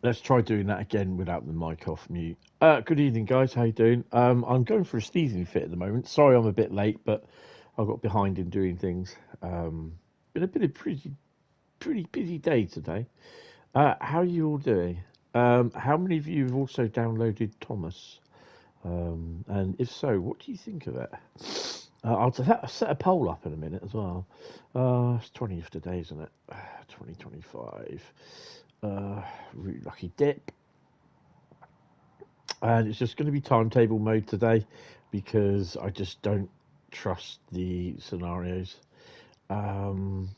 Let's try doing that again without the mic off mute. Good evening, guys. How you doing? I'm going for a sneezing fit at the moment. Sorry, I'm a bit late, but I got behind in doing things. Been a bit of pretty busy day today. How are you all doing? How many of you have also downloaded Thomas? And if so, what do you think of it? I'll set a poll up in a minute as well. It's 20th today, isn't it? 2025. Really lucky dip. And it's just going to be timetable mode today because I just don't trust the scenarios. Right,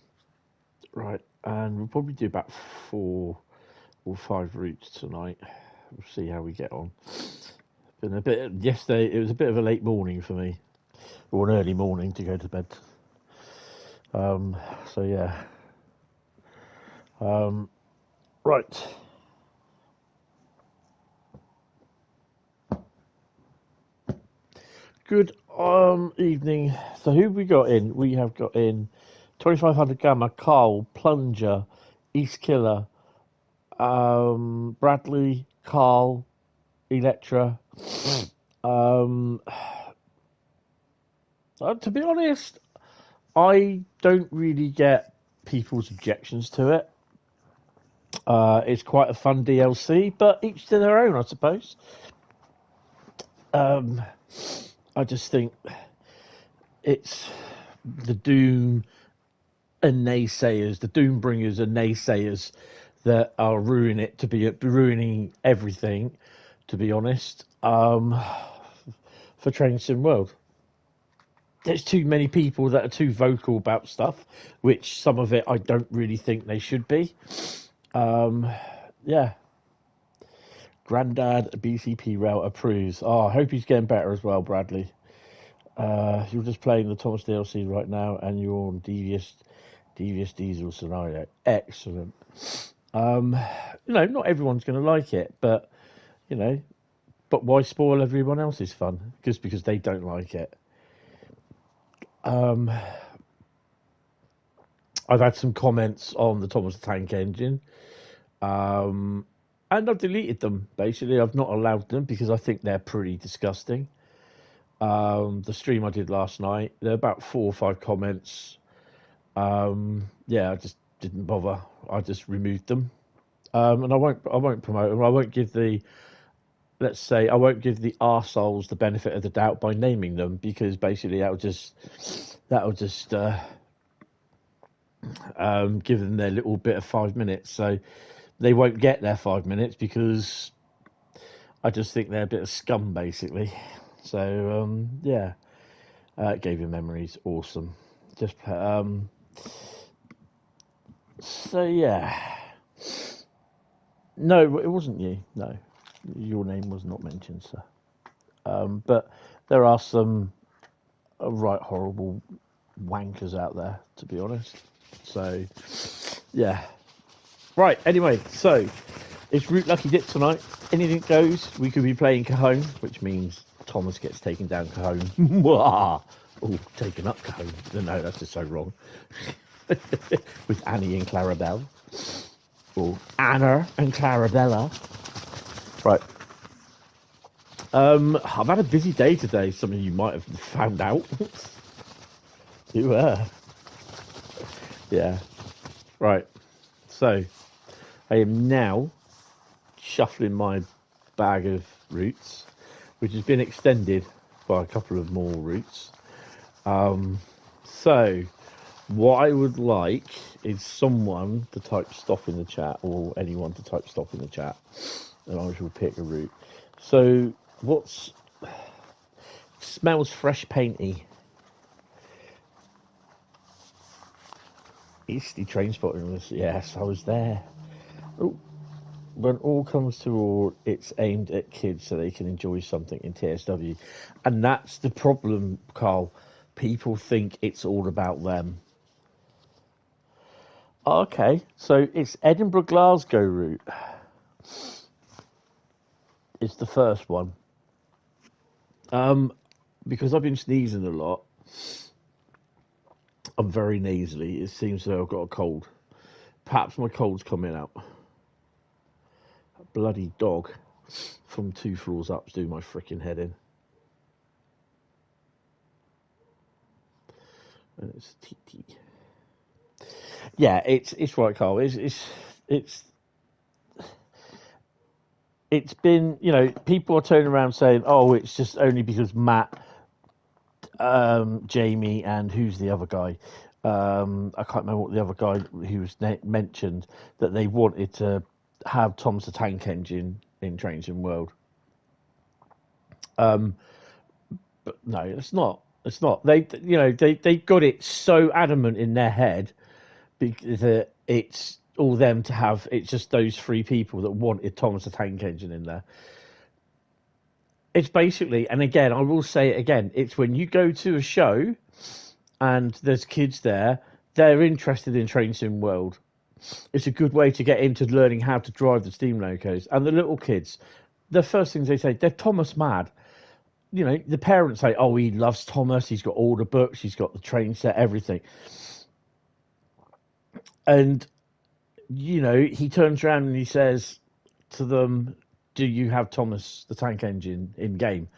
and we'll probably do about 4 or 5 routes tonight. We'll see how we get on. Been a bit yesterday. It was a bit of a late morning for me, or an early morning to go to bed. So yeah. Right. Good evening. So who have we got in? We have got in 2500 Gamma, Carl, Plunger, East Killer, Bradley, Carl, Electra. To be honest, I don't really get people's objections to it. It's quite a fun DLC, but each to their own, I suppose. I just think it's the Doom and naysayers, the Doom bringers and naysayers that are ruining everything, to be honest, for Train Sim World. There's too many people that are too vocal about stuff, which some of it I don't really think they should be. Yeah. Grandad BCP Rail approves. Oh, I hope he's getting better as well, Bradley. You're just playing the Thomas DLC right now, and you're on Devious Diesel scenario. Excellent. Not everyone's going to like it, but but why spoil everyone else's fun just because they don't like it? I've had some comments on the Thomas the Tank Engine, and I've deleted them. Basically, I've not allowed them because I think they're pretty disgusting. The stream I did last night, there were about 4 or 5 comments. Yeah, I just didn't bother. I just removed them, and I won't promote them. I won't give the arseholes the benefit of the doubt by naming them, because basically that'll just give them their little bit of 5 minutes. So they won't get their 5 minutes because I just think they're a bit of scum, basically. So yeah, gave you memories. Awesome. Just so yeah. No, it wasn't you. No, your name was not mentioned, sir. But there are some right horrible wankers out there, to be honest. So yeah. Right. Anyway, so it's Route Lucky Dip tonight. Anything goes. We could be playing Cajon, which means Thomas gets taken down Cajon. Oh, taken up Cajon. No, that's just so wrong. With Annie and Clarabelle. Or Anna and Clarabella. Right. I've had a busy day today. Some of you might have found out. You were. Yeah. Right. So, I am now shuffling my bag of routes, which has been extended by a couple of more routes. So, what I would like is someone to type stop in the chat, or anyone to type stop in the chat, and I shall pick a route. So, smells fresh painty? Easty train spotting. Yes, I was there. Oh, when all comes to all, it's aimed at kids so they can enjoy something in TSW, and that's the problem, Carl. People think it's all about them. Okay, so it's Edinburgh Glasgow route. It's the first one. because I've been sneezing a lot, I'm very nasally. It seems though I've got a cold. Perhaps my cold's coming out. A bloody dog from 2 floors up is doing my freaking head in. And it's TT. Yeah, it's right, Carl. It's been, you know, people are turning around saying, oh, it's just only because Matt, Jamie, and who's the other guy? I can't remember what the other guy who was mentioned, that they wanted to have Thomas the Tank Engine in Trains in World. But no, it's not. It's not. They got it so adamant in their head that it's all them to have. It's just those 3 people that wanted Thomas the Tank Engine in there. It's basically, and again, I will say it again, it's when you go to a show and there's kids there, they're interested in Train Sim World. It's a good way to get into learning how to drive the steam locos. And the little kids, the first things they say, they're Thomas mad. You know, the parents say, oh, he loves Thomas, he's got all the books, he's got the train set, everything. And, you know, he turns around and he says to them, do you have Thomas the Tank Engine in game?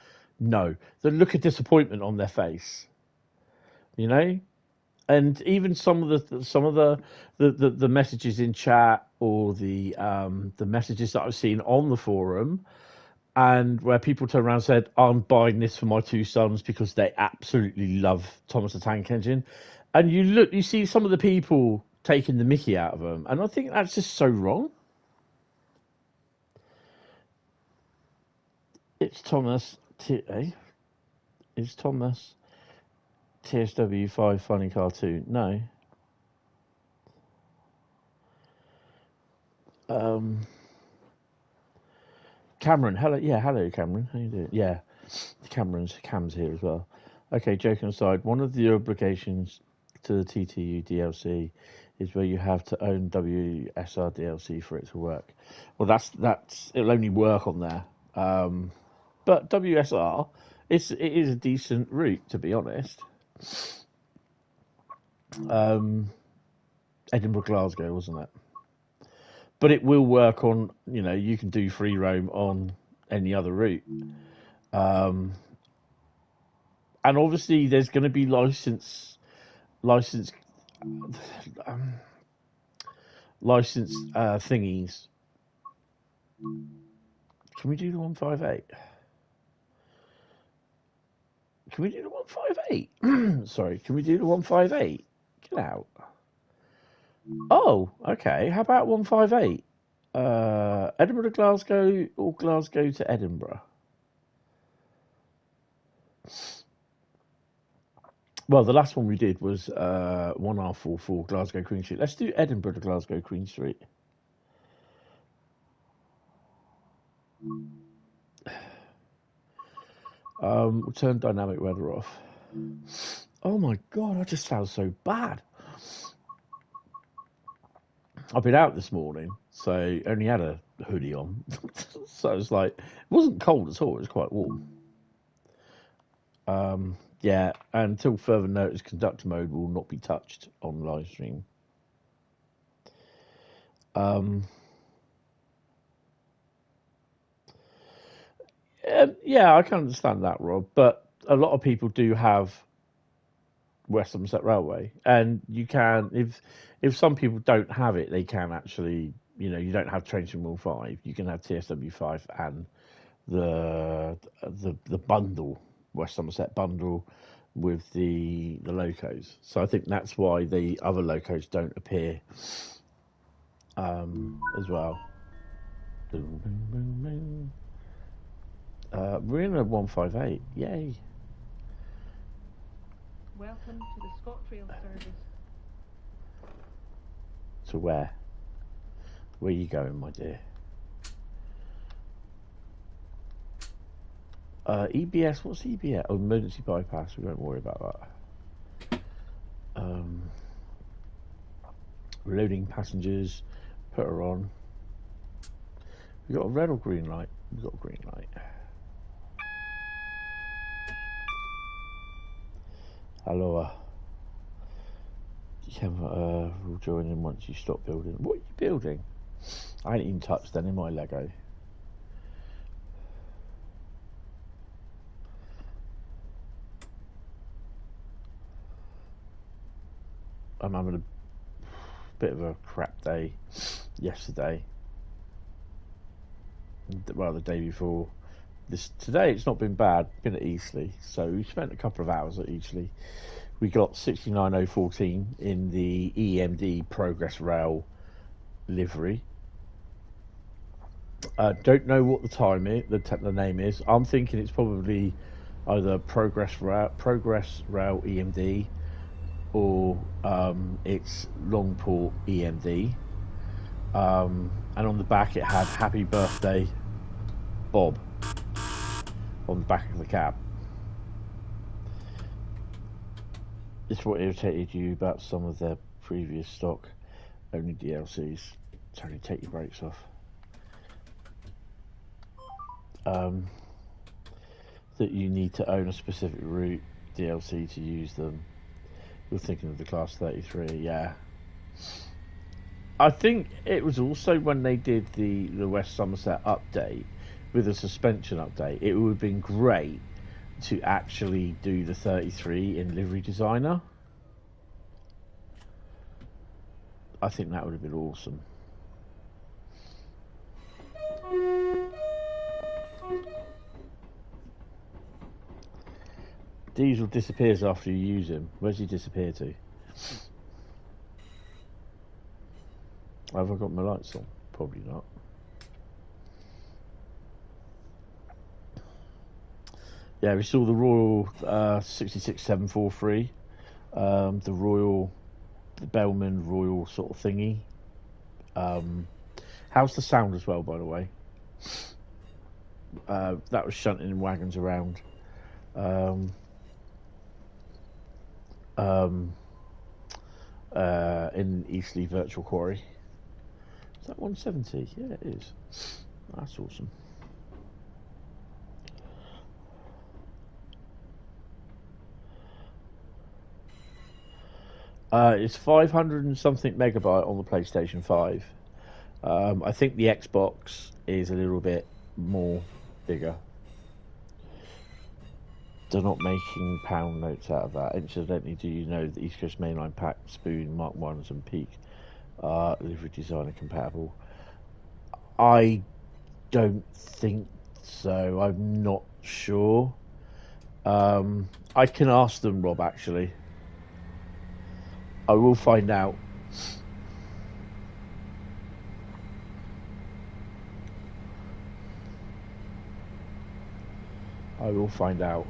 No. The look of disappointment on their face, you know. And even some of the messages in chat, or the messages that I've seen on the forum, and where people turn around and said, I'm buying this for my 2 sons because they absolutely love Thomas the Tank Engine. And you see some of the people taking the mickey out of them, and I think that's just so wrong. It's Thomas Is Thomas TSW5 funny cartoon? No. Cameron, hello. Yeah, hello, Cameron. How you doing? Yeah, Cam's here as well. Okay, joking aside, one of the obligations to the TTU DLC is where you have to own WSR DLC for it to work. Well, that's it'll only work on there. But WSR, it is a decent route, to be honest. Edinburgh Glasgow, wasn't it? But it will work on, you know, you can do free roam on any other route. And obviously there's going to be license thingies. Can we do the 158? Can we do the 158? Sorry, can we do the 158? Get out. Oh, okay. How about 158? Edinburgh to Glasgow, or Glasgow to Edinburgh? Well, the last one we did was 1R44 Glasgow Queen Street. Let's do Edinburgh to Glasgow Queen Street. We'll turn dynamic weather off. Oh my god, I just sound so bad. I've been out this morning, so only had a hoodie on. So it's like, it wasn't cold at all, it was quite warm. Yeah, and until further notice, conductor mode will not be touched on live stream. Yeah, I can understand that, Rob, but a lot of people do have West Somerset Railway, and you can, if some people don't have it, they can actually, you know, you don't have Trains from Wheel 5, you can have TSW5 and the bundle, West Somerset bundle with the locos. So I think that's why the other locos don't appear as well. Boom, boom, boom, boom. We're in a 158. Yay. Welcome to the ScotRail service. To where? Where are you going, my dear? EBS, what's EBS? Oh, emergency bypass, we won't worry about that. Loading passengers, put her on. We got a red or green light? We got a green light. Hello. We'll join in once you stop building. What are you building? I ain't even touched any of my Lego. I'm having a bit of a crap day yesterday. Well, the day before. Today it's not been bad. Been at Eastleigh, so we spent a couple of hours at Eastleigh. We got 69014 in the EMD Progress Rail livery. Don't know what the time is. The name is. I'm thinking it's probably either Progress Rail EMD, or it's Longport EMD. And on the back it had Happy Birthday Bob on the back of the cab. It's what irritated you about some of their previous stock only DLCs. Tony, take your brakes off. That you need to own a specific route DLC to use them. You're thinking of the Class 33, yeah. I think it was also when they did the West Somerset update with a suspension update. It would have been great to actually do the 33 in Livery Designer. I think that would have been awesome. Diesel disappears after you use him. Where's he disappear to? Have I got my lights on? Probably not. Yeah, we saw the Royal 66743, the Bellman Royal sort of thingy. How's the sound as well, by the way? That was shunting wagons around. In Eastleigh Virtual Quarry. Is that 170? Yeah, it is. That's awesome. It's 500 and something megabyte on the PlayStation 5. I think the Xbox is a little bit more bigger. They're not making pound notes out of that. Incidentally, do you know the East Coast Mainline Pack, Spoon, Mark 1s and Peak are Livery Designer compatible? I don't think so. I'm not sure. I can ask them, Rob, actually. I will find out. I will find out.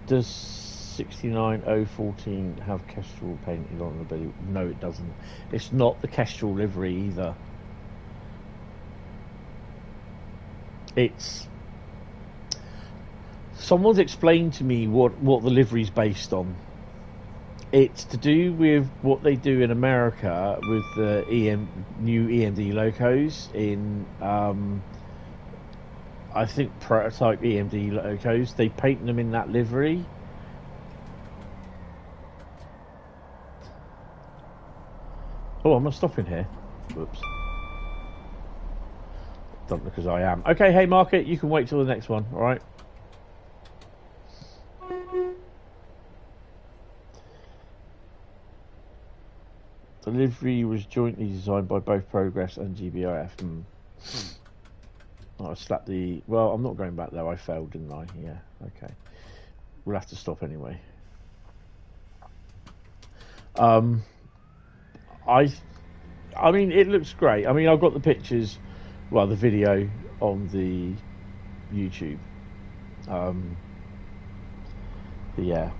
Does 69014 have Kestrel painted on the belly? No, it doesn't. It's not the Kestrel livery either. It's... Someone's explained to me what the livery's based on. It's to do with what they do in America with the new EMD locos in... I think prototype EMD locos, they paint them in that livery. Oh, I'm not stopping here. Whoops. Don't because I am. Okay, hey Market, you can wait till the next one, alright? The livery was jointly designed by both Progress and GBIF. I slapped the... Well, I'm not going back there. I failed, didn't I? Yeah, okay. We'll have to stop anyway. I mean, it looks great. I mean, I've got the pictures, well, the video on the YouTube. But yeah.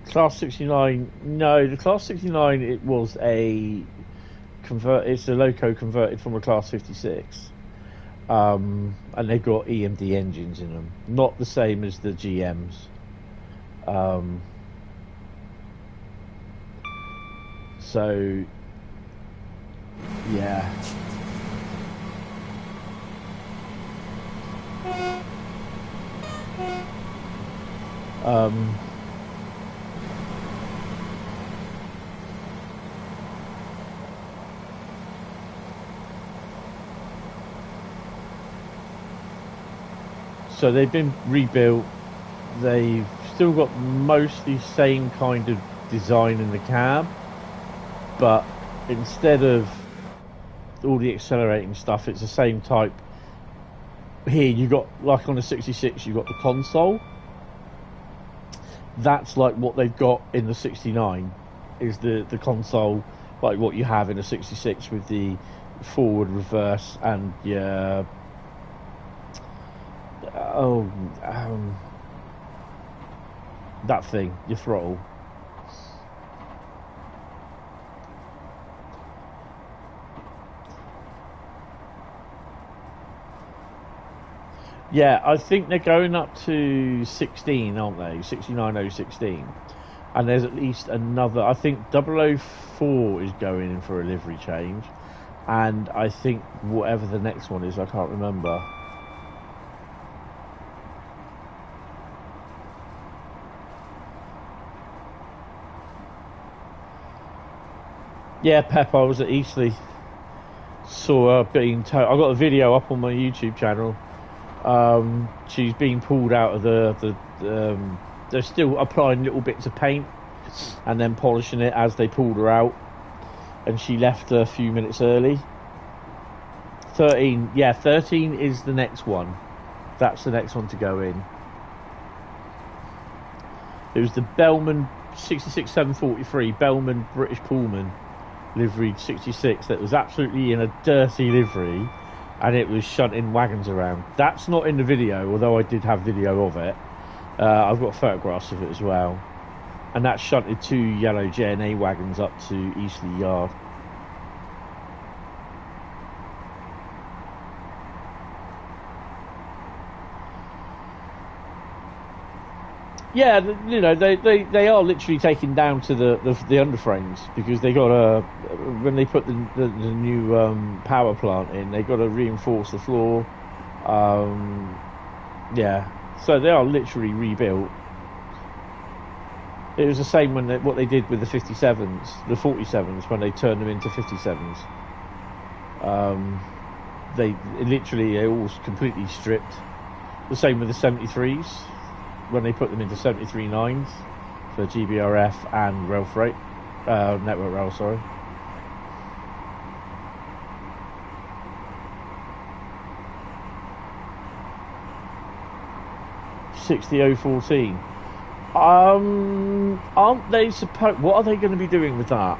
Class 69... No, the Class 69, it was a... It's a loco converted from a Class 56, and they've got EMD engines in them, not the same as the GMs. So Yeah. So they've been rebuilt. They've still got mostly same kind of design in the cab, but instead of all the accelerating stuff, it's the same type. Here you got, like on the 66, you got the console. That's like what they've got in the 69, is the console, like what you have in a 66 with the forward, reverse, and yeah. That thing, your throttle. Yeah, I think they're going up to 16, aren't they? 69016. And there's at least another, I think 004 is going in for a livery change. And I think whatever the next one is, I can't remember. Yeah, Pep, I was at Eastleigh. Saw her being towed. I got a video up on my YouTube channel. She's being pulled out of they're still applying little bits of paint and then polishing it as they pulled her out. And she left a few minutes early. 13, yeah, 13 is the next one. That's the next one to go in. It was the Bellman 66743 Bellman British Pullman livery 66 that was absolutely in a dirty livery, and it was shunting wagons around. That's not in the video, although I did have video of it. I've got photographs of it as well, and that shunted 2 yellow J&A wagons up to Eastleigh Yard. Yeah, you know, they are literally taken down to the underframes, because they got when they put the new power plant in, they got to reinforce the floor. Yeah, so they are literally rebuilt. It was the same when what they did with the 57s, the 47s, when they turned them into 57s. They all completely stripped. The same with the 73s. When they put them into 73.9s for GBRF and rail freight, network rail, sorry. $60,014. Aren't they supposed? What are they going to be doing with that?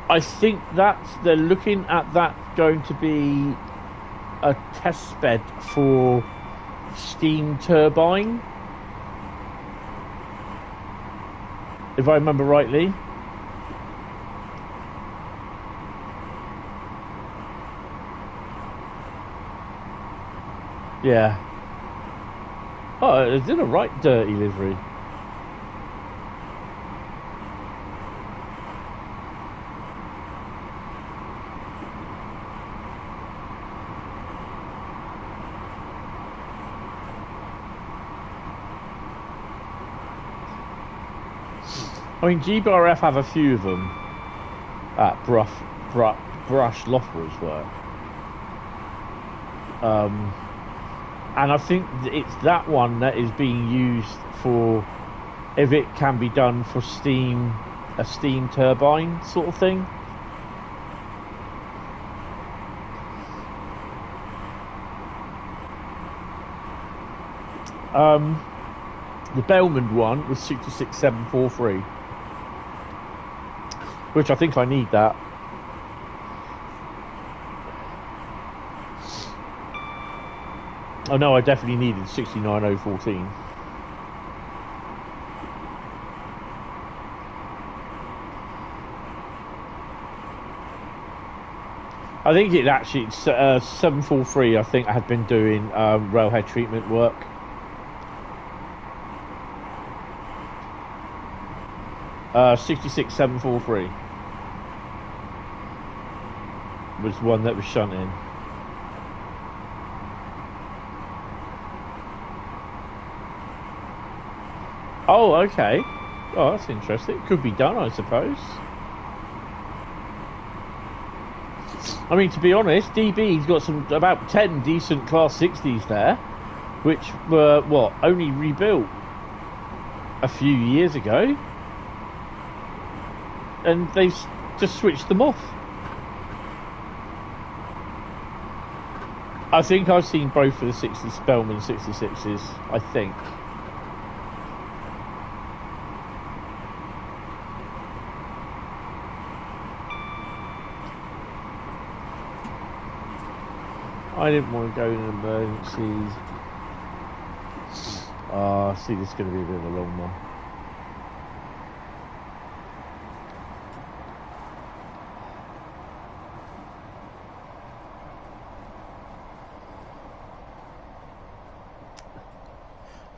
I think they're looking at that going to be a test bed for steam turbine, if I remember rightly. Yeah. Oh, it did a right dirty livery. I mean, GBRF have a few of them at Brush Loughborough's work. And I think it's that one that is being used for, if it can be done for steam, a steam turbine sort of thing. The Bellman one was 66743. Which I think I need that. Oh no, I definitely needed 69014. I think it actually, 743, I think I had been doing railhead treatment work. 66743 was one that was shunting. Oh, okay. Oh, that's interesting. Could be done, I suppose. I mean, to be honest, DB's got about 10 decent Class 60s there, which were, what, only rebuilt a few years ago. And they've just switched them off. I think I've seen both of the 60 Spellman 66s, I think. I didn't want to go in emergencies. I see this is going to be a bit of a long one.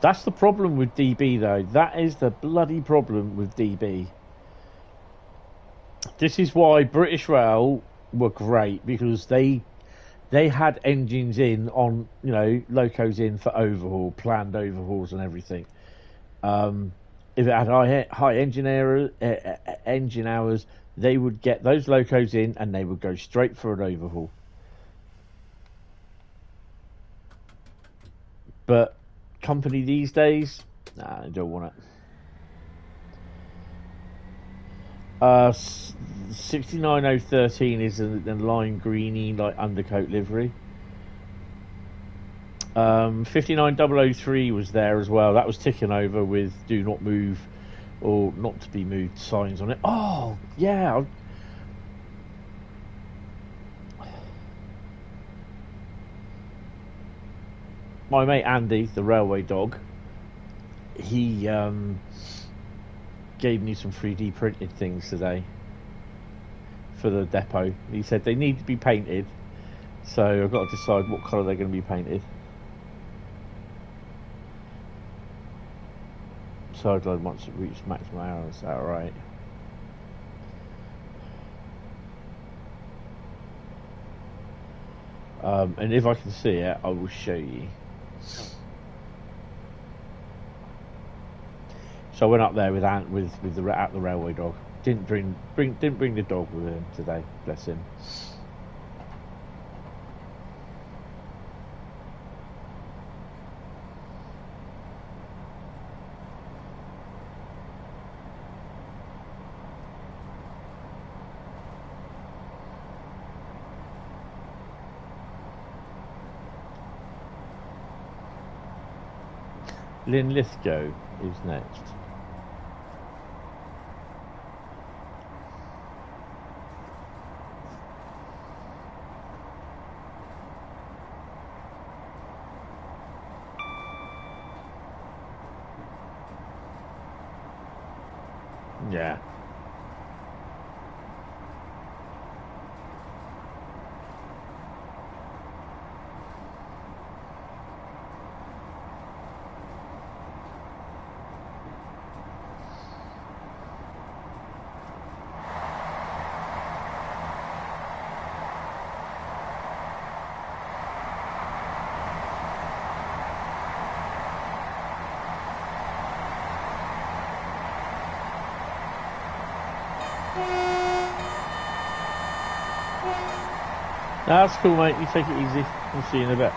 That's the problem with DB though. That is the bloody problem with DB. This is why British Rail were great, because they had engines in on, you know, locos in for overhaul, planned overhauls and everything. If it had high engine hours, they would get those locos in and they would go straight for an overhaul. But company these days, nah, they don't want it. 69013 is a lime greeny, like undercoat livery. 59003 was there as well. That was ticking over with "Do not move" or "Not to be moved" signs on it. Oh yeah. My mate Andy, the railway dog, he gave me some 3D printed things today for the depot. He said they need to be painted, so I've got to decide what colour they're going to be painted. Sideline once it reached maximum hours. Is that alright? And if I can see it, I will show you. So I went up there with the railway dog. Didn't bring the dog with him today. Bless him. Lynn Lithgow is next. Yeah. That's cool, mate. You take it easy. We'll see you in a bit.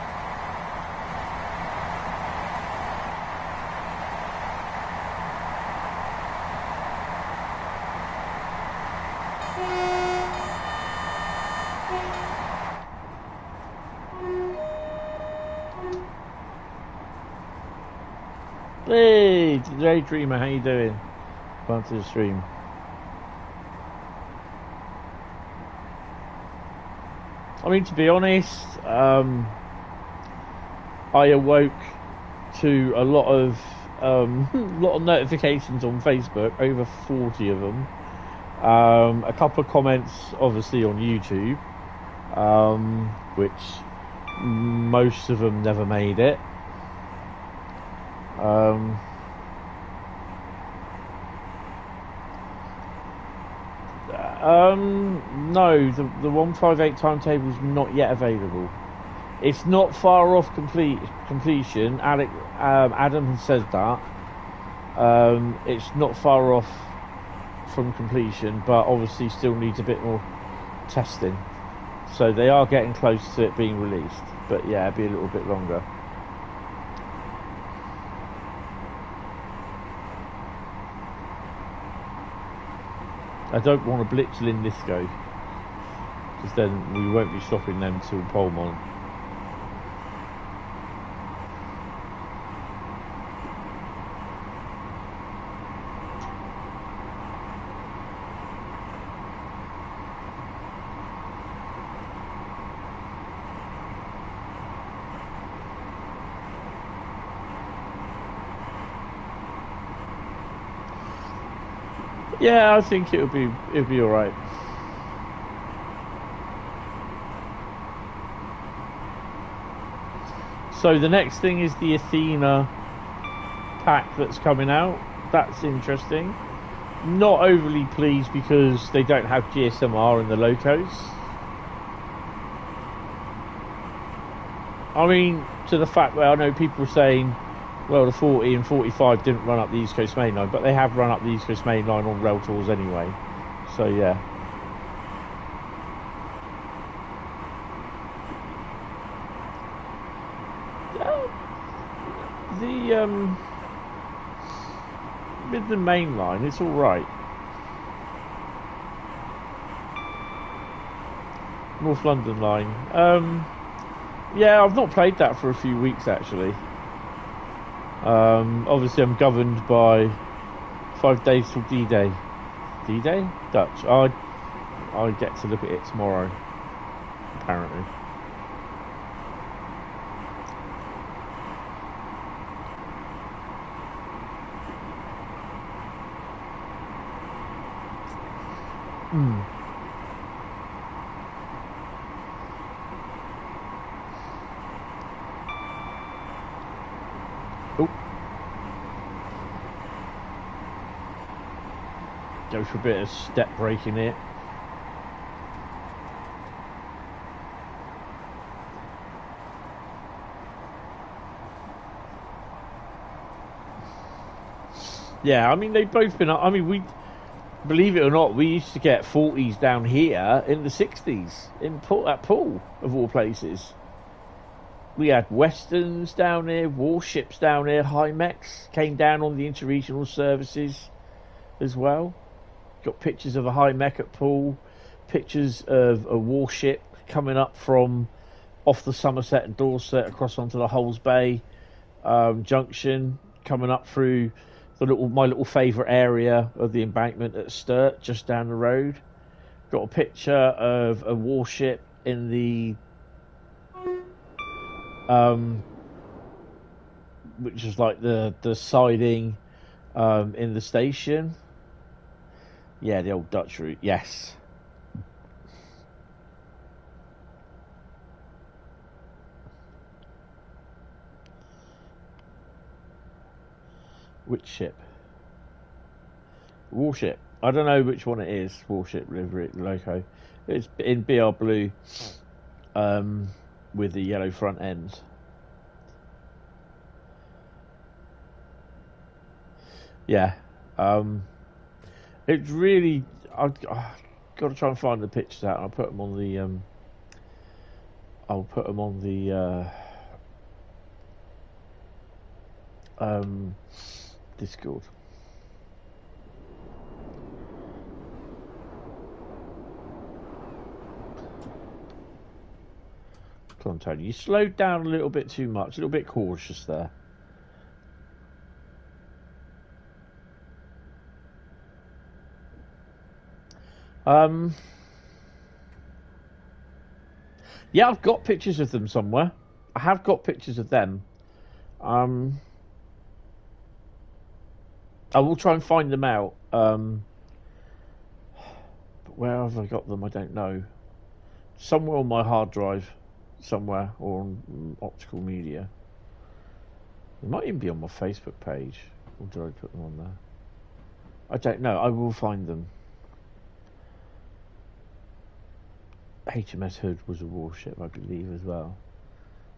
Hey, Daydreamer, how you doing? Welcome to the stream. I mean, to be honest, I awoke to a lot of notifications on Facebook, over 40 of them. A couple of comments, obviously, on YouTube, which most of them never made it. No, the 158 timetable is not yet available. It's not far off completion. Adam has said that. It's not far off from completion, but obviously still needs a bit more testing. So they are getting close to it being released, but yeah, it'll be a little bit longer. I don't want to blitz Lindisco, because then we won't be stopping them till Polmont. Yeah, I think it'll be all right. So the next thing is the Athena pack that's coming out. That's interesting. Not overly pleased because they don't have GSMR in the locos. I mean, to the fact that I know people saying, well, the 40 and 45 didn't run up the East Coast Main Line, but they have run up the East Coast Main Line on rail tours anyway. So, yeah. The Midland Main Line, it's all right. North London Line. Yeah, I've not played that for a few weeks, actually. Obviously, I'm governed by 5 days till D-Day. D-Day? Dutch. I get to look at it tomorrow, apparently. Go for a bit of step braking it. Yeah, I mean, they've both been... I mean, we... Believe it or not, we used to get 40s down here in the 60s, at Poole, of all places. We had Westerns down here, warships down here, Hymex came down on the interregional services as well. Got pictures of a Hymec at Poole, pictures of a warship coming up from off the Somerset and Dorset across onto the Hulls Bay junction, coming up through my little favourite area of the embankment at Sturt, just down the road. Got a picture of a warship in the which is like the siding in the station. Yeah, the old Dutch route, yes. Which ship? Warship. I don't know which one it is. Warship livery loco. It's in BR blue, with the yellow front end. Yeah. It's really. I've got to try and find the pictures out. And I'll put them on the. I'll put them on the. Discord. Come on, Tony. You slowed down a little bit too much. A little bit cautious there. Yeah, I've got pictures of them somewhere. I have got pictures of them. I will try and find them out. But where have I got them? I don't know. Somewhere on my hard drive. Somewhere. Or on optical media. They might even be on my Facebook page. Or did I put them on there? I don't know. I will find them. HMS Hood was a warship, I believe, as well.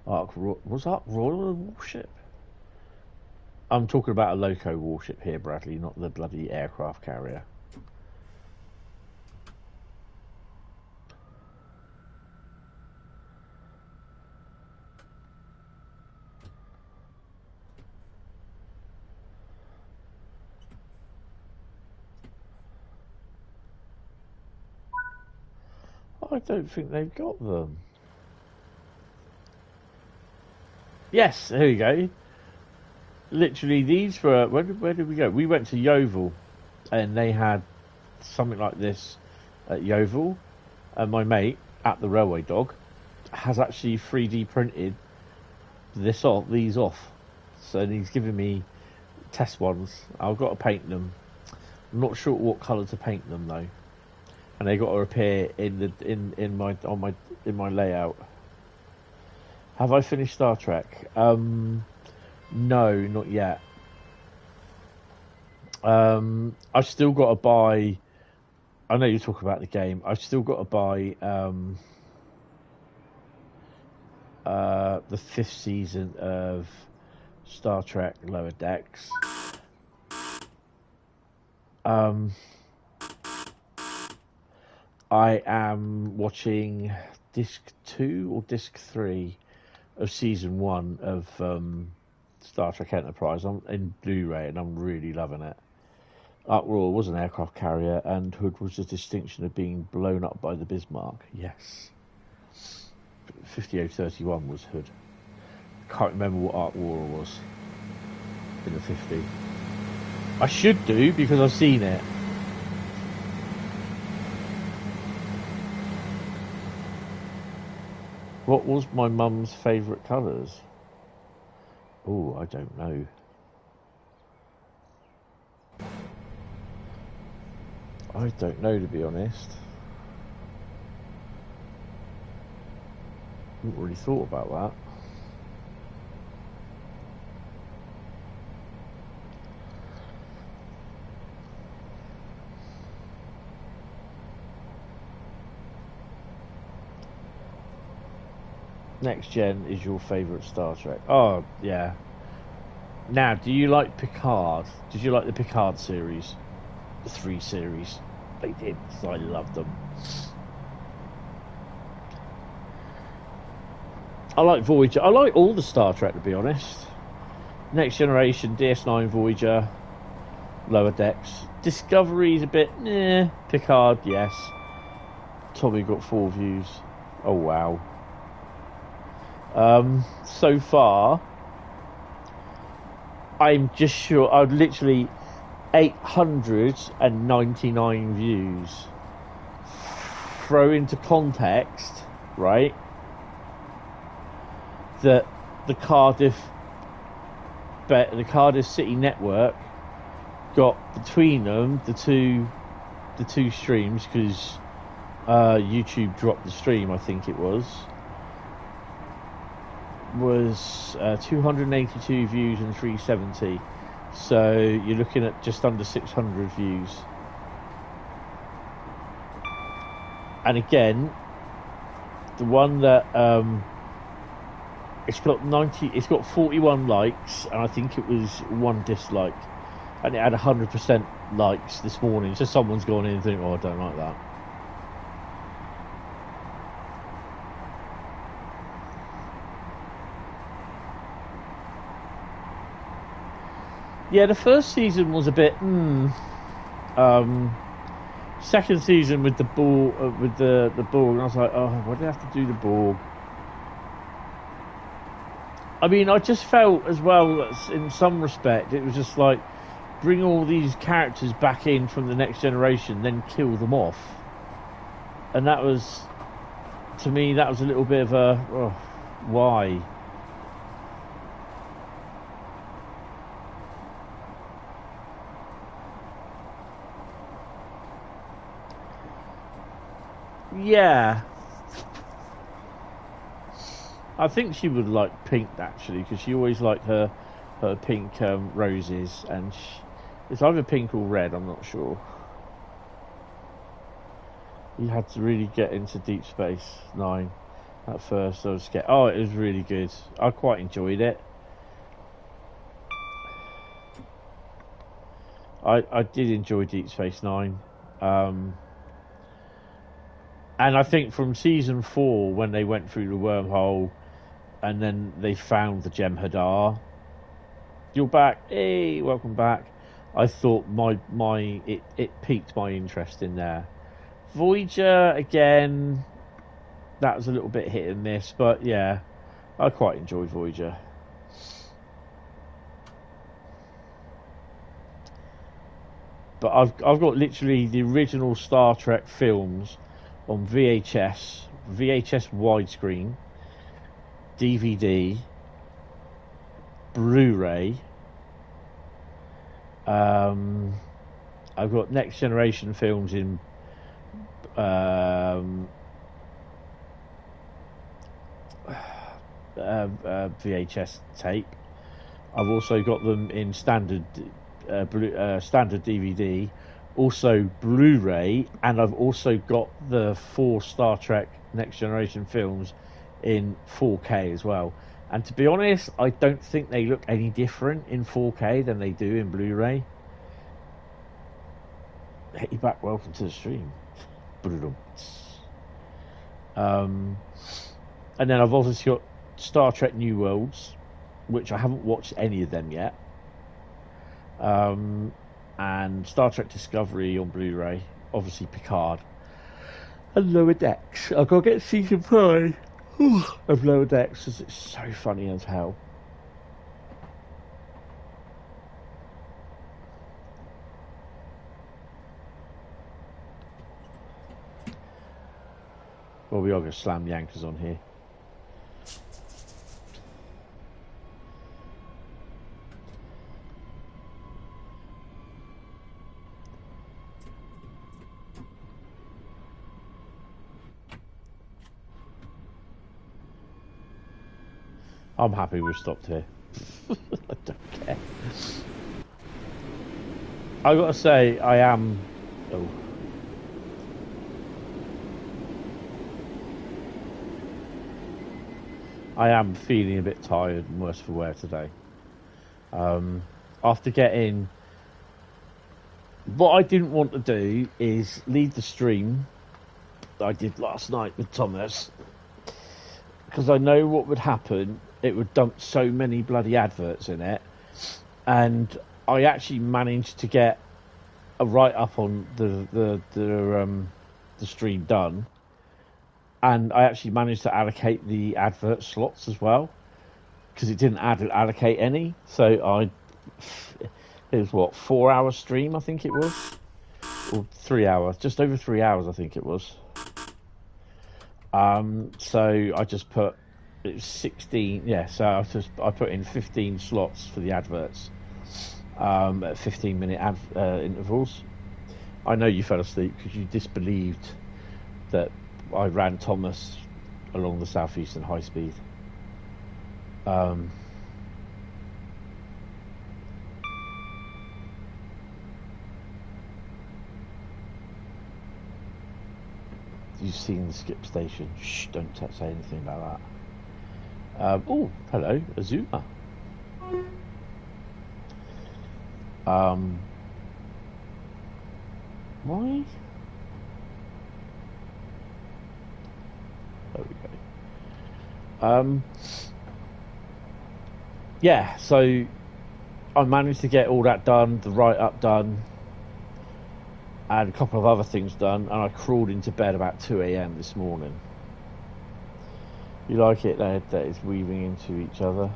Was Ark Royal a warship? I'm talking about a loco warship here, Bradley, not the bloody aircraft carrier. I don't think they've got them. Yes, there we go. Literally, these were... Where did we go? We went to Yeovil, and they had something like this at Yeovil. And my mate, at the Railway Dog, has actually 3D printed these off. So he's giving me test ones. I've got to paint them. I'm not sure what colour to paint them, though. And they got to appear in my layout. Have I finished Star Trek? No, not yet. I've still got to buy. I know you talk about the game. I've still got to buy the 5th season of Star Trek Lower Decks. I am watching disc 2 or disc 3 of season 1 of Star Trek Enterprise. I'm in Blu-ray and I'm really loving it. Ark Royal was an aircraft carrier, and Hood was the distinction of being blown up by the Bismarck. Yes. 50031 was Hood. Can't remember what Ark Royal was in the 50. I should do, because I've seen it. What was my mum's favourite colours? Oh, I don't know. I don't know, to be honest. I haven't really thought about that. Next Gen is your favourite Star Trek? Oh, yeah. Now, do you like Picard? Did you like the Picard series? The 3 series? They did, so I loved them. I like Voyager. I like all the Star Trek, to be honest. Next Generation, DS9, Voyager, Lower Decks. Discovery's a bit, nah. Picard, yes. Tommy got 4 views. Oh, wow. So far, I'm just sure I've literally 899 views. Throw into context, right, that the Cardiff City network got between them the two streams, because YouTube dropped the stream, I think it was 282 views and 370, so you're looking at just under 600 views. And again, the one that it's got 41 likes, and I think it was 1 dislike, and it had 100% likes this morning, so someone's gone in and think, oh, I don't like that. Yeah, the first season was a bit. Second season with the Borg, and I was like, oh, why do I have to do the Borg? I mean, I just felt as well that in some respect it was just like, bring all these characters back in from the Next Generation, then kill them off, and that was, to me, that was a little bit of a why. Yeah, I think she would like pink, actually, because she always liked her pink roses, and it's either pink or red, I'm not sure. You had to really get into Deep Space Nine at first. I was scared. Oh, it was really good. I quite enjoyed it. I did enjoy Deep Space Nine. And I think from season 4, when they went through the wormhole and then they found the Jem'Hadar, you're back. Hey, welcome back. I thought it piqued my interest in there. Voyager, again, that was a little bit hit and miss, but yeah, I quite enjoyed Voyager. But I've got literally the original Star Trek films on VHS widescreen, DVD, Blu-ray. I've got Next Generation films in VHS tape. I've also got them in standard DVD, also Blu-ray, and I've also got the 4 Star Trek Next Generation films in 4K as well. And to be honest, I don't think they look any different in 4K than they do in Blu-ray. Hit you back, welcome to the stream. And then I've obviously got Star Trek New Worlds, which I haven't watched any of them yet. And Star Trek Discovery on Blu-ray, obviously Picard, and Lower Decks. I've got to get season 5 of Lower Decks because it's so funny as hell. Well, we are going to slam the anchors on here. I'm happy we've stopped here. I don't care. I gotta say, I am. Oh. I am feeling a bit tired and worse for wear today. After getting. What I didn't want to do is leave the stream that I did last night with Thomas, because I know what would happen. It would dump so many bloody adverts in it, and I actually managed to get a write-up on the stream done, and I actually managed to allocate the advert slots as well, because it didn't allocate any. So it was what, 4-hour stream I think it was, or 3 hours, just over 3 hours I think it was. So I just put. It was 16, yeah, so I put in 15 slots for the adverts at 15-minute intervals. I know you fell asleep because you disbelieved that I ran Thomas along the Southeastern Highspeed. You've seen the skip station. Shh, don't say anything about that. Oh, hello, Azuma. Why? There we go. Yeah, so I managed to get all that done, the write-up done, and a couple of other things done, and I crawled into bed about 2 a.m. this morning. You like it that it's weaving into each other?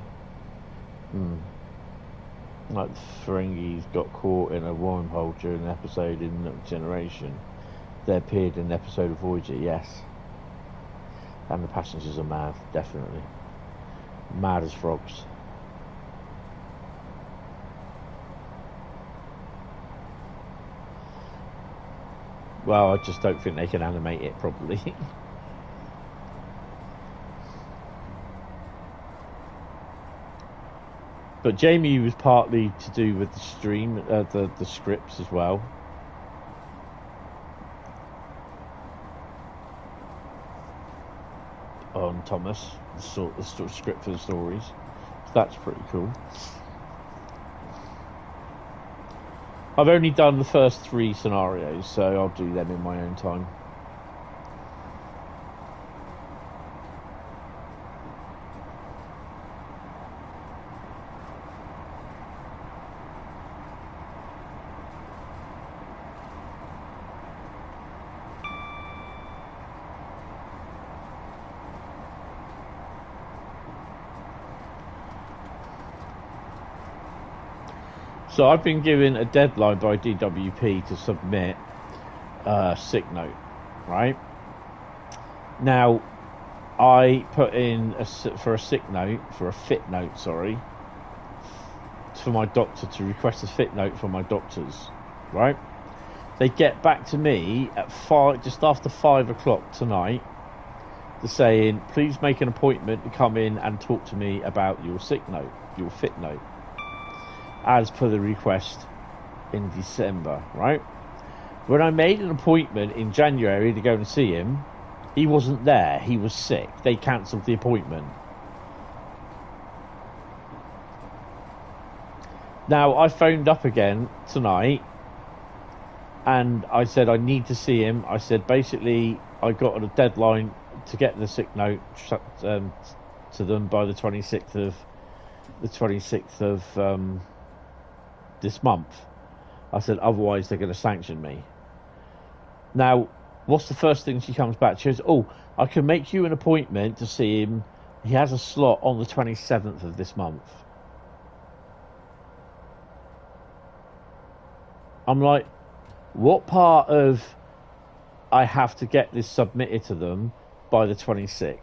Like the Ferengis got caught in a wormhole during an episode in Next Generation. They appeared in an episode of Voyager, yes. And the passengers are mad, definitely. Mad as frogs. Well, I just don't think they can animate it properly. But Jamie was partly to do with the stream, the scripts as well. on Thomas, the sort of script for the stories. So that's pretty cool. I've only done the first 3 scenarios, so I'll do them in my own time. So I've been given a deadline by DWP to submit a sick note, right? Now, I put in for a fit note, for my doctor, to request a fit note from my doctors, right? They get back to me at just after 5 o'clock tonight, to saying, please make an appointment to come in and talk to me about your sick note, your fit note, as per the request in December, right? When I made an appointment in January to go and see him, he wasn't there. He was sick. They cancelled the appointment. Now, I phoned up again tonight, and I said I need to see him. I said, basically, I got a deadline to get the sick note to them by the 26th of this month. I said, otherwise they're going to sanction me. Now, what's the first thing she comes back? She goes, oh, I can make you an appointment to see him. He has a slot on the 27th of this month. I'm like, what part of I have to get this submitted to them by the 26th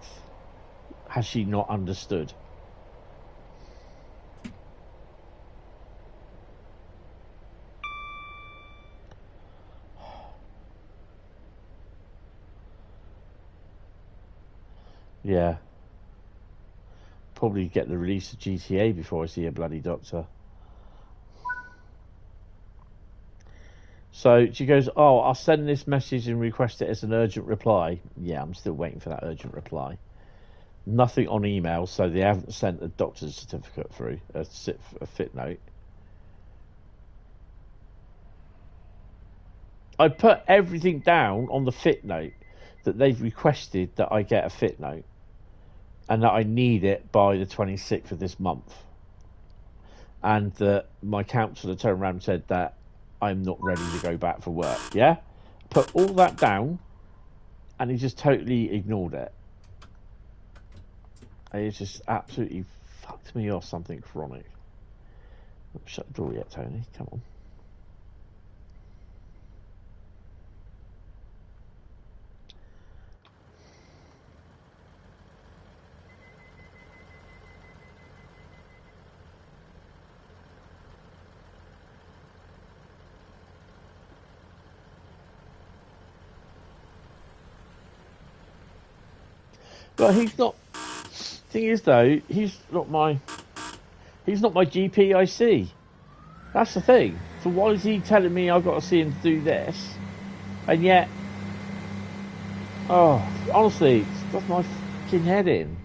has she not understood? Yeah. Probably get the release of GTA before I see a bloody doctor. So she goes, oh, I'll send this message and request it as an urgent reply. Yeah, I'm still waiting for that urgent reply. Nothing on email, so they haven't sent a doctor's certificate through, a fit note. I put everything down on the fit note that they've requested that I get a fit note, and that I need it by the 26th of this month. And that my counsellor turned around and said that I'm not ready to go back for work. Yeah? Put all that down, and he just totally ignored it. It's just absolutely fucked me off something chronic. Shut the door yet, Tony. Come on. But he's not. Thing is, though, he's not my GPIC. That's the thing. So why is he telling me I've got to see him to do this, and yet, oh, honestly, it does my fucking head in.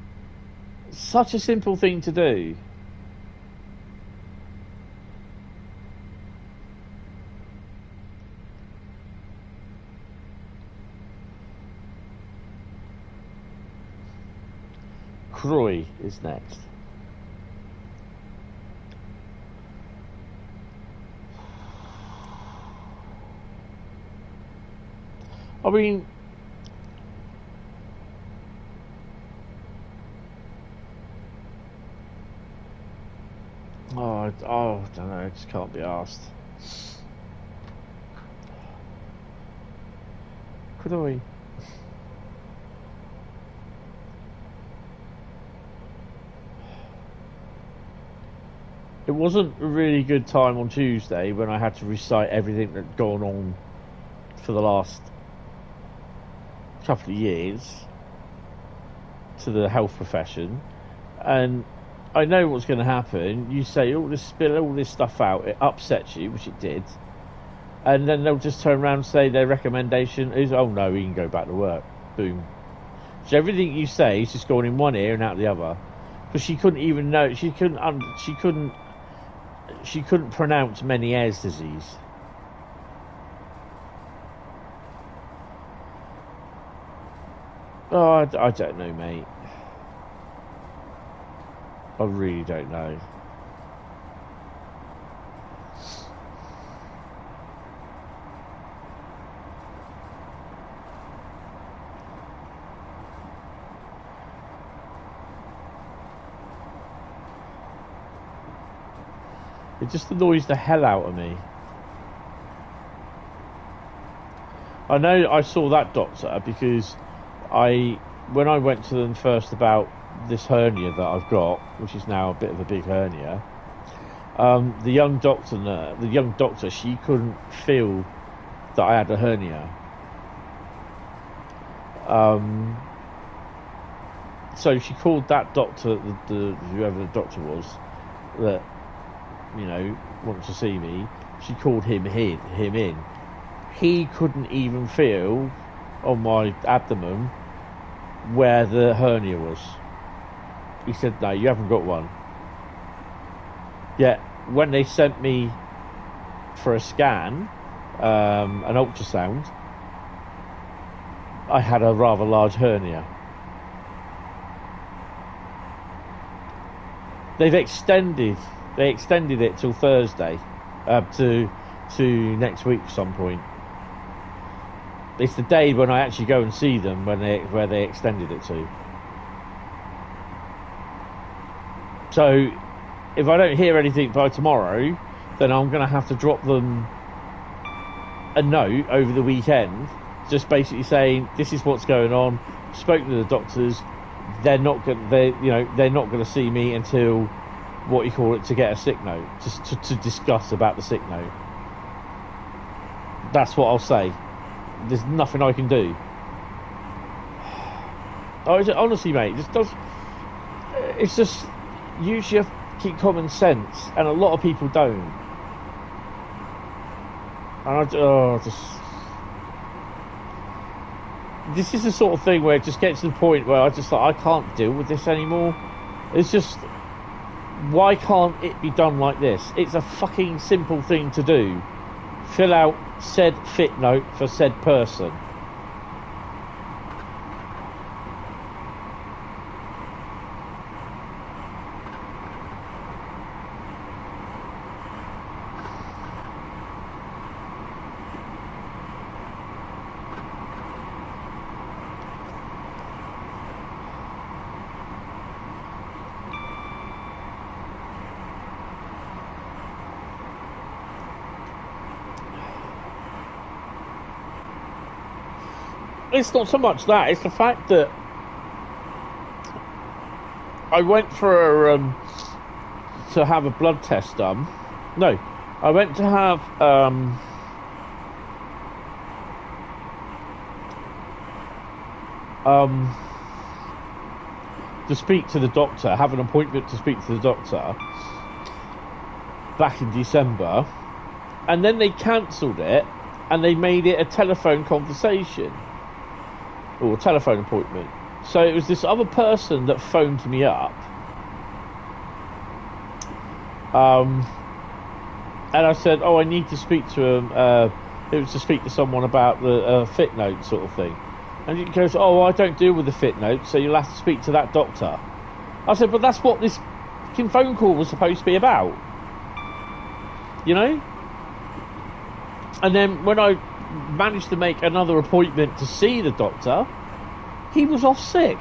It's such a simple thing to do. Crewe is next. I mean, I don't know, I just can't be asked. Crewe. It wasn't a really good time on Tuesday when I had to recite everything that's gone on for the last couple of years to the health profession, and I know what's going to happen. You say spill all this stuff out, it upsets you, which it did, and then they'll just turn around and say their recommendation is, oh no, he can go back to work. Boom. So everything you say is just going in one ear and out the other. Because she couldn't even know. She couldn't pronounce Meniere's disease. Oh, I don't know, mate. I really don't know. It just annoys the hell out of me. I know I saw that doctor because when I went to them first about this hernia that I've got, which is now a bit of a big hernia, the young doctor, she couldn't feel that I had a hernia. So she called that doctor, whoever the doctor was, that, you know, wanted to see me. She called him in. He couldn't even feel on my abdomen where the hernia was. He said, no, you haven't got one. Yet when they sent me for a scan, an ultrasound, I had a rather large hernia. They extended it till Thursday, to next week some point. It's the day when I actually go and see them where they extended it to. So if I don't hear anything by tomorrow, then I'm going to have to drop them a note over the weekend, just basically saying this is what's going on. Spoke to the doctors. They're not going to see me until, what you call it, to get a sick note, just to discuss about the sick note. That's what I'll say. There's nothing I can do. Honestly, mate, it's just use your fucking common sense, and a lot of people don't. And this is the sort of thing where it just gets to the point where I can't deal with this anymore. It's just, why can't it be done like this? It's a fucking simple thing to do. Fill out said fit note for said person. It's not so much that, it's the fact that I went for to have a blood test done. No, I went to have to speak to the doctor, have an appointment to speak to the doctor back in December, and then they cancelled it and they made it a telephone conversation. Or a telephone appointment. So it was this other person that phoned me up, and I said, I need to speak to him. It was to speak to someone about the fit note sort of thing. And he goes, I don't deal with the fit note, so you'll have to speak to that doctor. I said, but that's what this fucking phone call was supposed to be about, you know. And then when I managed to make another appointment to see the doctor, he was off sick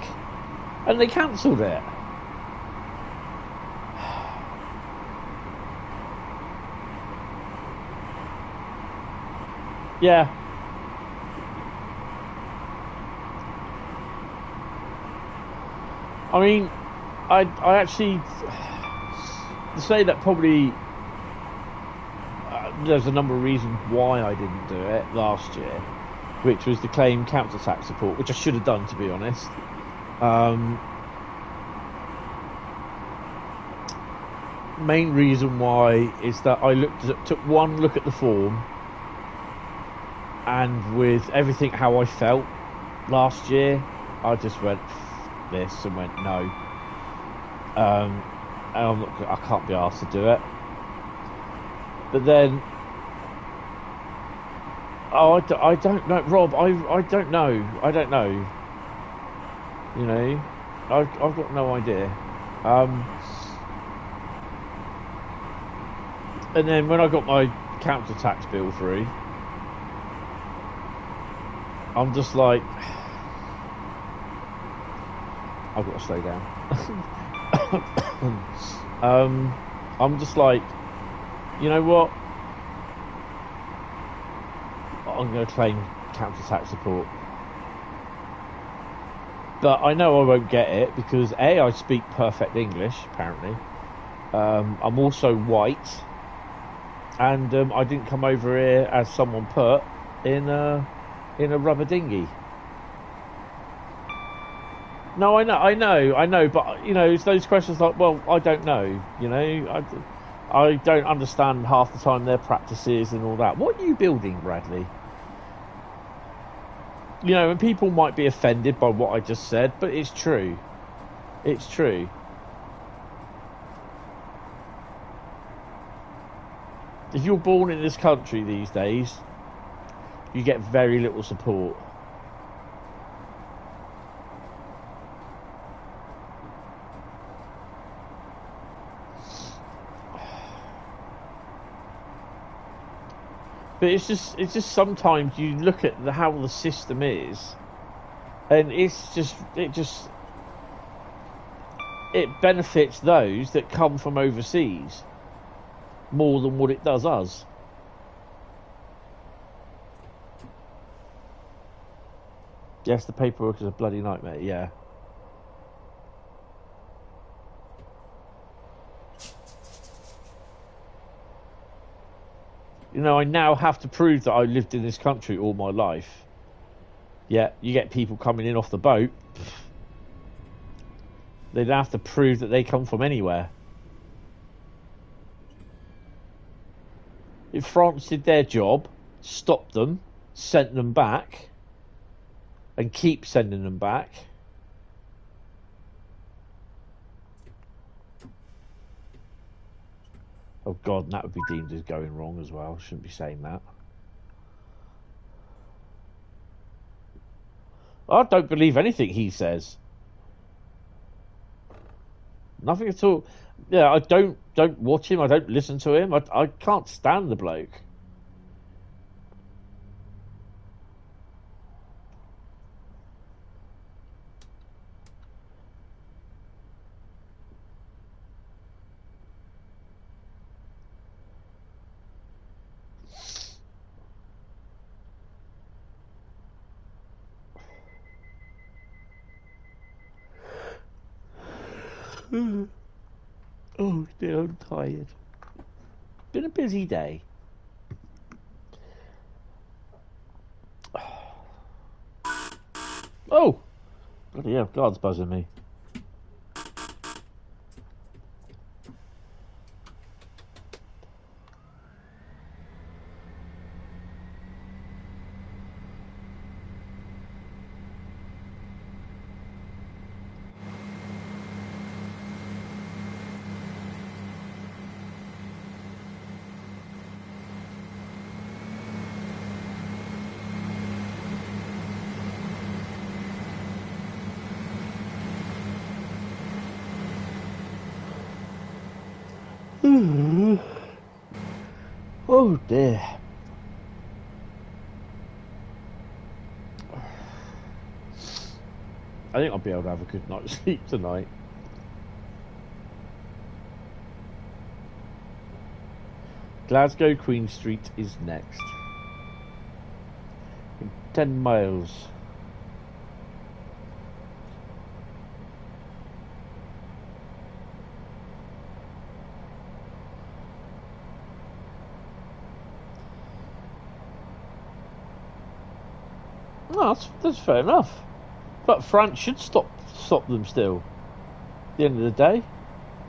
and they cancelled it. Yeah. I mean, I actually, to say that probably there's a number of reasons why I didn't do it last year, which was the claim counter-attack support, which I should have done, to be honest. Main reason why is that I took one look at the form, and with everything how I felt last year, I just went this and went no. And I can't be asked to do it. But then, I don't know, Rob. I don't know. I don't know. You know, I've got no idea. And then when I got my council tax bill through, I'm just like, I've got to slow down. I'm just like, you know what? I'm going to claim council tax support. But I know I won't get it because A, I speak perfect English, apparently. I'm also white. And I didn't come over here, as someone put, in a rubber dinghy. No, I know, but you know, it's those questions like, well, I don't know, you know, I don't understand half the time their practices and all that. What are you building, Bradley? You know, and people might be offended by what I just said, but it's true. It's true. If you're born in this country these days, you get very little support. But it's just sometimes you look at how the system is, and it benefits those that come from overseas more than what it does us. Yes, the paperwork is a bloody nightmare, yeah. You know, I now have to prove that I lived in this country all my life. Yeah, you get people coming in off the boat. They'd have to prove that they come from anywhere. If France did their job, stopped them, sent them back, and keep sending them back, oh God, that would be deemed as going wrong as well. Shouldn't be saying that. I don't believe anything he says. Nothing at all. Yeah, I don't watch him. I don't listen to him. I can't stand the bloke. Oh dear, I'm tired. Been a busy day. Oh! Bloody hell, God's buzzing me. Oh dear. I think I'll be able to have a good night's sleep tonight. Glasgow Queen Street is next. In 10 miles. No, that's fair enough. But France should stop them still. At the end of the day,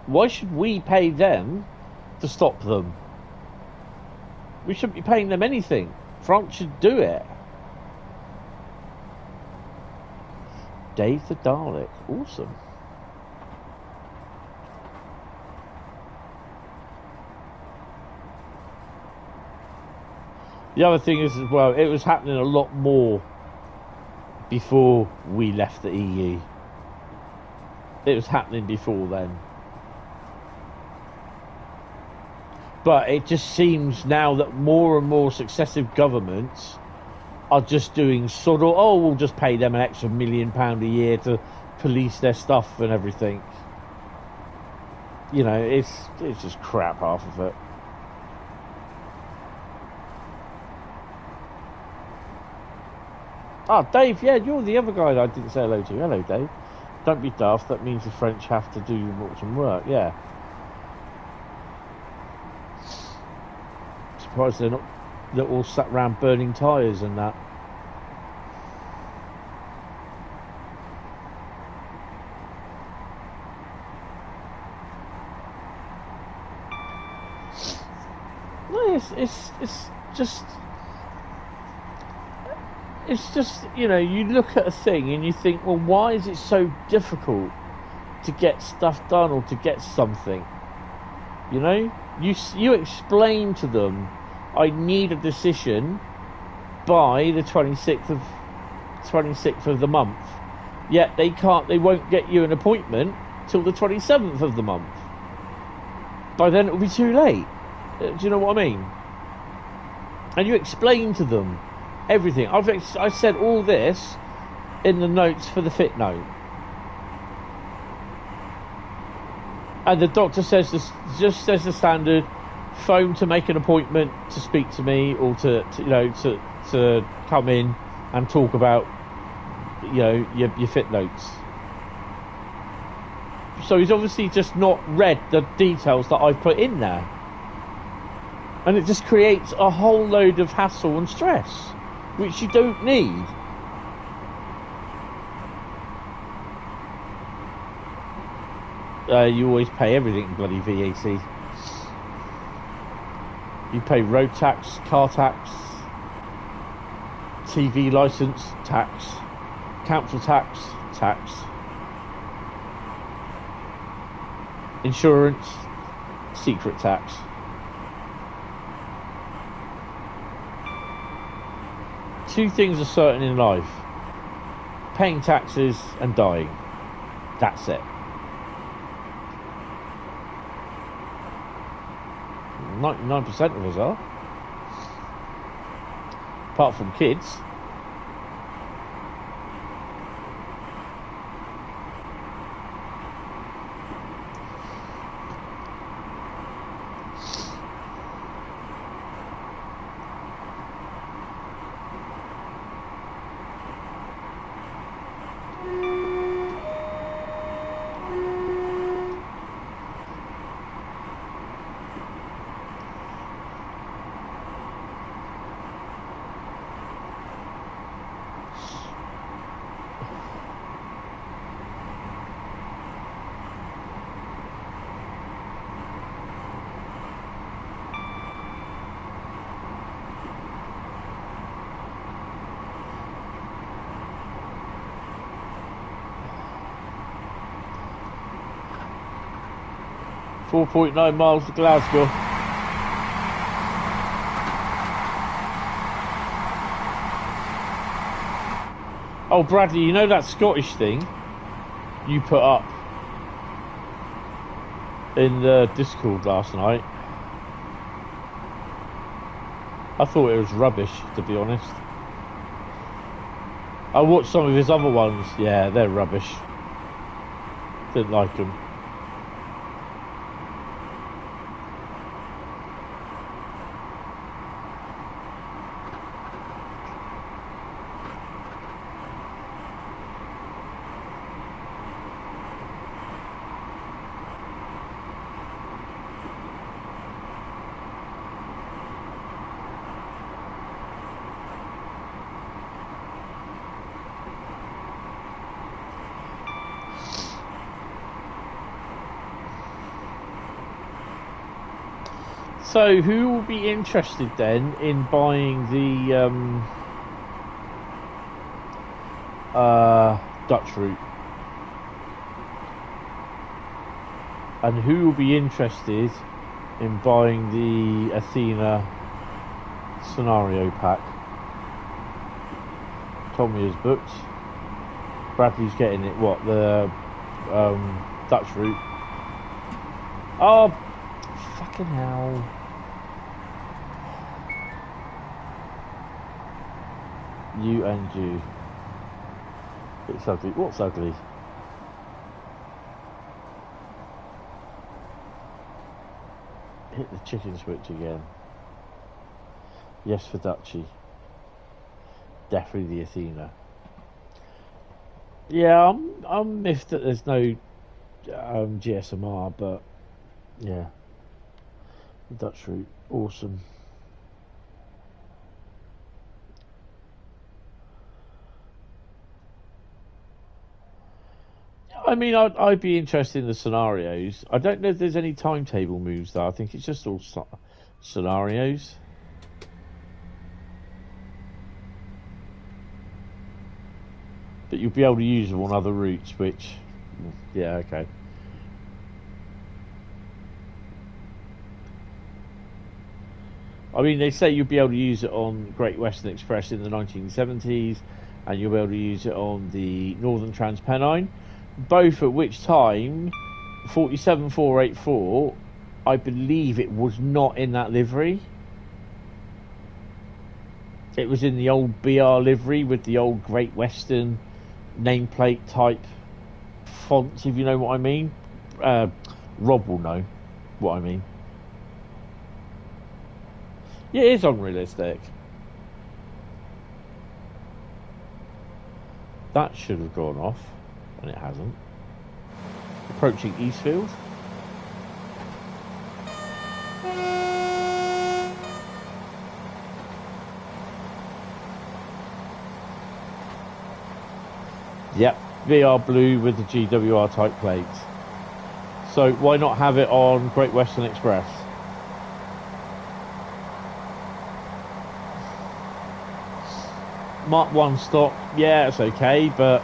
why should we pay them to stop them? We shouldn't be paying them anything. France should do it. Dave the Dalek. Awesome. The other thing is, as well, it was happening a lot more before we left the EU. It was happening before then. But it just seems now that more and more successive governments are just doing sort of, oh, we'll just pay them an extra £1 million a year to police their stuff and everything. You know, it's just crap, half of it. Ah, Dave, yeah, you're the other guy that I didn't say hello to. Hello, Dave. Don't be daft, that means the French have to do some work, yeah. Surprised they're all sat around burning tyres and that. No, it's just, you know, you look at a thing and you think, well, why is it so difficult to get stuff done or to get something? You know, you explain to them, I need a decision by the 26th of the month. Yet they won't get you an appointment till the 27th of the month. By then it'll be too late. Do you know what I mean? And you explain to them everything. I said all this in the notes for the fit note. And the doctor says this, just says the standard, phone to make an appointment to speak to me, or to come in and talk about, you know, your fit notes. So he's obviously just not read the details that I've put in there, and it just creates a whole load of hassle and stress, which you don't need. You always pay everything bloody VAT. You pay road tax, car tax, TV licence, tax, council tax, insurance, secret tax. Two things are certain in life: paying taxes and dying. That's it. 99% of us are, apart from kids. .9 miles to Glasgow. Oh, Bradley, you know that Scottish thing you put up in the Discord last night? I thought it was rubbish, to be honest. I watched some of his other ones. Yeah, they're rubbish. Didn't like them. So, who will be interested then in buying the Dutch route. And who will be interested in buying the Athena scenario pack? Tommy is booked. Bradley's getting it. What, the Dutch route? Oh, fucking hell. You and you. It's ugly. What's ugly? Hit the chicken switch again. Yes for Dutchy. Definitely the Athena. Yeah, I'm miffed that there's no GSMR, but yeah, the Dutch route, awesome. I mean, I'd be interested in the scenarios. I don't know if there's any timetable moves though. I think it's just all scenarios. But you'll be able to use them on other routes, which, yeah, okay. I mean, they say you'll be able to use it on Great Western Express in the 1970s, and you'll be able to use it on the Northern Trans Pennine, both at which time, 47484, I believe it was not in that livery. It was in the old BR livery with the old Great Western nameplate type fonts, if you know what I mean. Rob will know what I mean. Yeah, it is unrealistic. That should have gone off, and it hasn't. Approaching Eastfield. Yep, VR blue with the GWR type plates. So why not have it on Great Western Express? Mark 1 stock, yeah, it's okay, but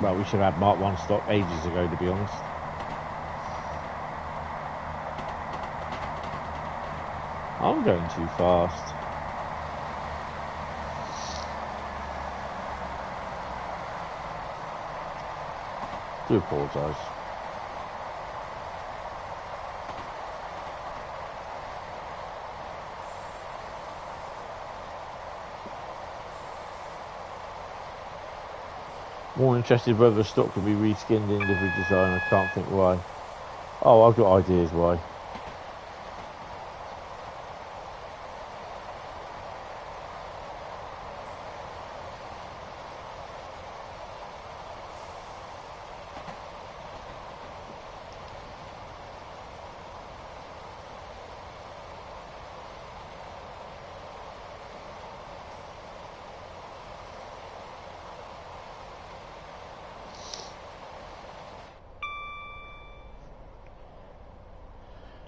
well, we should have had Mark 1 stock ages ago, to be honest. I'm going too fast. Do apologise. More interested whether the stock could be reskinned in livery design. I can't think why. Oh, I've got ideas why.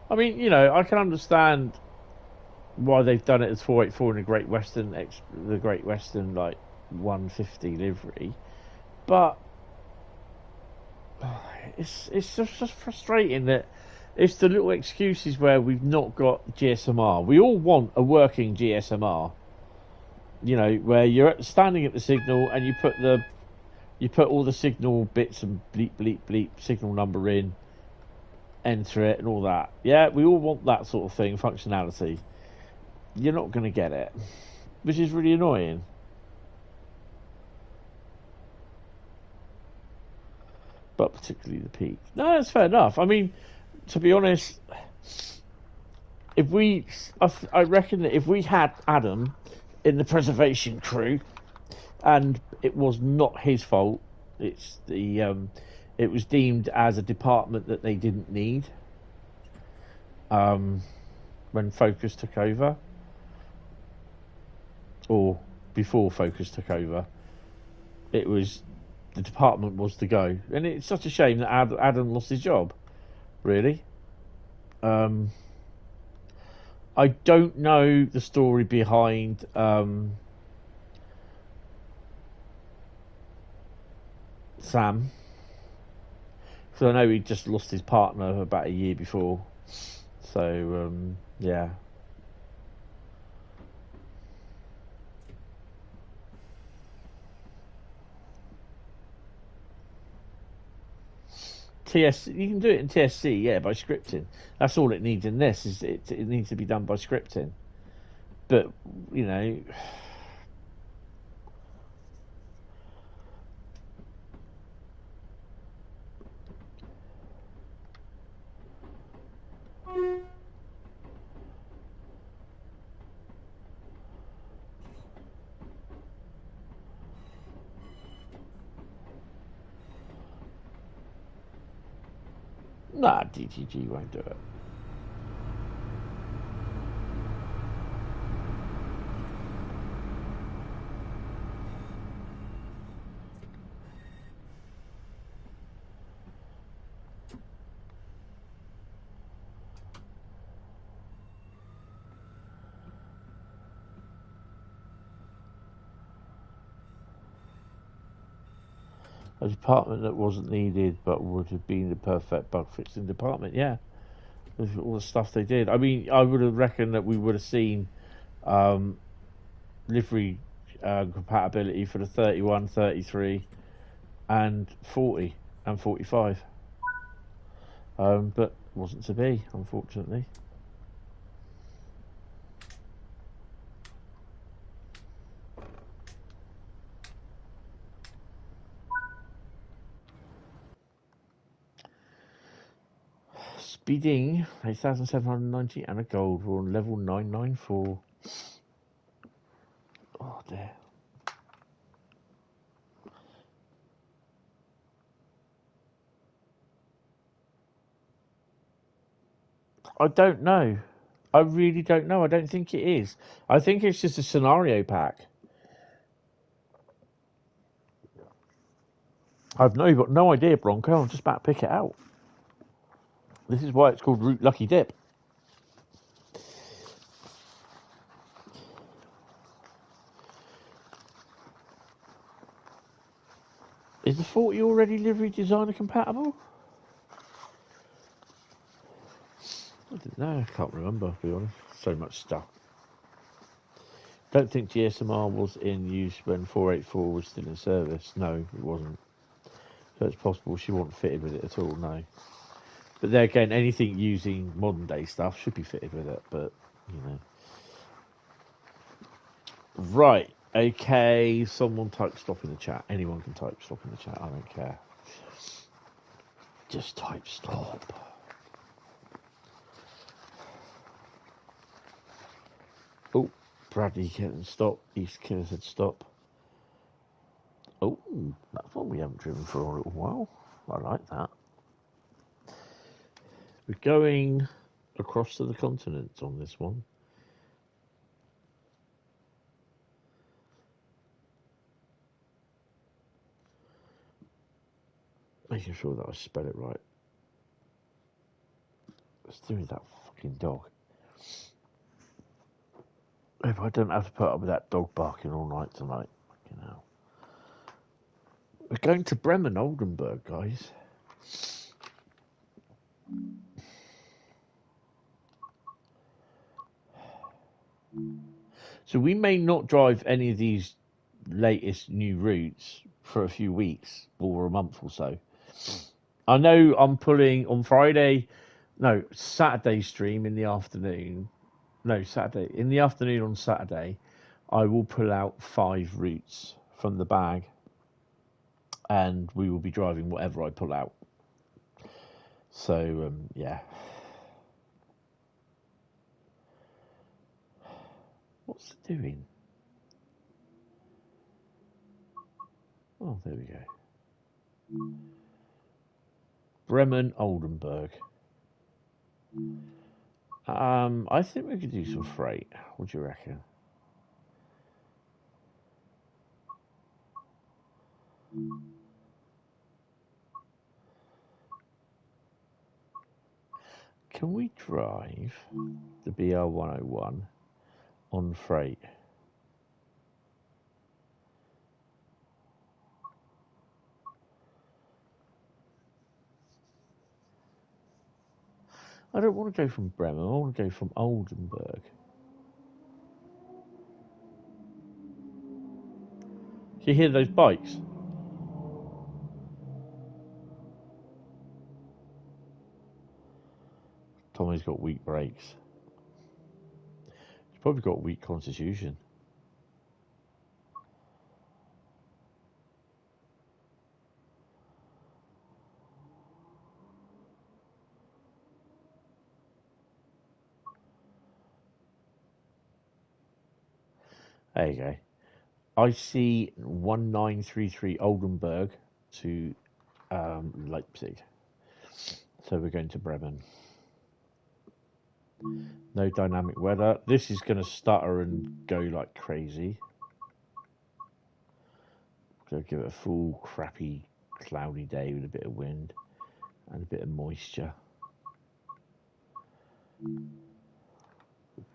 I mean, you know, I can understand why they've done it as 484 in the Great Western like 150 livery, but it's just frustrating that it's the little excuses where we've not got GSMR. We all want a working GSMR, you know, where you're standing at the signal and you put all the signal bits and bleep bleep bleep signal number in, enter it and all that. Yeah, we all want that sort of thing, functionality. You're not going to get it, which is really annoying. But particularly the peak. No, that's fair enough. I mean, to be honest, I reckon that if we had Adam in the preservation crew, and it was not his fault, it's the it was deemed as a department that they didn't need when Focus took over, or before Focus took over. It was, the department was to go, and it's such a shame that Adam lost his job, really. I don't know the story behind Sam. So I know he just lost his partner about a year before. So, yeah. You can do it in TSC, yeah, by scripting. That's all it needs in this. Is it needs to be done by scripting. But, you know... Nah, DTG won't do it. A department that wasn't needed but would have been the perfect bug fixing department, yeah. With all the stuff they did. I mean, I would have reckoned that we would have seen livery compatibility for the 31, 33 and 40 and 45. But wasn't to be, unfortunately. Speeding 8,790 and a gold. We're on level 994. Oh dear. I don't know. I really don't know. I don't think it is. I think it's just a scenario pack. I've got no idea, Bronco. I'm just about to pick it out. This is why it's called Root Lucky Dip. Is the 40 already livery designer compatible? I don't know. I can't remember, to be honest. So much stuff. Don't think GSMR was in use when 484 was still in service. No, it wasn't. So it's possible she wasn't fitted with it at all, no. But there again, anything using modern day stuff should be fitted with it, but, you know. Right, okay, someone type stop in the chat. Anyone can type stop in the chat, I don't care. Just type stop. Oh, Bradley Kitten, stop. East Killer said stop. Oh, that's one we haven't driven for a little while. I like that. We're going across to the continent on this one. Making sure that I spell it right. Let's do with that fucking dog. If I don't have to put up with that dog barking all night tonight. Fucking hell. We're going to Bremen Oldenberg, guys. So we may not drive any of these latest new routes for a few weeks or a month or so. I know I'm pulling on Saturday stream in the afternoon. No, Saturday. In the afternoon on Saturday, I will pull out 5 routes from the bag. And we will be driving whatever I pull out. So, yeah. What's it doing? Oh, there we go. Bremen Oldenberg. I think we could do some freight. What do you reckon? Can we drive the BR101 on freight? I don't want to go from Bremen. I want to go from Oldenburg. Do you hear those bikes? Tommy's got weak brakes. He's probably got weak constitution. There you go. I see 1933 Oldenburg to Leipzig. So we're going to Bremen. No dynamic weather. This is going to stutter and go like crazy. So give it a full crappy cloudy day with a bit of wind and a bit of moisture. We'll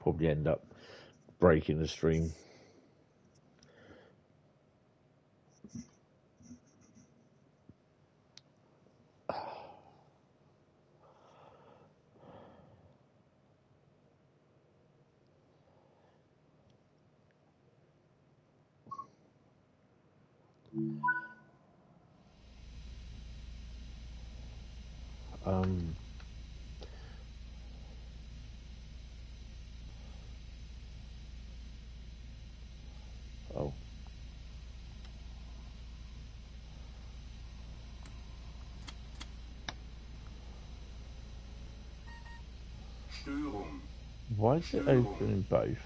probably end up breaking the stream. Oh. Störung. Why is it open in both?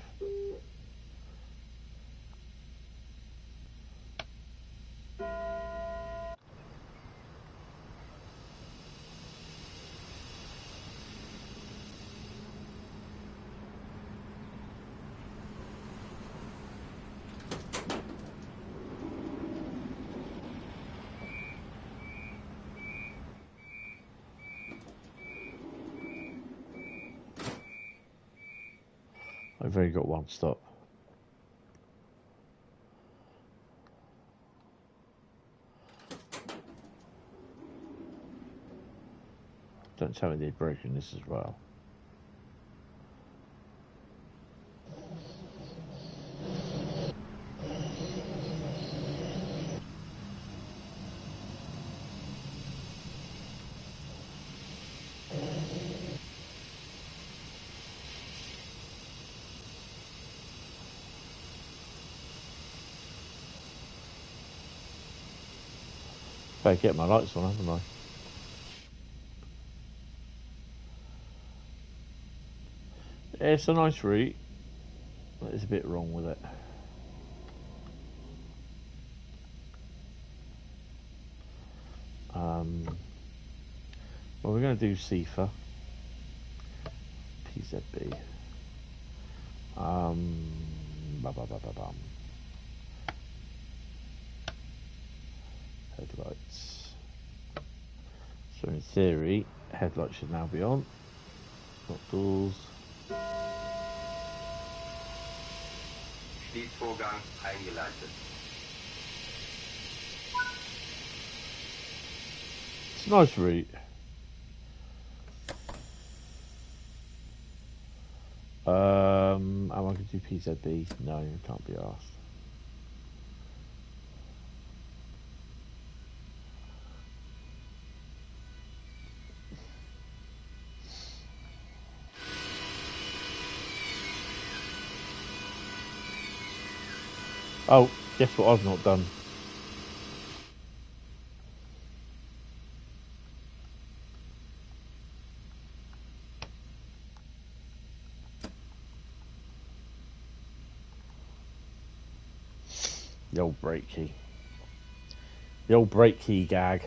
I've only got one stop. Don't tell me they've broken this as well. Better get my lights on, haven't I? Yeah, it's a nice route, but there's a bit wrong with it. Well, we're going to do CIFA, PZB. Headlights. So in theory, headlights should now be on. Not doors. Schließvorgang eingeleitet. It's a nice route. Am I going to do PZB? No, I can't be asked. Oh, guess what I've not done? The old brake key. The old brake key gag.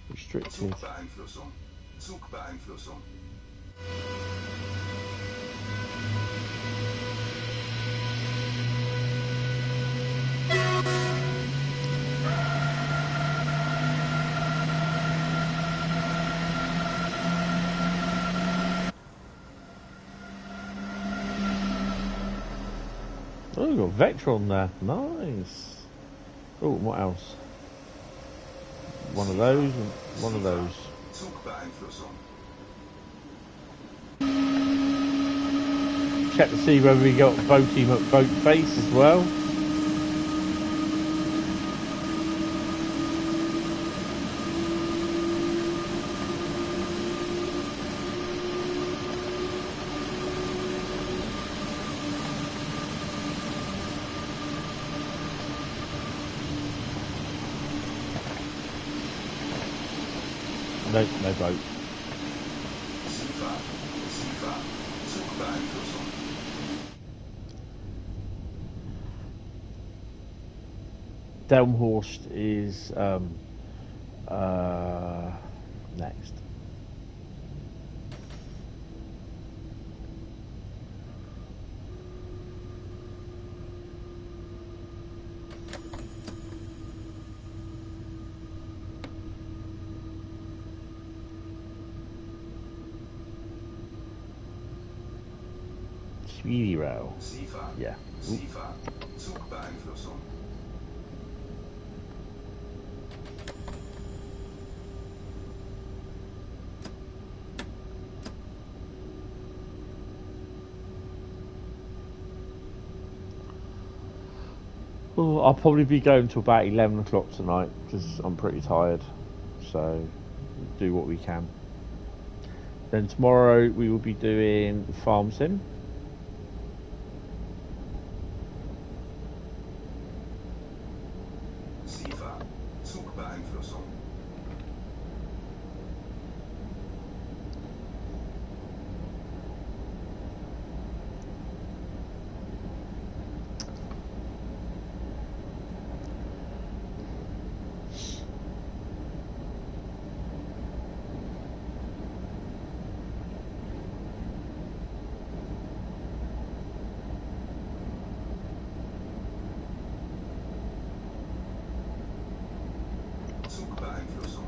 Restricted. Zugbeeinflussung. Zugbeeinflussung. Oh, we've got Vectron there. Nice. Oh, what else? one of those and one of those. Zugbeeinflussung. Check to see whether we got Boaty McBoatface as well. Nope, no boat. Seefahrt. Zugbeeinflussung. Delmhorst is next. Speedy Rail. Seefahrt. Yeah. Seefahrt. Zugbeeinflussung. Oh, I'll probably be going to about 11 o'clock tonight because I'm pretty tired. So, do what we can. Then tomorrow we will be doing Farm Sim. Seefahrt. Zugbeeinflussung. Zugbeeinflussung.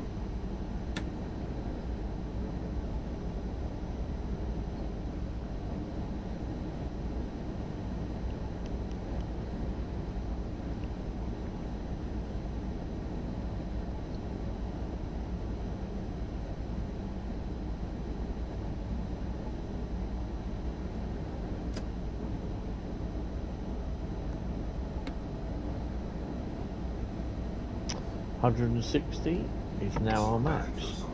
$160 is now our max. Zugbeeinflussung.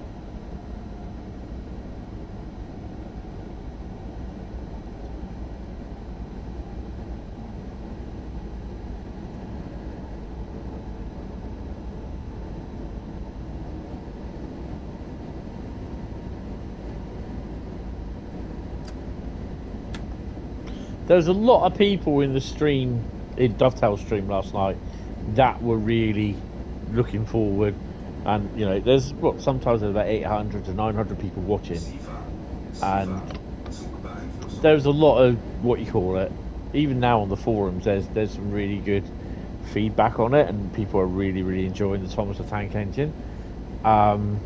There's a lot of people in the stream, in Dovetail stream last night, that were really looking forward. And, you know, there's, what, sometimes there's about 800 to 900 people watching. Seefahrt. And Zugbeeinflussung. there's a lot of, what you call it, even now on the forums, there's some really good feedback on it, and people are really, really enjoying the Thomas the Tank Engine. And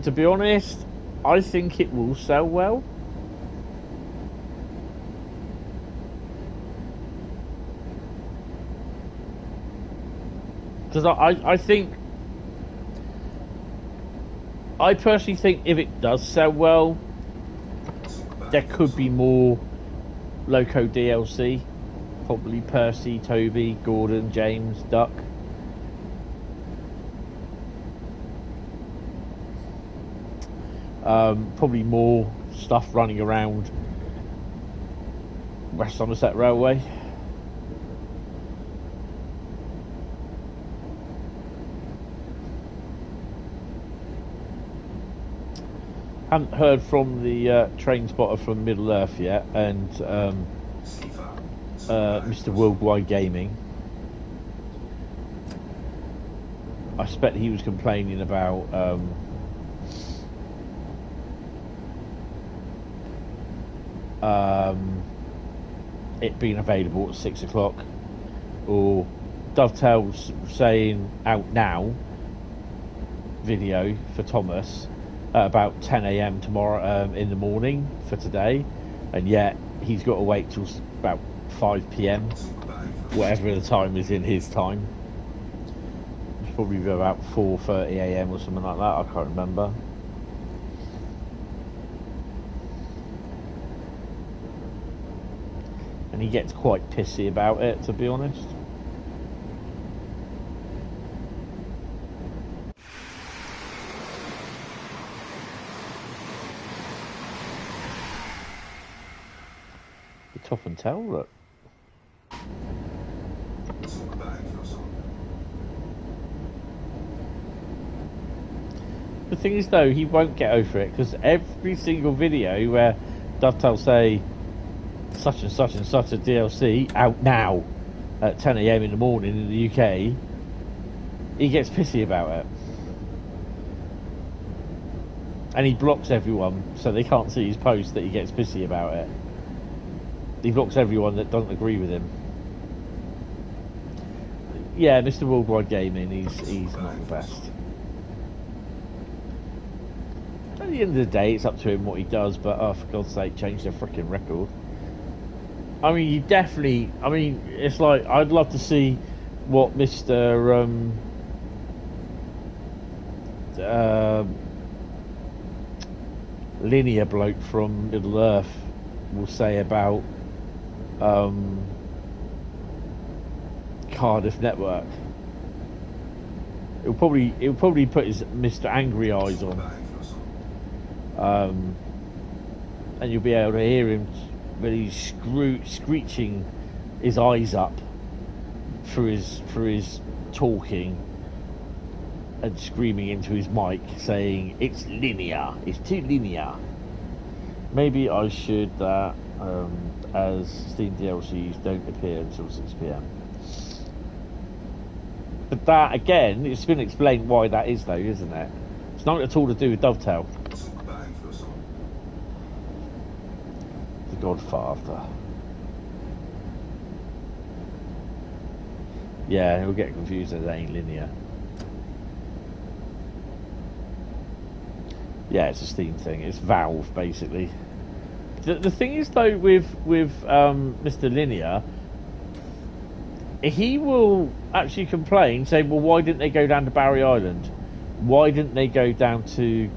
to be honest, I think it will sell well. Because I think, I personally think if it does sell well, there could be more Loco DLC. Probably Percy, Toby, Gordon, James, Duck. Probably more stuff running around West Somerset Railway. Haven't heard from the train spotter from Middle Earth yet, and Mr. Worldwide Gaming. I expect he was complaining about it being available at 6 o'clock, or Dovetail's saying out now video for Thomas at about 10 AM tomorrow in the morning for today, and yet he's got to wait till about 5 PM, whatever the time is in his time. probably about 4:30 AM or something like that. I can't remember. And he gets quite pissy about it, to be honest. The top and tail, look. The thing is, though, he won't get over it, because every single video where Dovetail say such and such a DLC out now at 10 AM in the morning in the UK, he gets pissy about it. And he blocks everyone so they can't see his post that he gets pissy about it. He blocks everyone that doesn't agree with him. Yeah, Mr. Worldwide Gaming, he's not the best. At the end of the day, it's up to him what he does, but oh, for God's sake, change the freaking record. I mean, you definitely... I mean, it's like, I'd love to see what Mr. Linear bloke from Middle Earth will say about Cardiff network. He'll probably put his Mr. Angry Eyes on. And you'll be able to hear him really screeching his eyes up through his talking and screaming into his mic saying it's linear, it's too linear. Maybe I should as Steam DLCs don't appear until 6 PM. But that again, it's been explained why that is though, isn't it? It's not at all to do with Dovetail. Godfather. Yeah, he'll get confused that it ain't linear. Yeah, it's a Steam thing. It's Valve, basically. The thing is, though, with Mr. Linear, he will actually complain, say, well, why didn't they go down to Barry Island? Why didn't they go down to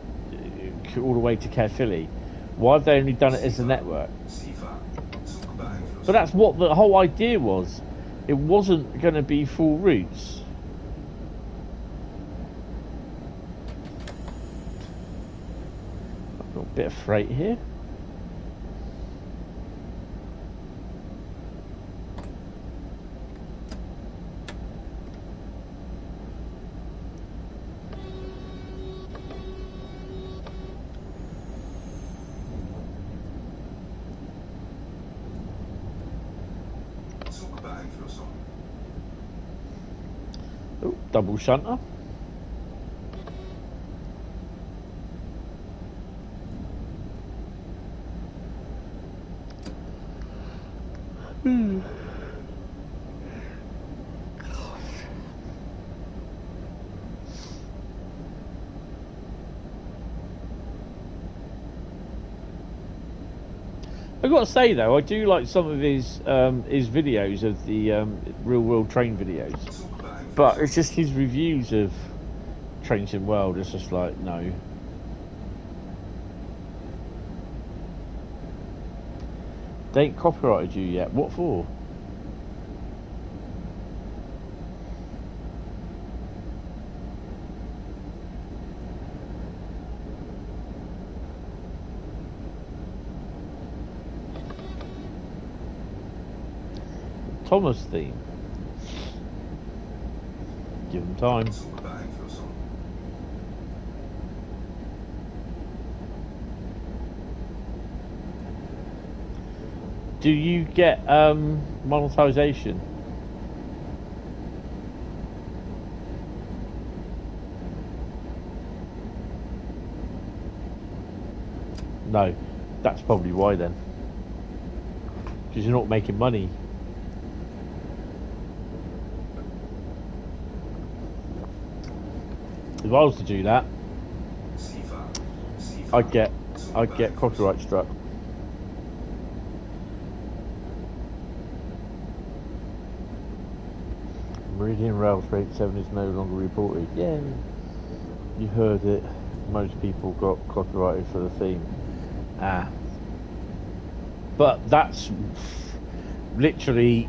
all the way to Caerphilly? Why have they only done it as a network? But that's what the whole idea was. It wasn't going to be full routes. I've got a bit of freight here. Oh, double shunter. I've got to say though, I do like some of his videos of the real world train videos, but it's just his reviews of Trains in World. It's just like no. They ain't copyrighted you yet. What for? Thomas theme. Give him time. Do you get monetization? No, that's probably why then. Because you're not making money. If I was to do that, I'd get copyright struck. Meridian Rail 387 is no longer reported. Yeah, you heard it. Most people got copyrighted for the theme. But that's literally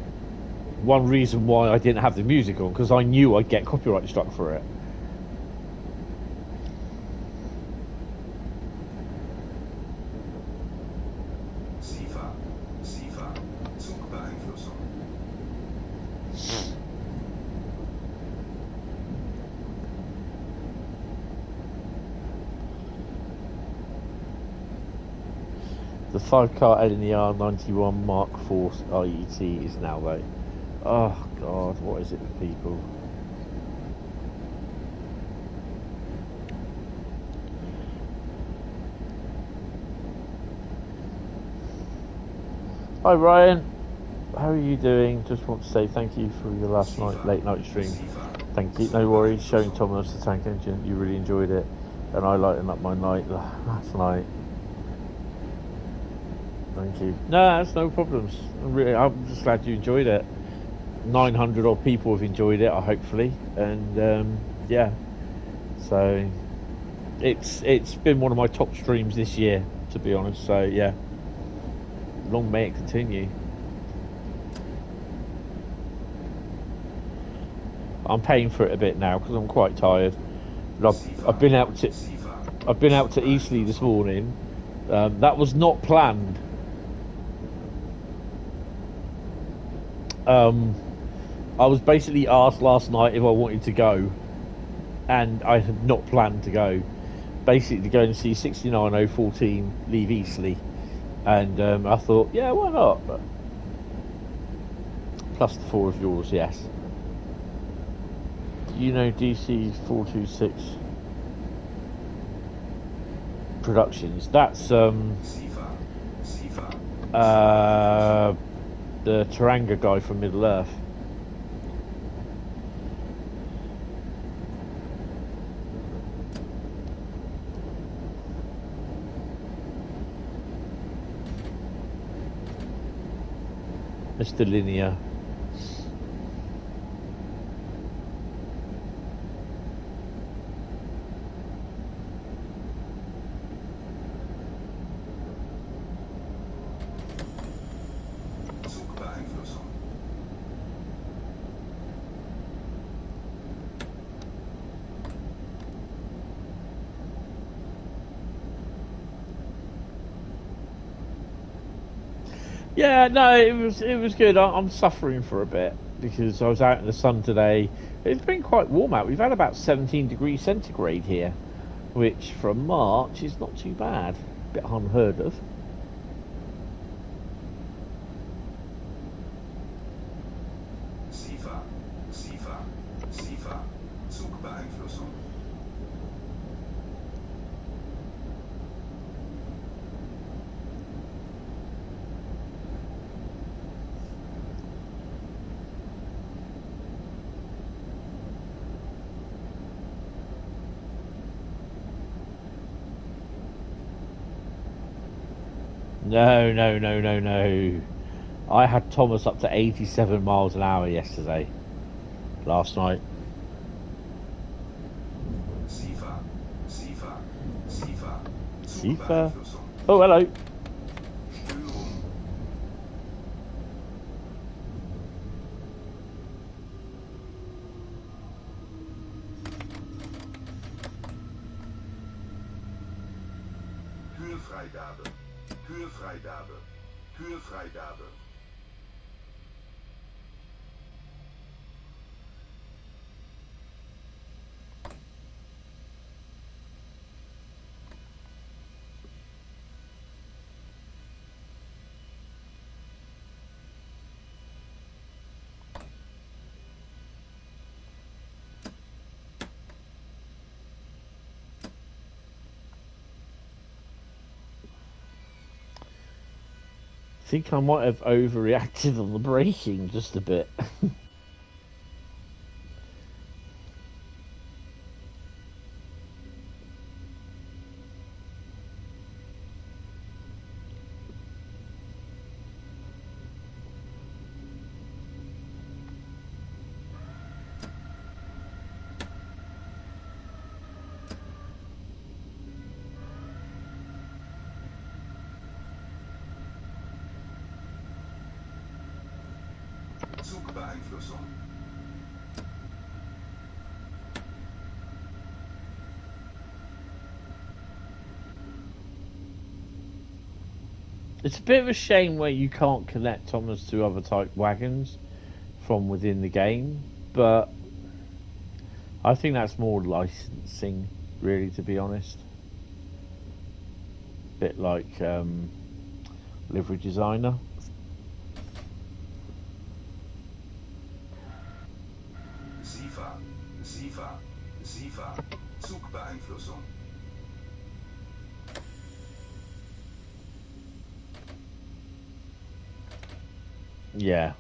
one reason why I didn't have the music on, because I knew I'd get copyright struck for it. SIFA, Zugbeeinflussung. The 5-car LNER 91 Mark IV IET is now though. Oh God, what is it with people? Hi Ryan, how are you doing? Just want to say thank you for your last night late night stream. Thank you, no worries. Showing Thomas the tank engine, you really enjoyed it, and I lightened up my night last night. Thank you. No, that's no problems. I'm just glad you enjoyed it. 900 odd people have enjoyed it, hopefully, and yeah. So it's been one of my top streams this year, to be honest. So yeah, long may it continue. I'm paying for it a bit now because I'm quite tired. But I've been out to Eastleigh this morning. That was not planned. I was basically asked last night if I wanted to go, and I had not planned to go. Basically to go and see 69014 leave Eastleigh, and I thought, yeah, why not? But plus the 4 of yours, yes. Do you know DC 426 Productions? That's the Taranga guy from Middle Earth. Mr. Linear. Zugbeeinflussung. Yeah, no, it was good. I'm suffering for a bit because I was out in the sun today. It's been quite warm out. We've had about 17 degrees centigrade here, which for March is not too bad. A bit unheard of. SIFA, Zugbeeinflussung. No. I had Thomas up to 87 miles an hour yesterday, last night. SIFA, Sifa. Zugbeeinflussung. Oh, hello. Störung. Höhefreigabe. I think I might have overreacted on the braking just a bit. Zugbeeinflussung. It's a bit of a shame where you can't connect Thomas to other type wagons from within the game, but I think that's more licensing, really, to be honest. Bit like livery designer. SIFA, Zugbeeinflussung. Yeah.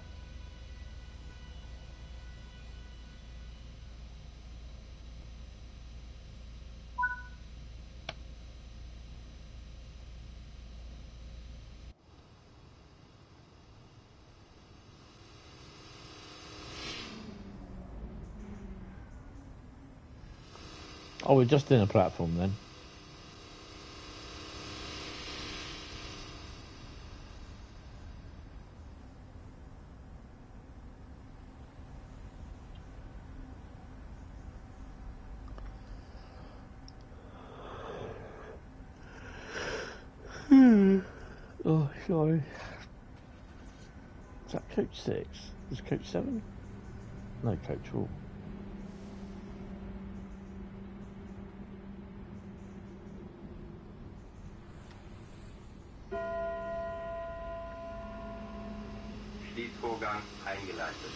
Oh, we're just in a platform then. Oh, sorry. Is that coach 6? Is coach 7? No, coach 4. Schließvorgang eingeleitet.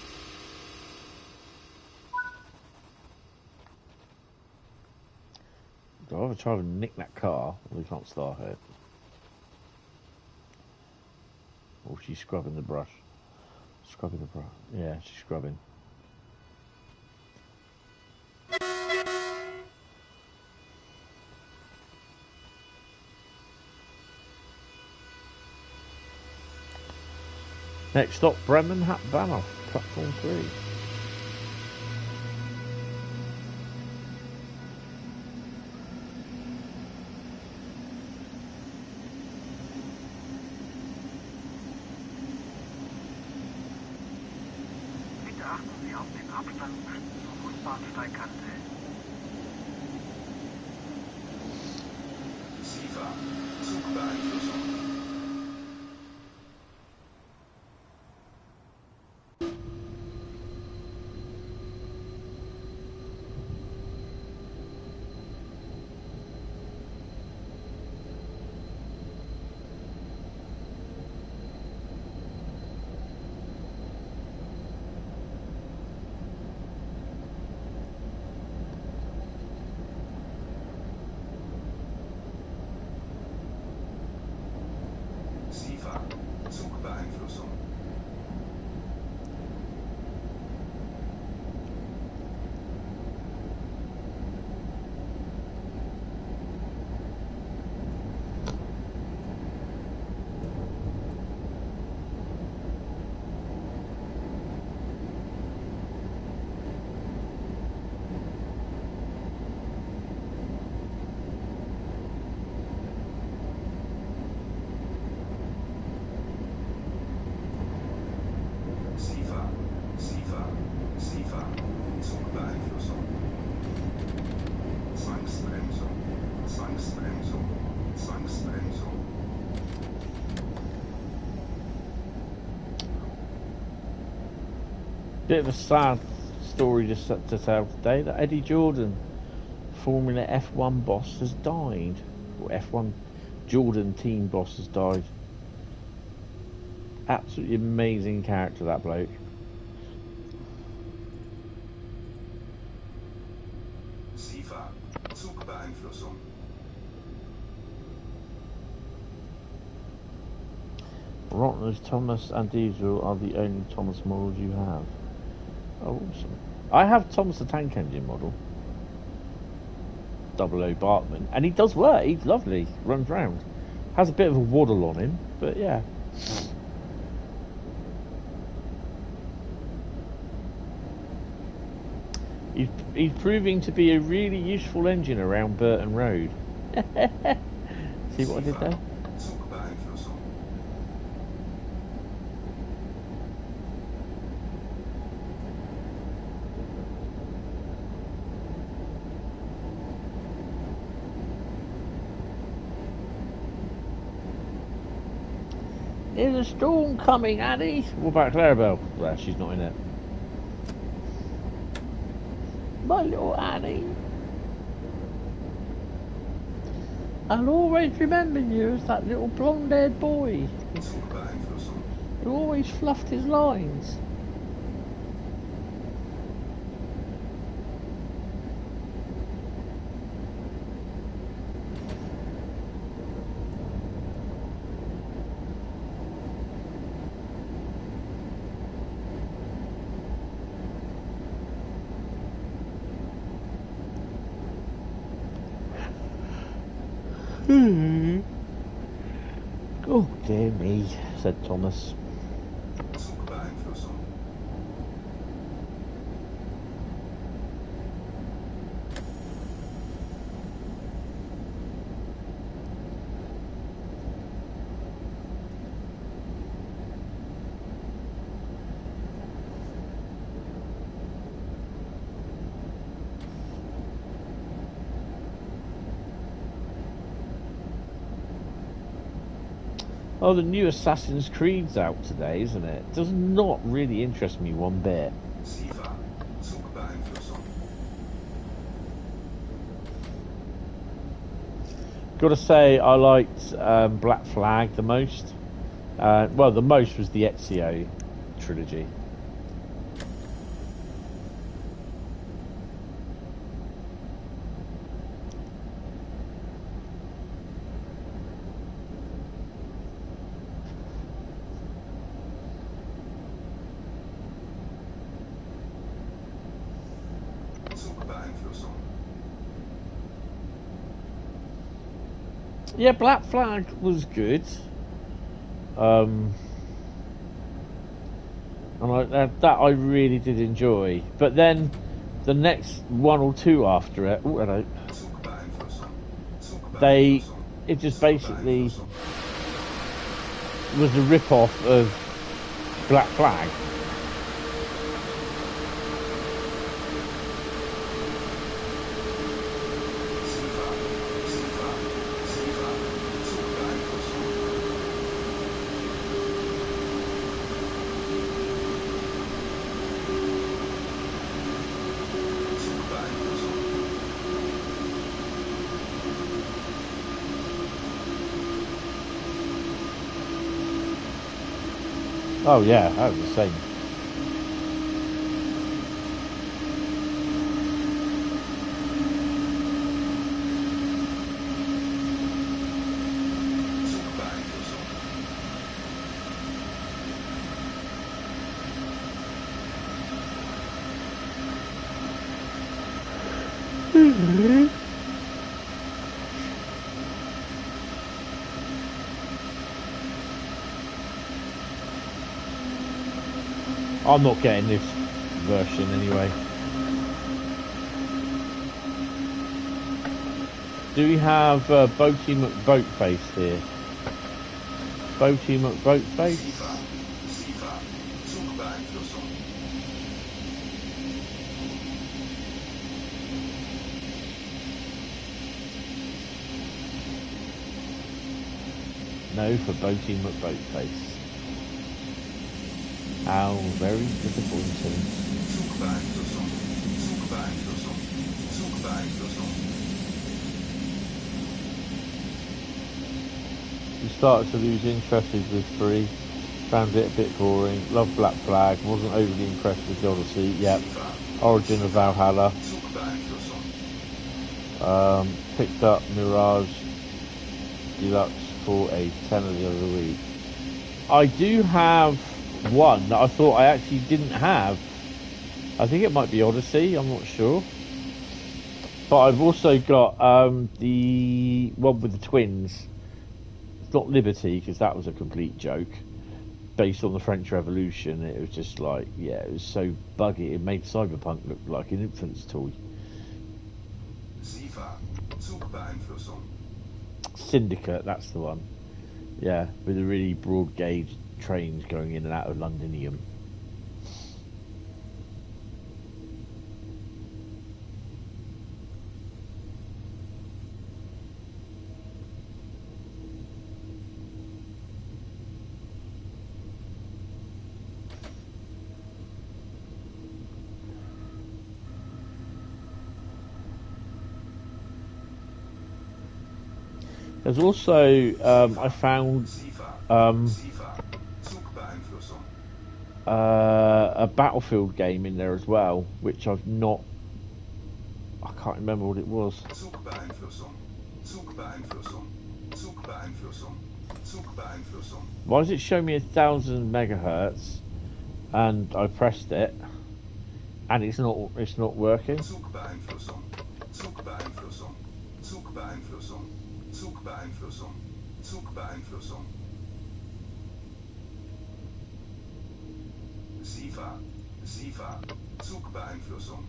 Do I ever try to nick that car? We can't start it. Oh, she's scrubbing the brush. Scrubbing the brush. Yeah, she's scrubbing. Next stop, Bremen Oldenberg, platform 3. Bitte achten Sie auf den Abstand zur Fußbahnsteigkante. SIFA, Zugbeeinflussung. SIFA, Zugbeeinflussung. SIFA, Zugbeeinflussung. Zwangsbremsung. Bit of a sad story just to tell today that Eddie Jordan, Formula F1 boss, has died. Or F1 Jordan team boss has died. Absolutely amazing character, that bloke. SIFA, Zugbeeinflussung. Rotner's Thomas and Diesel are the only Thomas models you have. Oh, awesome. I have Thomas the Tank Engine model. 00 Bartman. And he does work. He's lovely. Runs round. Has a bit of a waddle on him, but yeah. He's proving to be a really useful engine around Burton Road. See what I did there? Zugbeeinflussung. 1 There's a storm coming, Annie. What about Clarabelle? Well, she's not in it. My little Annie. I'll always remember you as that little blonde-haired boy who always fluffed his lines. Oh dear me, said Thomas. Oh, the new Assassin's Creed's out today, isn't it? Does not really interest me one bit. Gotta say, I liked Black Flag the most. Well, the most was the Ezio trilogy. Yeah, Black Flag was good. And that I really did enjoy. But then the next one or two after it, it just basically was a rip-off of Black Flag. Oh yeah, that was the same. I'm not getting this version anyway. Do we have Boaty McBoatface here? Boaty McBoatface? No for Boaty McBoatface. How very disappointing. We started to lose interest with 3. Found it a bit boring. Loved Black Flag. Wasn't overly impressed with Odyssey. Yep. Origin of Valhalla. Picked up Mirage Deluxe for a tenner the other week. I do have one that I thought I actually didn't have. I think it might be Odyssey, I'm not sure. But I've also got the one with the twins. It's not Liberty, because that was a complete joke. Based on the French Revolution, it was just like, yeah, it was so buggy. It made Cyberpunk look like an infant's toy. Syndicate, that's the one. Yeah, with a really broad gauge trains going in and out of Londinium. There's also I found Seefahrt. Zugbeeinflussung. a Battlefield game in there as well, which I've not. I can't remember what it was. Zugbeeinflussung. Zugbeeinflussung. Zugbeeinflussung. Zugbeeinflussung. Why does it show me 1,000 megahertz? And I pressed it, and it's not working. Zugbeeinflussung. Zugbeeinflussung. Zugbeeinflussung. Zugbeeinflussung. Zugbeeinflussung. Seefahrt. Seefahrt. Zugbeeinflussung.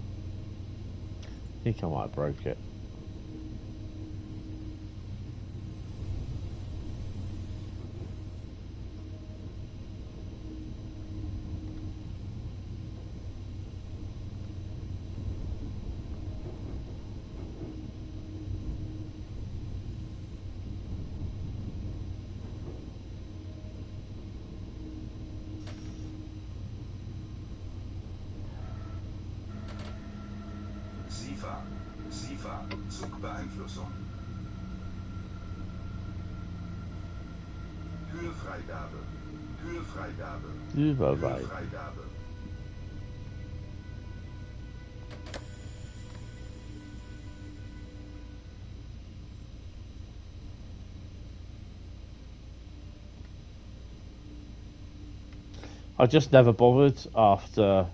I think I might have broke it. Seefahrt. Zugbeeinflussung. Höhefreigabe. Höhefreigabe. Überweit. Höhefreigabe. I just never bothered after.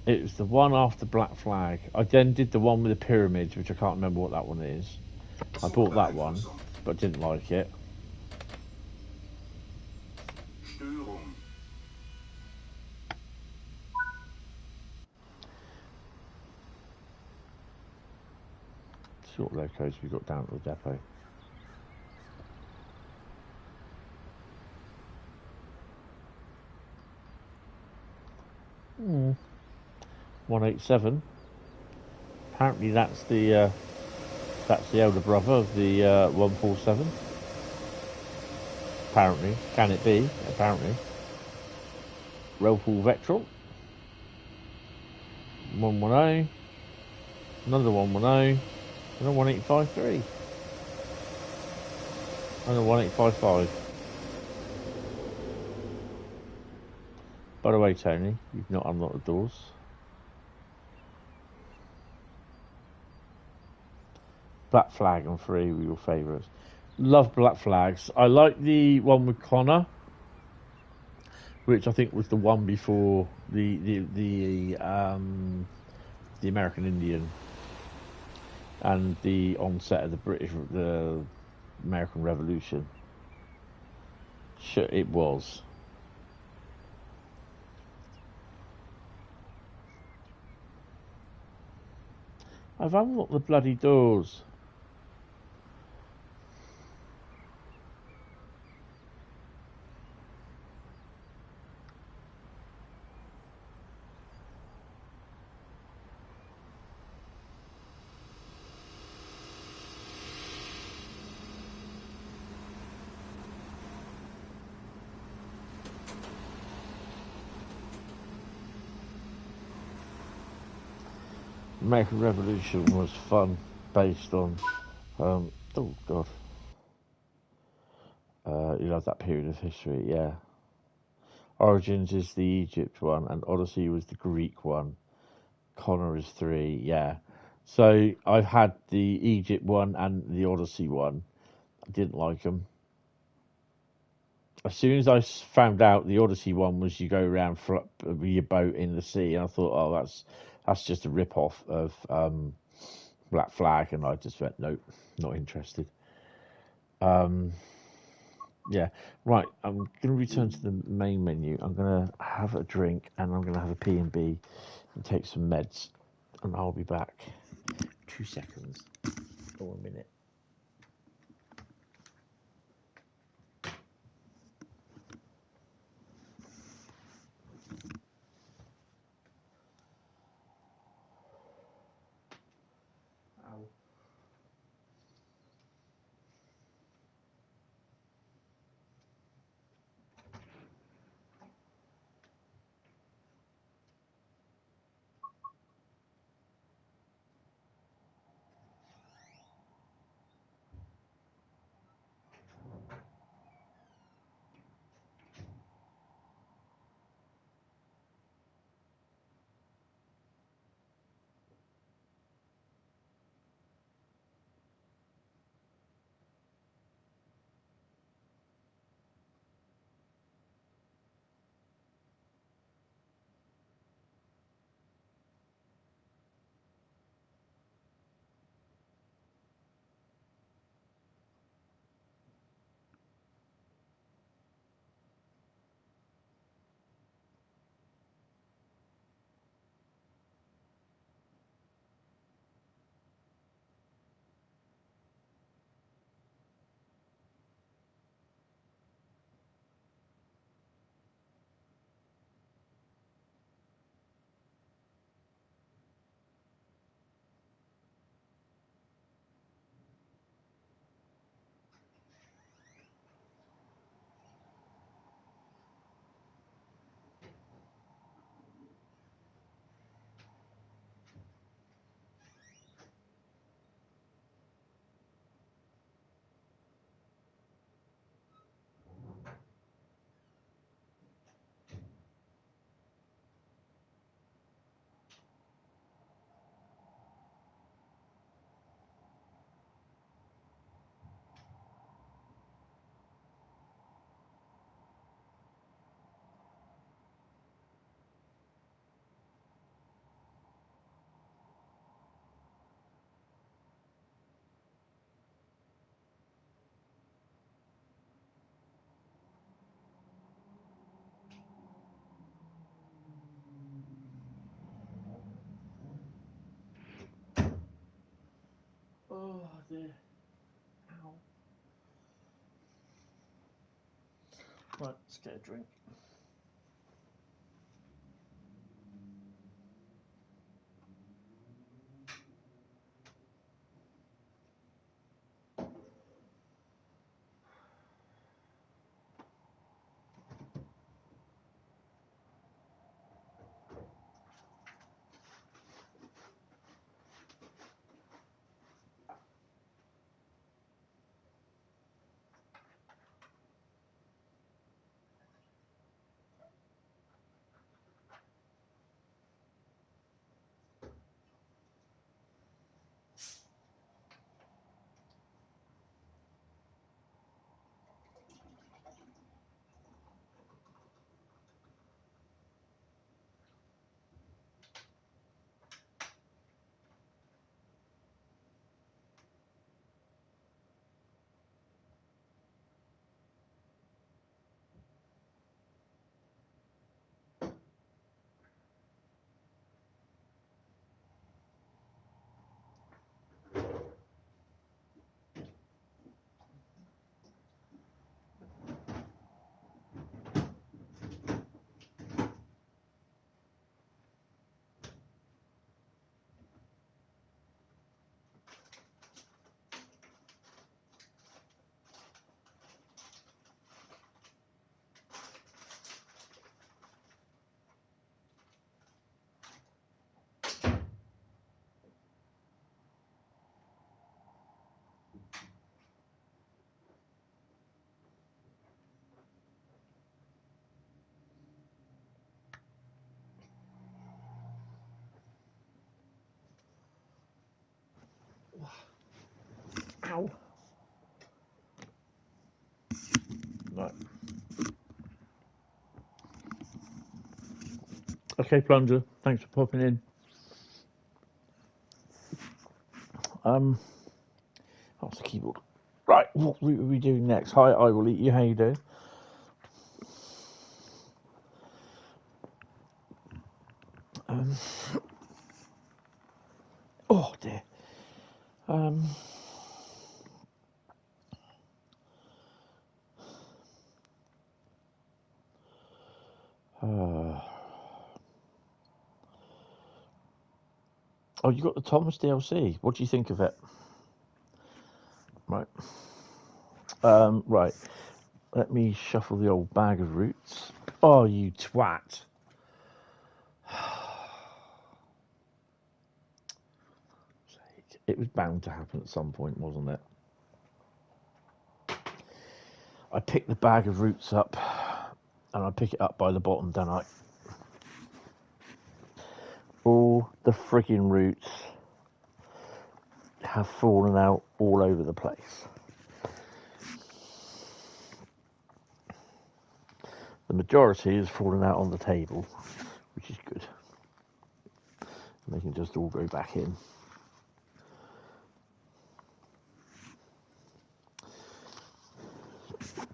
It was the one after Black Flag. I then did the one with the pyramids, which I can't remember what that one is. I bought that one, but didn't like it. Störung. See what locomotives we got down at the depot. Hmm. 187. Apparently that's the elder brother of the 147. Apparently, can it be? Apparently, Railful Vectral. 110. Another 110. Another 1853. Another 1855. By the way, Tony, you've not unlocked the doors. Black Flag and 3 were your favourites. Love Black Flags. I like the one with Connor, which I think was the one before the American Indian and the onset of the American Revolution. Sure, it was. I've unlocked the bloody doors. American Revolution was fun, based on, oh god, you love that period of history, yeah. Origins is the Egypt one, and Odyssey was the Greek one. Connor is 3, yeah. So I've had the Egypt one and the Odyssey one. I didn't like them. As soon as I found out the Odyssey one was you go around with your boat in the sea, and I thought, oh, that's just a rip-off of Black Flag, and I just went, nope, not interested. Yeah, right, I'm going to return to the main menu. I'm going to have a drink, and I'm going to have a P&B and take some meds, and I'll be back. 2 seconds, or a minute. dear. Ow. Right, let's get a drink. Ow. Right. Okay, Plunger, thanks for popping in. That's the keyboard. Right, what are we doing next? Hi, I will eat you. How you doing? Oh dear. Oh, you got the Thomas DLC. What do you think of it? Right. Right. Let me shuffle the old bag of roots. Oh, you twat. It was bound to happen at some point, wasn't it? I pick the bag of roots up, and I pick it up by the bottom, don't I? All the frigging roots have fallen out all over the place. The majority has fallen out on the table, which is good. And they can just all go back in.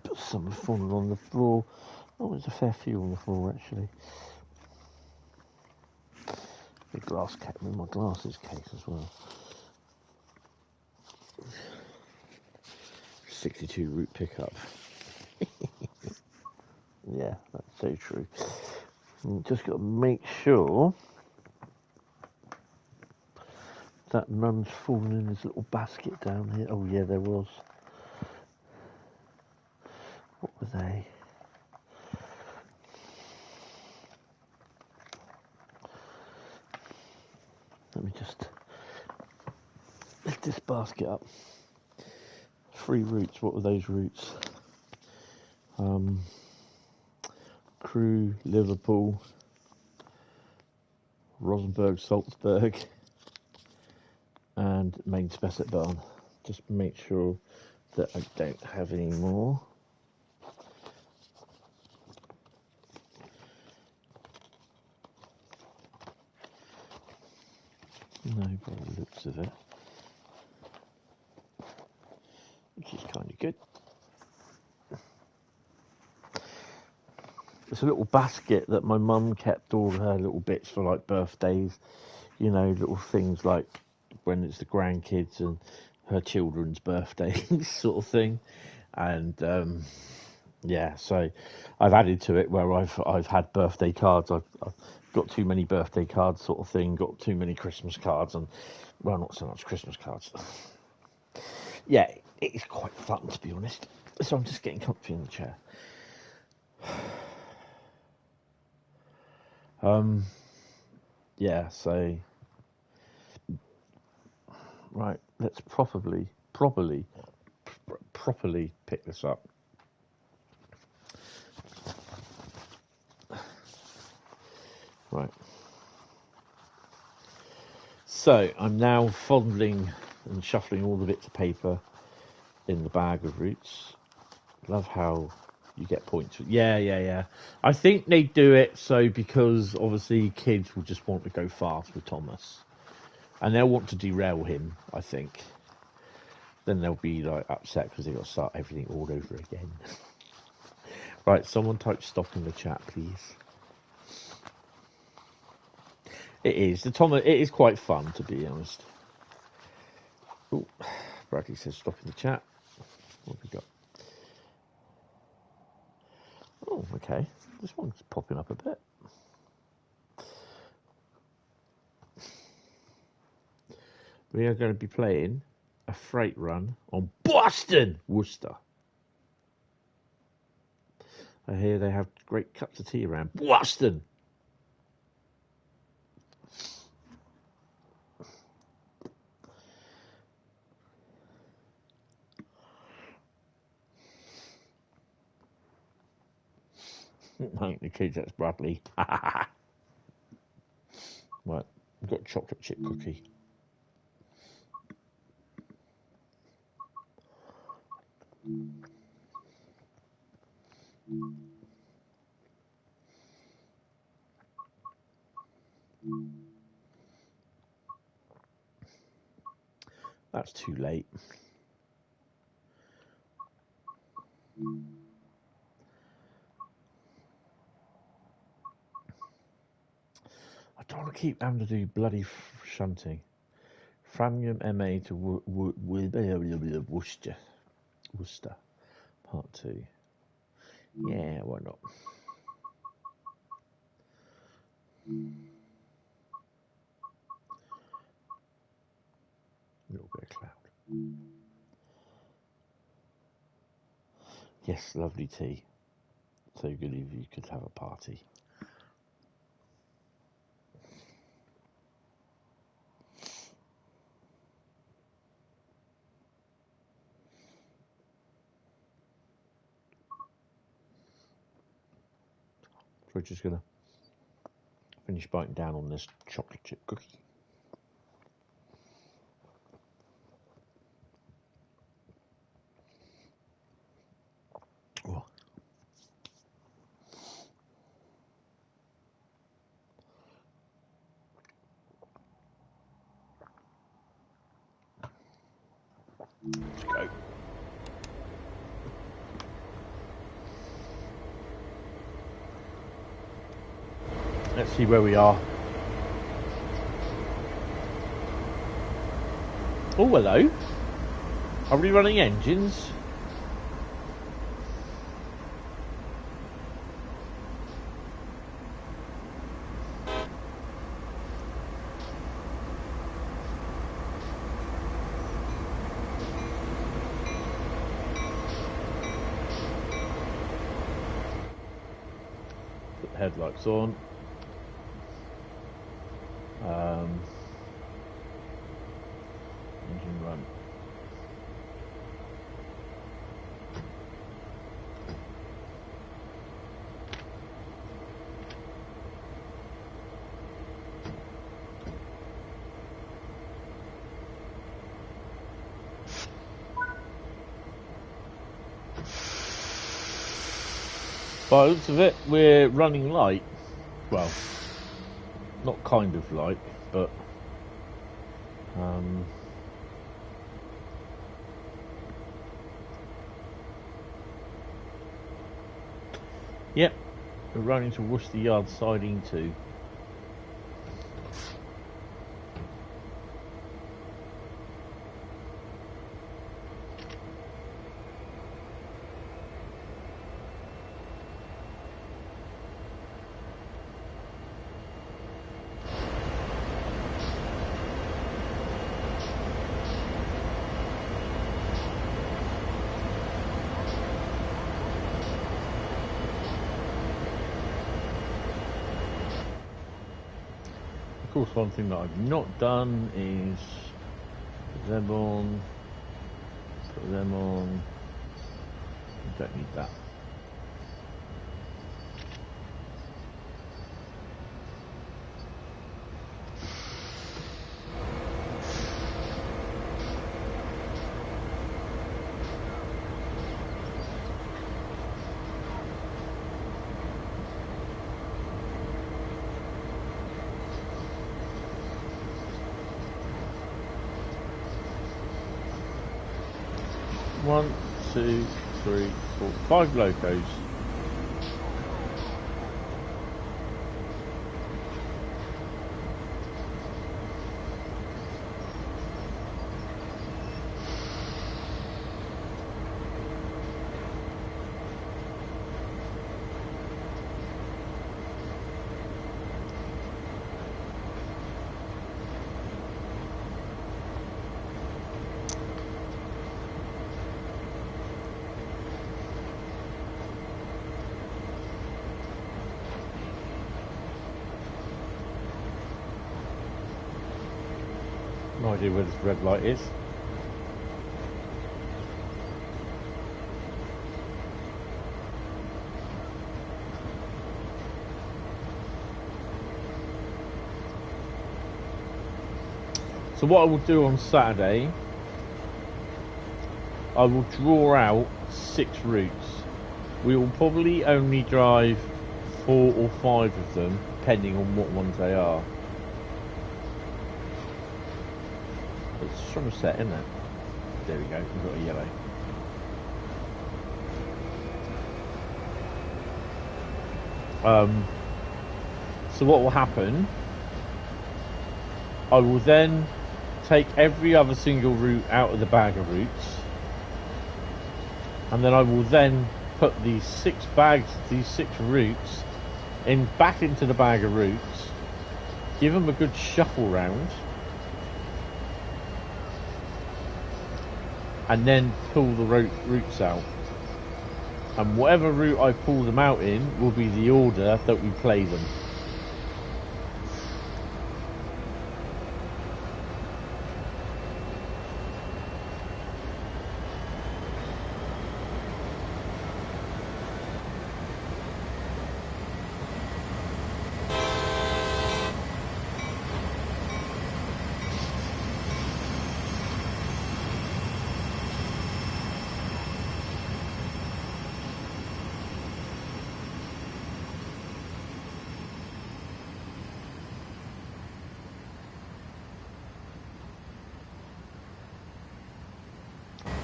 But some have fallen on the floor. Oh, there's a fair few on the floor actually. The glass case, in my glasses case as well. 62 root pickup. Yeah, that's so true. Just got to make sure that none's fallen in this little basket down here. Oh yeah, there was. What were they? Let me just lift this basket up. 3 roots. What were those roots? Crewe, Liverpool, Rosenberg, Salzburg, and Main Spessart Barn. Just make sure that I don't have any more. No, by the looks of it, which is kind of good. It's a little basket that my mum kept all her little bits for, like birthdays, you know, little things like when it's the grandkids and her children's birthdays, sort of thing, and yeah, so I've added to it where I've had birthday cards. I've got too many birthday cards, sort of thing. Got too many Christmas cards, and well, not so much Christmas cards. Yeah, it is quite fun, to be honest. So I'm just getting comfy in the chair. Yeah, so right, let's properly pick this up. Right. So I'm now fondling and shuffling all the bits of paper in the bag of roots. Love how you get points. Yeah. I think they do it so because obviously kids will just want to go fast with Thomas, and they'll want to derail him. I think. Then they'll be like upset because they've got to start everything all over again. Right, someone type stop in the chat, please. It is. It is quite fun, to be honest. Ooh, Bradley says stop in the chat. What have we got? Oh, okay. This one's popping up a bit. We are going to be playing a freight run on Boston, Worcester. I hear they have great cups of tea around Boston. I think the kids, that's Bradley. Right, we've got a chocolate chip cookie. That's too late. I don't want to keep having to do bloody shunting. Framingham MA to Worcester. Worcester. Part 2. Yeah, why not? A little bit of cloud. Yes, lovely tea. So good if you could have a party. So we're just going to finish biting down on this chocolate chip cookie. Oh. Let's go. Let's see where we are. Oh, hello. Are we running engines? Put the headlights on. Engine run. By the looks of it, we're running light. Well, not kind of light, but yep, we're running to Worcester Yard siding 2. course, one thing that I've not done is put them on. Put them on. Don't need that. One, two, three, four, 5 locos. No idea where this red light is. So what I will do on Saturday, I will draw out 6 routes. We will probably only drive 4 or 5 of them, depending on what ones they are. It's trying to set, isn't it? There we go, we've got a yellow. So what will happen, I will then take every other single route out of the bag of routes, and then I will then put these 6 bags, these 6 routes back into the bag of routes, give them a good shuffle round, and then pull the routes out. And whatever route I pull them out in will be the order that we play them.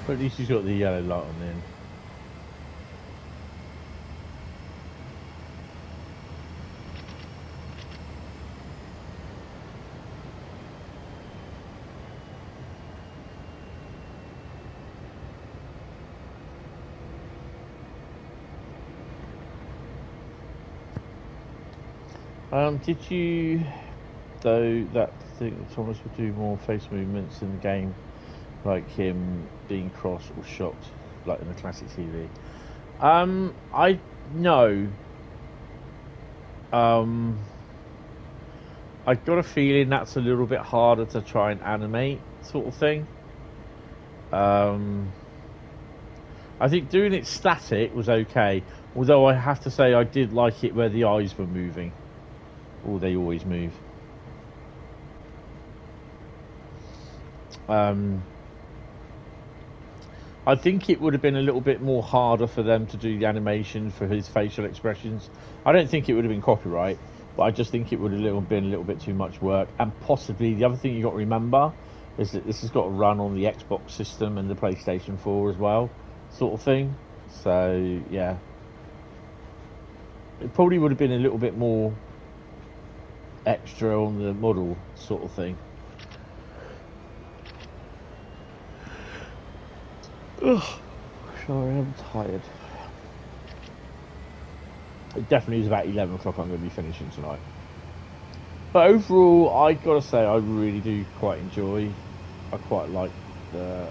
But at least he's got the yellow light on the end. Did you, though, that thing that Thomas would do more face movements in the game, like him being cross or shocked, like in the classic TV? I know. I got a feeling that's a little bit harder to try and animate, sort of thing. I think doing it static was okay, although I have to say I did like it where the eyes were moving, or they always move. I think it would have been a little bit more harder for them to do the animation for his facial expressions. I don't think it would have been copyright, but I just think it would have been a little bit too much work. And possibly the other thing you got to remember is that this has got to run on the Xbox system and the PlayStation 4 as well, sort of thing. So yeah, it probably would have been a little bit more extra on the model, sort of thing. Ugh, sorry, I'm tired. It definitely is about 11 o'clock I'm going to be finishing tonight. But overall, I gotta say, I really do quite enjoy. I quite like the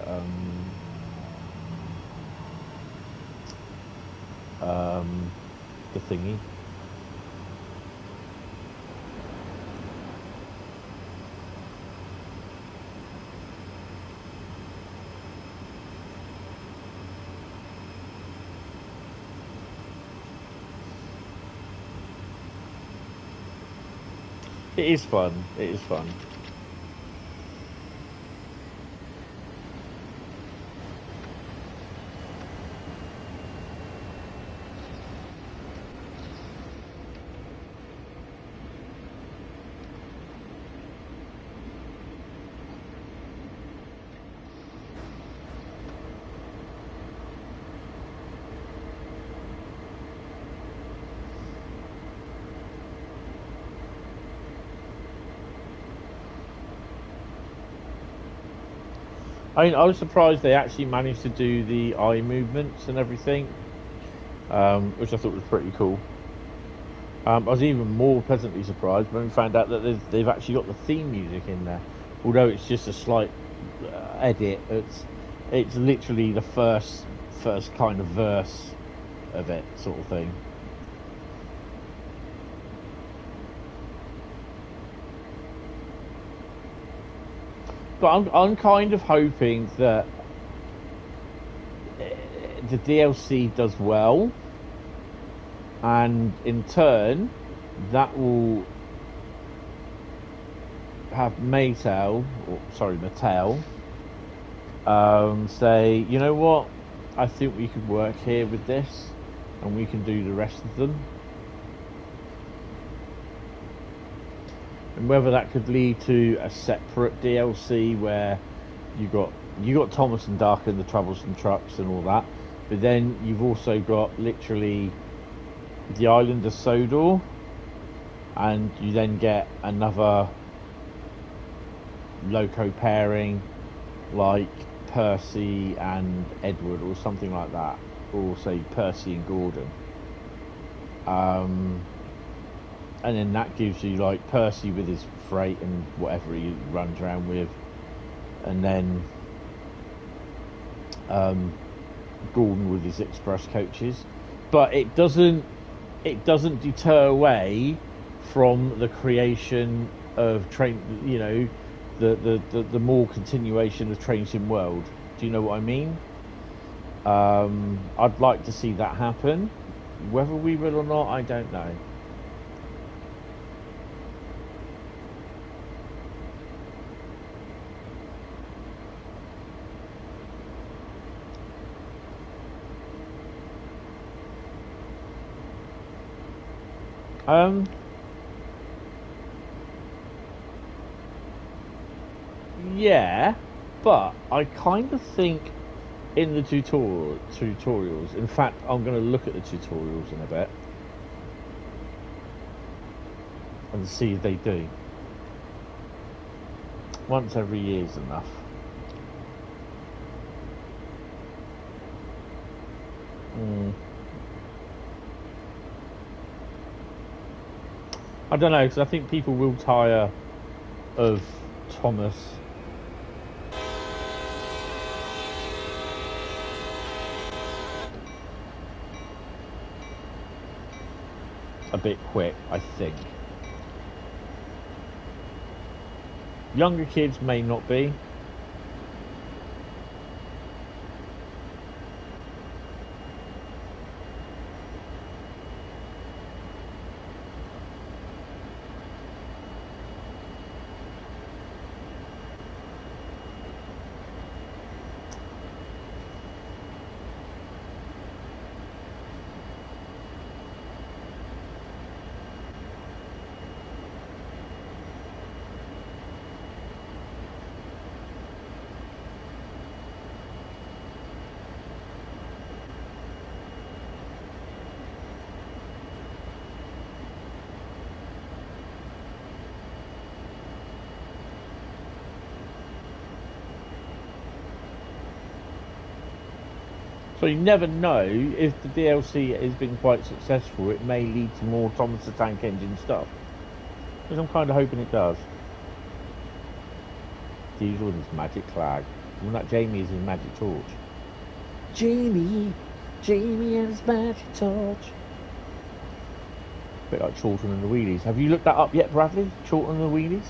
thingy. It is fun. It is fun. I was surprised they actually managed to do the eye movements and everything, which I thought was pretty cool. I was even more pleasantly surprised when we found out that they've actually got the theme music in there, although it's just a slight edit. It's literally the first kind of verse of it, sort of thing. But I'm kind of hoping that the DLC does well, and in turn, that will have Mattel, say, you know what, I think we could work here with this, and we can do the rest of them. And whether that could lead to a separate DLC where you got Thomas and Dark and the Troublesome Trucks and all that, but then you've also got literally the Island of Sodor, and you then get another loco pairing like Percy and Edward or something like that, or say Percy and Gordon. And then that gives you like Percy with his freight and whatever he runs around with, and then Gordon with his express coaches. But it doesn't deter away from the creation of train. You know, the more continuation of Train Sim World. Do you know what I mean? I'd like to see that happen. Whether we will or not, I don't know. Yeah, but I kind of think in the tutorials, in fact, I'm going to look at the tutorials in a bit and see if they do. Once every year is enough. I don't know, because I think people will tire of Thomas. A bit quick, I think. Younger kids may not be. So you never know, if the DLC has been quite successful, it may lead to more Thomas the Tank Engine stuff. Because I'm kind of hoping it does. Diesel and his magic clag. Well, not Jamie is his magic torch. Jamie and his magic torch. Bit like Chorlton and the Wheelies. Have you looked that up yet, Bradley? Chorlton and the Wheelies?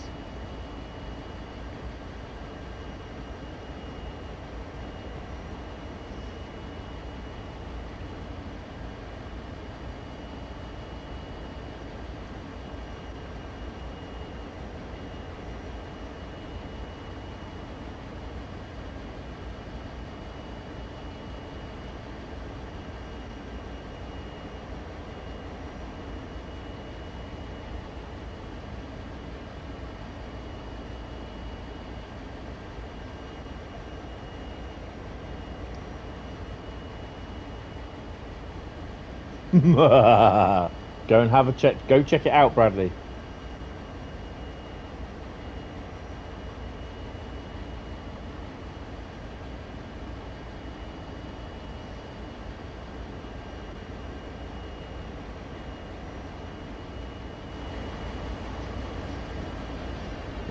Go and have a check. Go check it out, Bradley.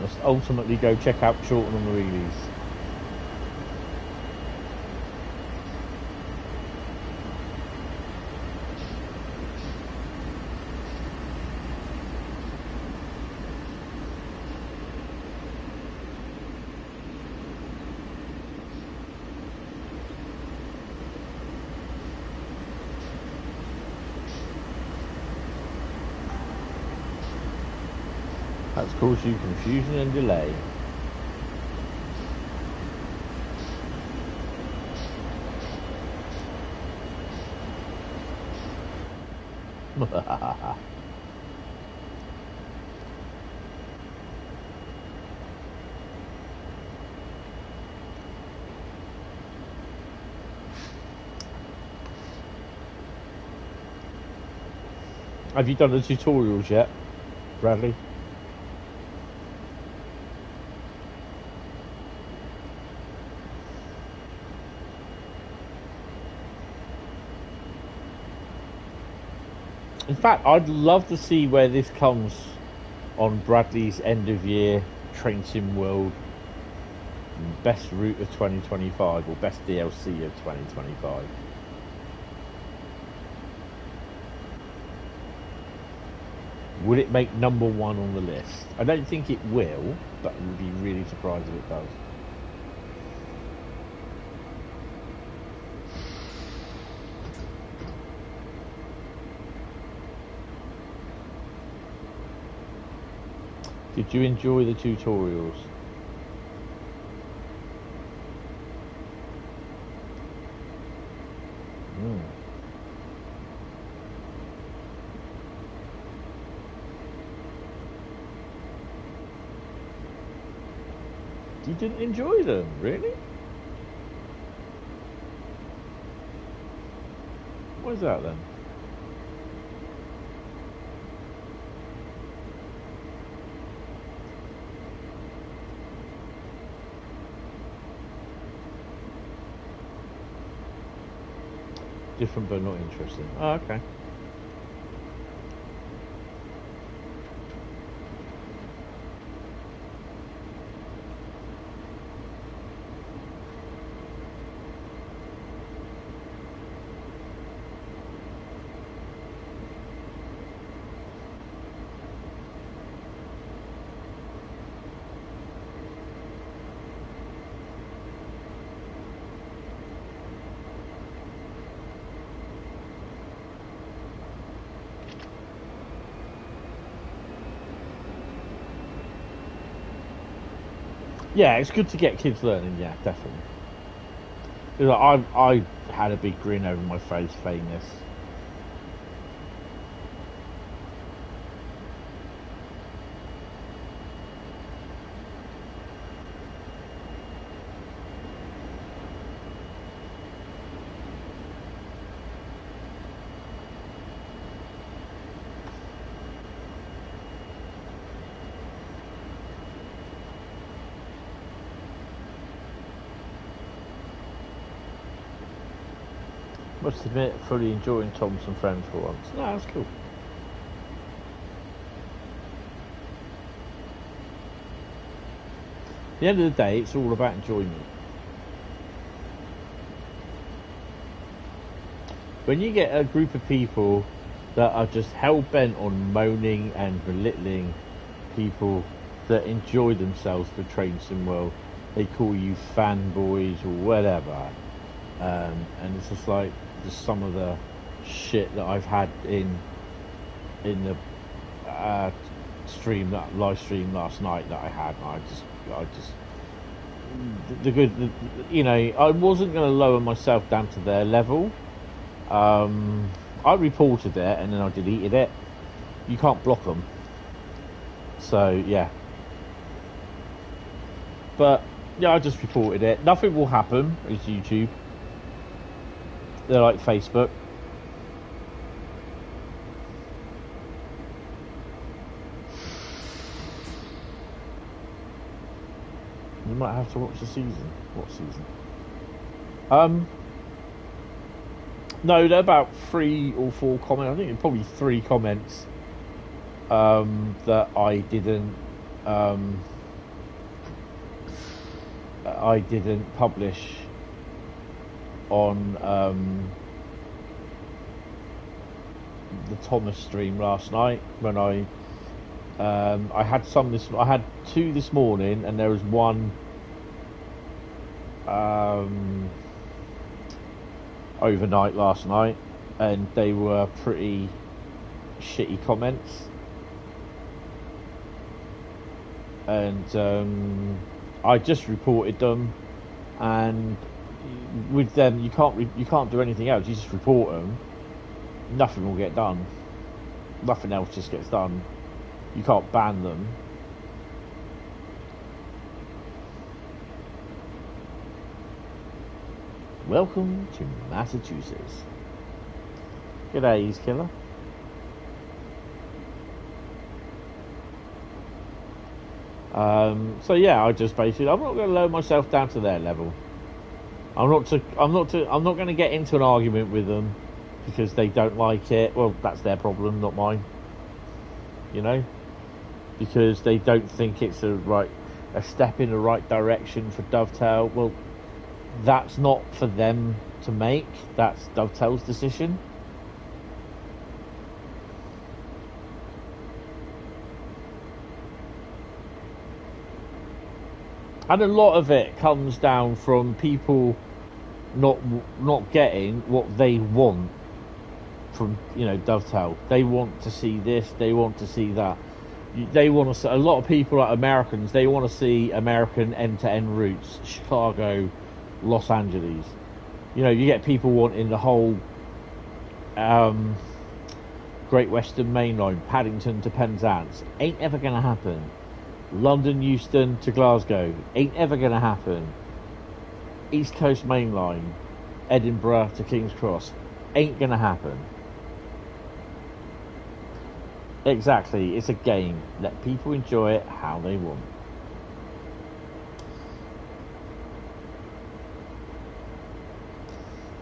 Let's ultimately go check out Chorlton on the wheelies. That's caused you confusion and delay. Have you done the tutorials yet, Bradley? In fact, I'd love to see where this comes on Bradley's end of year Train Sim World best route of 2025 or best DLC of 2025. Would it make number one on the list? I don't think it will, but I would be really surprised if it does. Did you enjoy the tutorials? You didn't enjoy them, really? What is that then? Different but not interesting. Oh, okay. Yeah, it's good to get kids learning. Yeah, definitely. Like, I had a big grin over my face saying this. Must admit, fully enjoying Tom's and Friends for once. No, that's cool. At the end of the day, it's all about enjoyment. When you get a group of people that are just hell-bent on moaning and belittling people that enjoy themselves for Train Sim World, they call you fanboys or whatever. And it's just like just some of the shit that I've had in the live stream last night that I had. I just you know, I wasn't going to lower myself down to their level. I reported it and then I deleted it. You can't block them, so yeah. But yeah, I just reported it. Nothing will happen. It's YouTube. They're like Facebook. You might have to watch the season. What season? No, there are about 3 or 4 comments. I think it's probably 3 comments that I didn't publish on the Thomas stream last night when I had I had 2 this morning, and there was 1 overnight last night, and they were pretty shitty comments, and I just reported them, and with them you can't do anything else. You just report them, nothing will get done, nothing else just gets done. You can't ban them. Welcome to Massachusetts. G'day, East Killer. So yeah, I'm not going to lower myself down to their level. I'm not going to get into an argument with them because they don't like it. Well, that's their problem, not mine. You know, because they don't think it's a step in the right direction for Dovetail. Well, that's not for them to make. That's Dovetail's decision. And a lot of it comes down from people not getting what they want from, you know, Dovetail. They want to see this, they want to see that. They want to see, a lot of people, like Americans, they want to see American end-to-end routes, Chicago, Los Angeles. You know, you get people wanting the whole Great Western Main Line, Paddington to Penzance. Ain't ever going to happen. London Euston to Glasgow. Ain't ever going to happen. East Coast Main Line, Edinburgh to King's Cross. Ain't going to happen. Exactly, it's a game. Let people enjoy it how they want.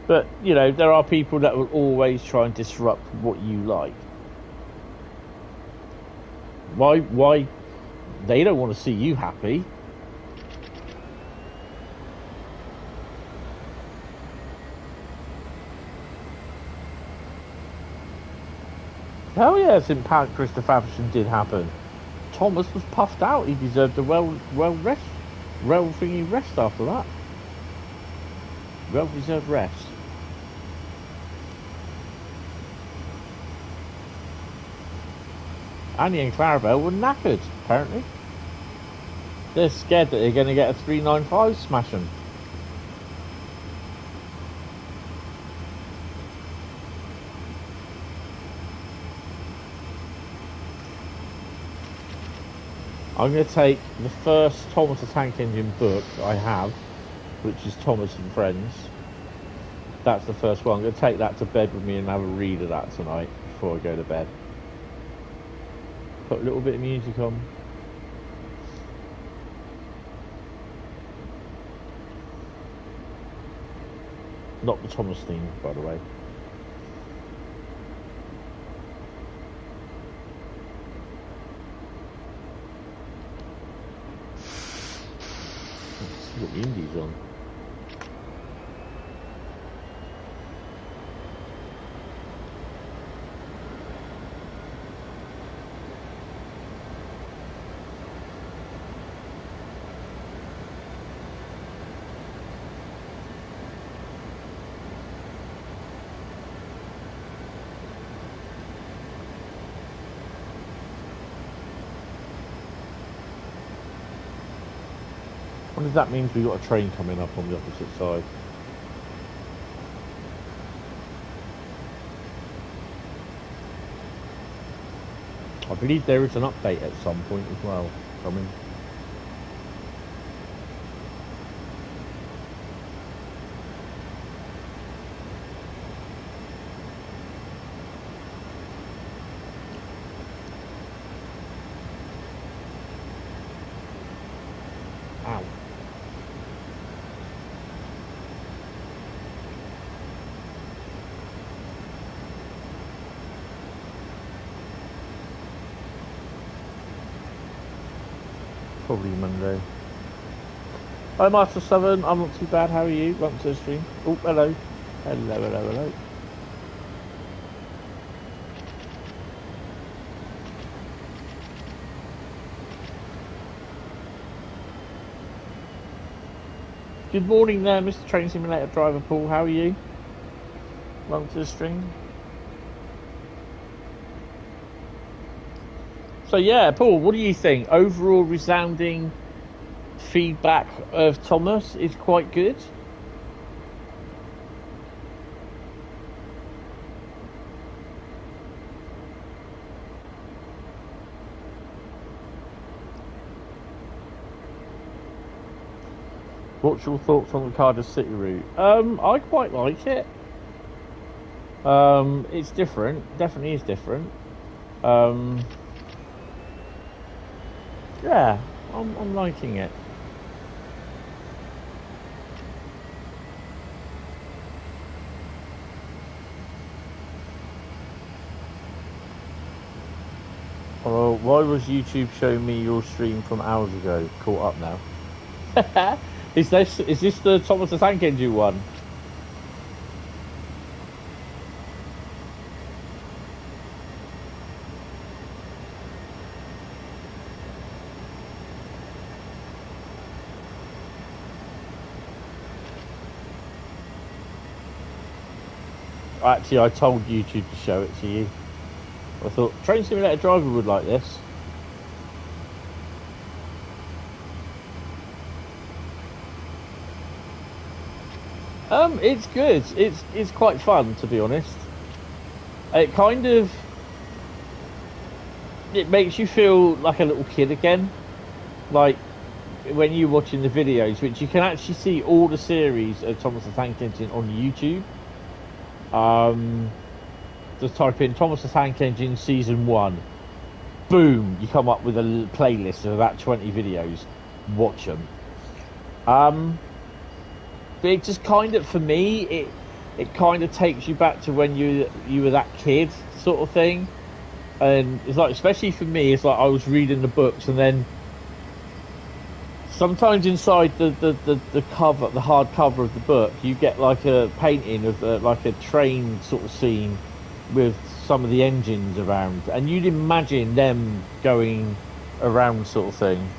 But, you know, there are people that will always try and disrupt what you like. Why? They don't want to see you happy. Hell yeah, St. Pancras to Faversham did happen. Thomas was puffed out. He deserved a well thingy rest after that. Well deserved rest. Annie and Clarabelle were knackered, apparently. They're scared that they're going to get a 395 smash them. I'm going to take the first Thomas the Tank Engine book I have, which is Thomas and Friends. That's the first one. I'm going to take that to bed with me and have a read of that tonight before I go to bed. Put a little bit of music on. Not the Thomas theme, by the way. Let's see what the indie's on. I wonder if that means we've got a train coming up on the opposite side. I believe there is an update at some point as well coming. Ow. Probably Monday. Hi, Master Southern. I'm not too bad. How are you? Welcome to the stream. Oh, hello. Hello. Good morning there, Mr. Train Simulator Driver Paul. How are you? Welcome to the stream. So yeah, Paul, what do you think? Overall resounding feedback of Thomas is quite good. What's your thoughts on the Cardiff City route? I quite like it. It's different. Definitely is different. Yeah, I'm liking it. Oh, why was YouTube showing me your stream from hours ago? Caught up now. Is this the Thomas the Tank Engine one? Actually, I told YouTube to show it to you. I thought Train Simulator Driver would like this. It's good. It's quite fun, to be honest. It kind of makes you feel like a little kid again, like when you're watching the videos, which you can actually see all the series of Thomas the Tank Engine on YouTube. Just type in Thomas the Tank Engine Season 1. Boom! You come up with a playlist of about 20 videos. Watch them. But it just kind of, for me, it kind of takes you back to when you were that kid sort of thing. And it's like, especially for me, it's like I was reading the books, and then sometimes inside the cover, the hard cover of the book, you get like a painting of like a train sort of scene with some of the engines around, and you'd imagine them going around sort of thing.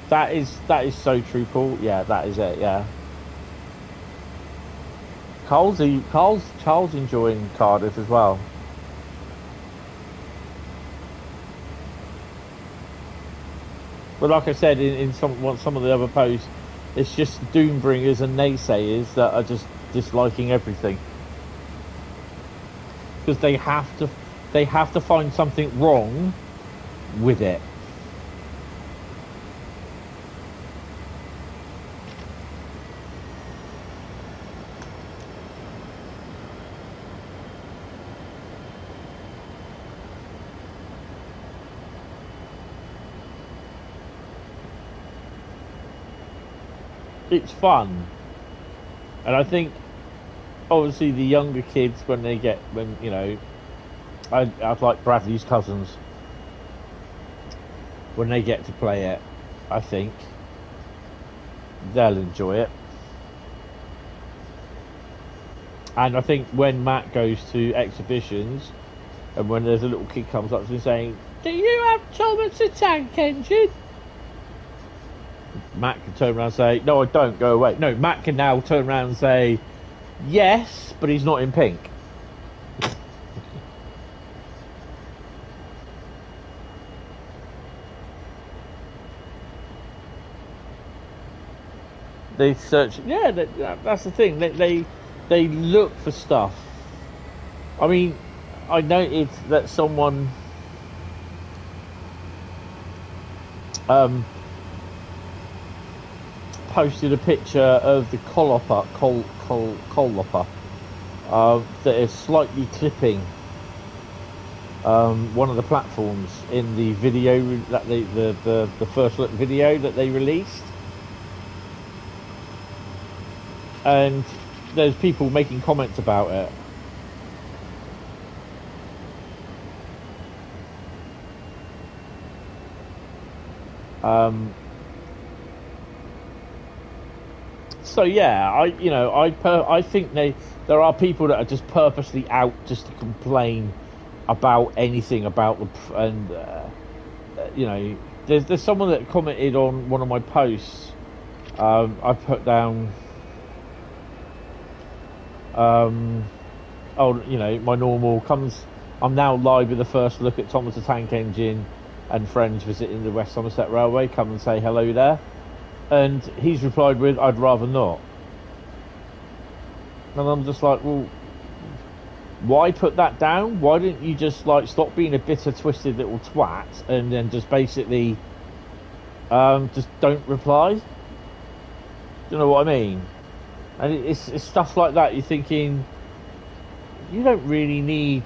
That is so true, Paul. Yeah, that is it. Yeah. Carl's enjoying Cardiff as well. But like I said in some of the other posts, it's just doombringers and naysayers that are just disliking everything, because they have to find something wrong with it. It's fun, and I think obviously the younger kids, when you know, I'd like Bradley's cousins, when they get to play it, I think they'll enjoy it. And I think when Matt goes to exhibitions, and when there's a little kid comes up to me saying, "Do you have Thomas the Tank Engine?" Matt can turn around and say, "No, I don't, go away." No, Matt can now turn around and say, "Yes, but he's not in pink." They search, yeah, that's the thing. They look for stuff. I mean, I noted that someone posted a picture of the coal hopper that is slightly clipping one of the platforms in the video that the first look video that they released, and there's people making comments about it. So yeah, I think there are people that are just purposely out just to complain about anything about the and there's someone that commented on one of my posts. I put down my normal comes. I'm now live with the first look at Thomas the Tank Engine and friends visiting the West Somerset Railway. Come and say hello there. And he's replied with, I'd rather not. And I'm just like, well, why put that down? Why didn't you just stop being a bitter, twisted little twat and then just basically just don't reply? Do you know what I mean? And it's stuff like that. You're thinking, you don't really need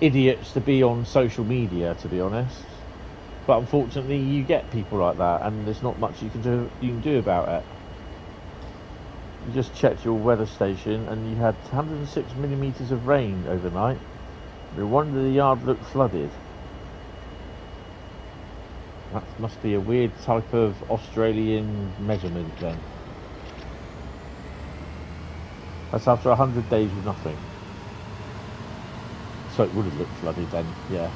idiots to be on social media, to be honest. But unfortunately, you get people like that, and there's not much you can do about it. You just checked your weather station, and you had 106 millimetres of rain overnight. No wonder the yard looked flooded. That must be a weird type of Australian measurement then. That's after 100 days with nothing. So it would have looked flooded then, yeah.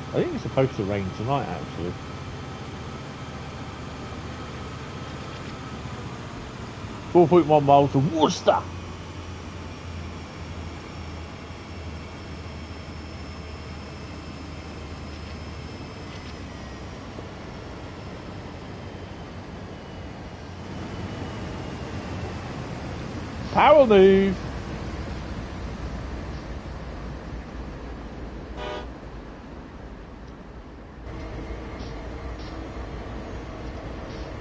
I think it's supposed to rain tonight, actually. .1 miles to Worcester. Power move.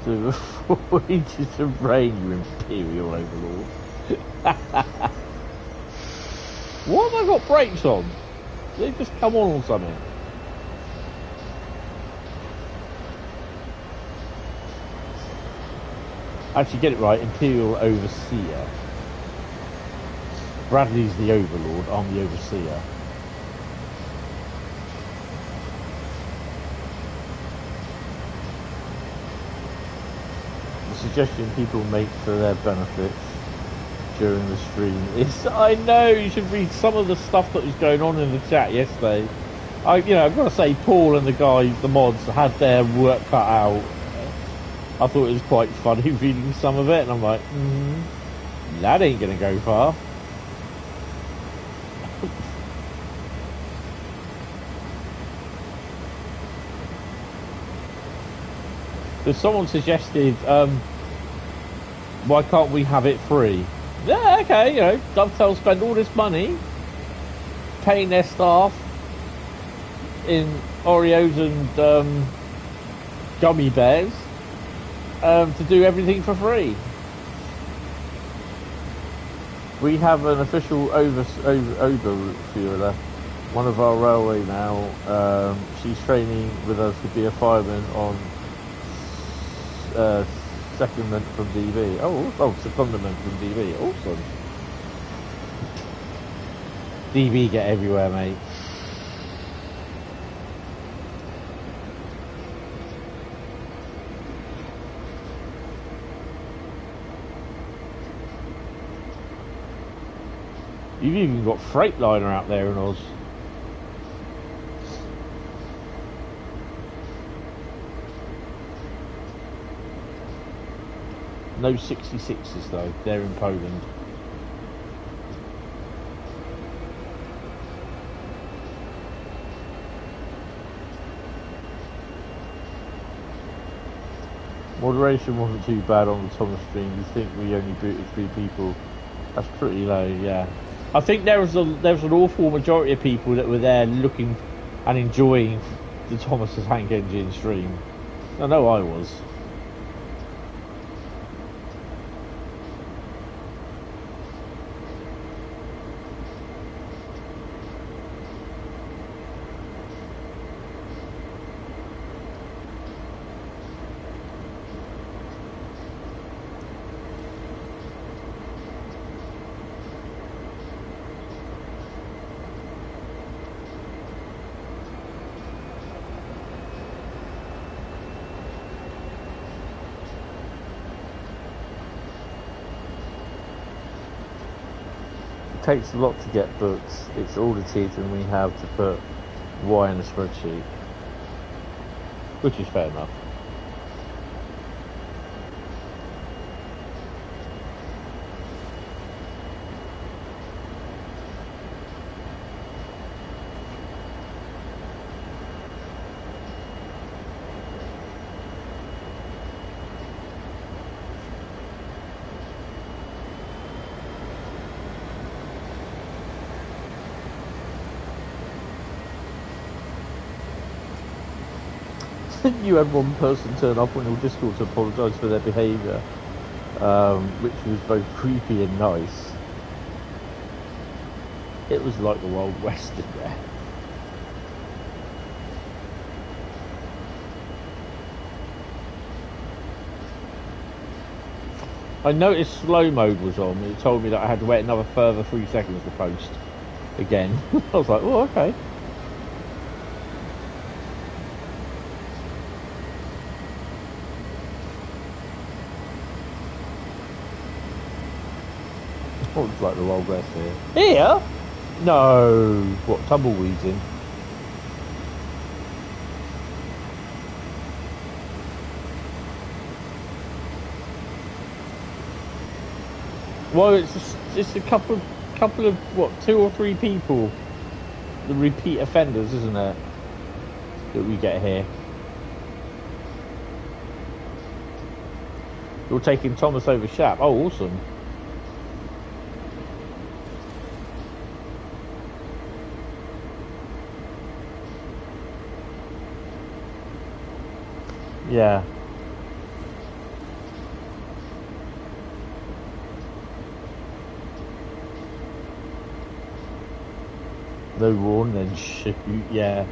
To 4 inches of rain, you imperial overlord. Why have I got brakes on? They just come on or something. Actually, get it right. Imperial overseer. Bradley's the overlord. I'm the overseer. Suggestion people make for their benefits during the stream is, I know you should read some of the stuff that was going on in the chat yesterday. I've got to say, Paul and the guys, the mods, had their work cut out. I thought it was quite funny reading some of it, and I'm like, that ain't gonna go far. There's someone suggested, why can't we have it free? Yeah, okay, Dovetail spend all this money paying their staff in Oreos and gummy bears to do everything for free. We have an official overfueler, one of our railway now. She's training with us to be a fireman on secondment from DB. Secondment from DB. Awesome. DB get everywhere, mate. You've even got Freightliner out there in Oz. No 66s though, they're in Poland. Moderation wasn't too bad on the Thomas stream. You think we only booted 3 people? That's pretty low, yeah. I think there was an awful majority of people that were there looking and enjoying the Thomas the Tank Engine stream. I know I was. It takes a lot to get booked. It's audited and we have to put Y in a spreadsheet, which is fair enough. You had one person turn up on your Discord to apologise for their behaviour, which was both creepy and nice. It was like the Wild West in there. I noticed slow mode was on. It told me that I had to wait another further 3 seconds to post again. I was like, oh, okay. Oh, it's like the Wild West here. Here? No. What, tumbleweeds in? Well, it's just a couple of what, 2 or 3 people, the repeat offenders, isn't it, that we get here. You're taking Thomas over Shap. Oh, awesome. Yeah. No warn, then shoot, yeah.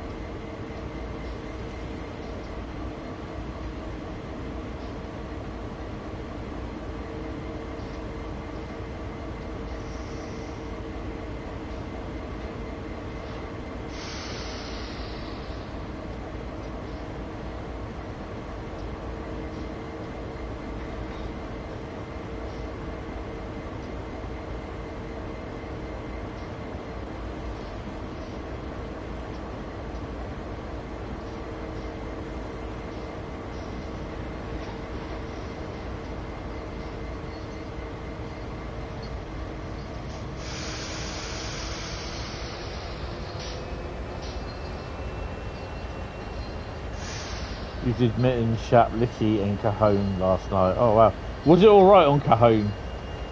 You did Mitten, Shap, Licky and Cajon last night. Oh wow. Was it alright on Cajon?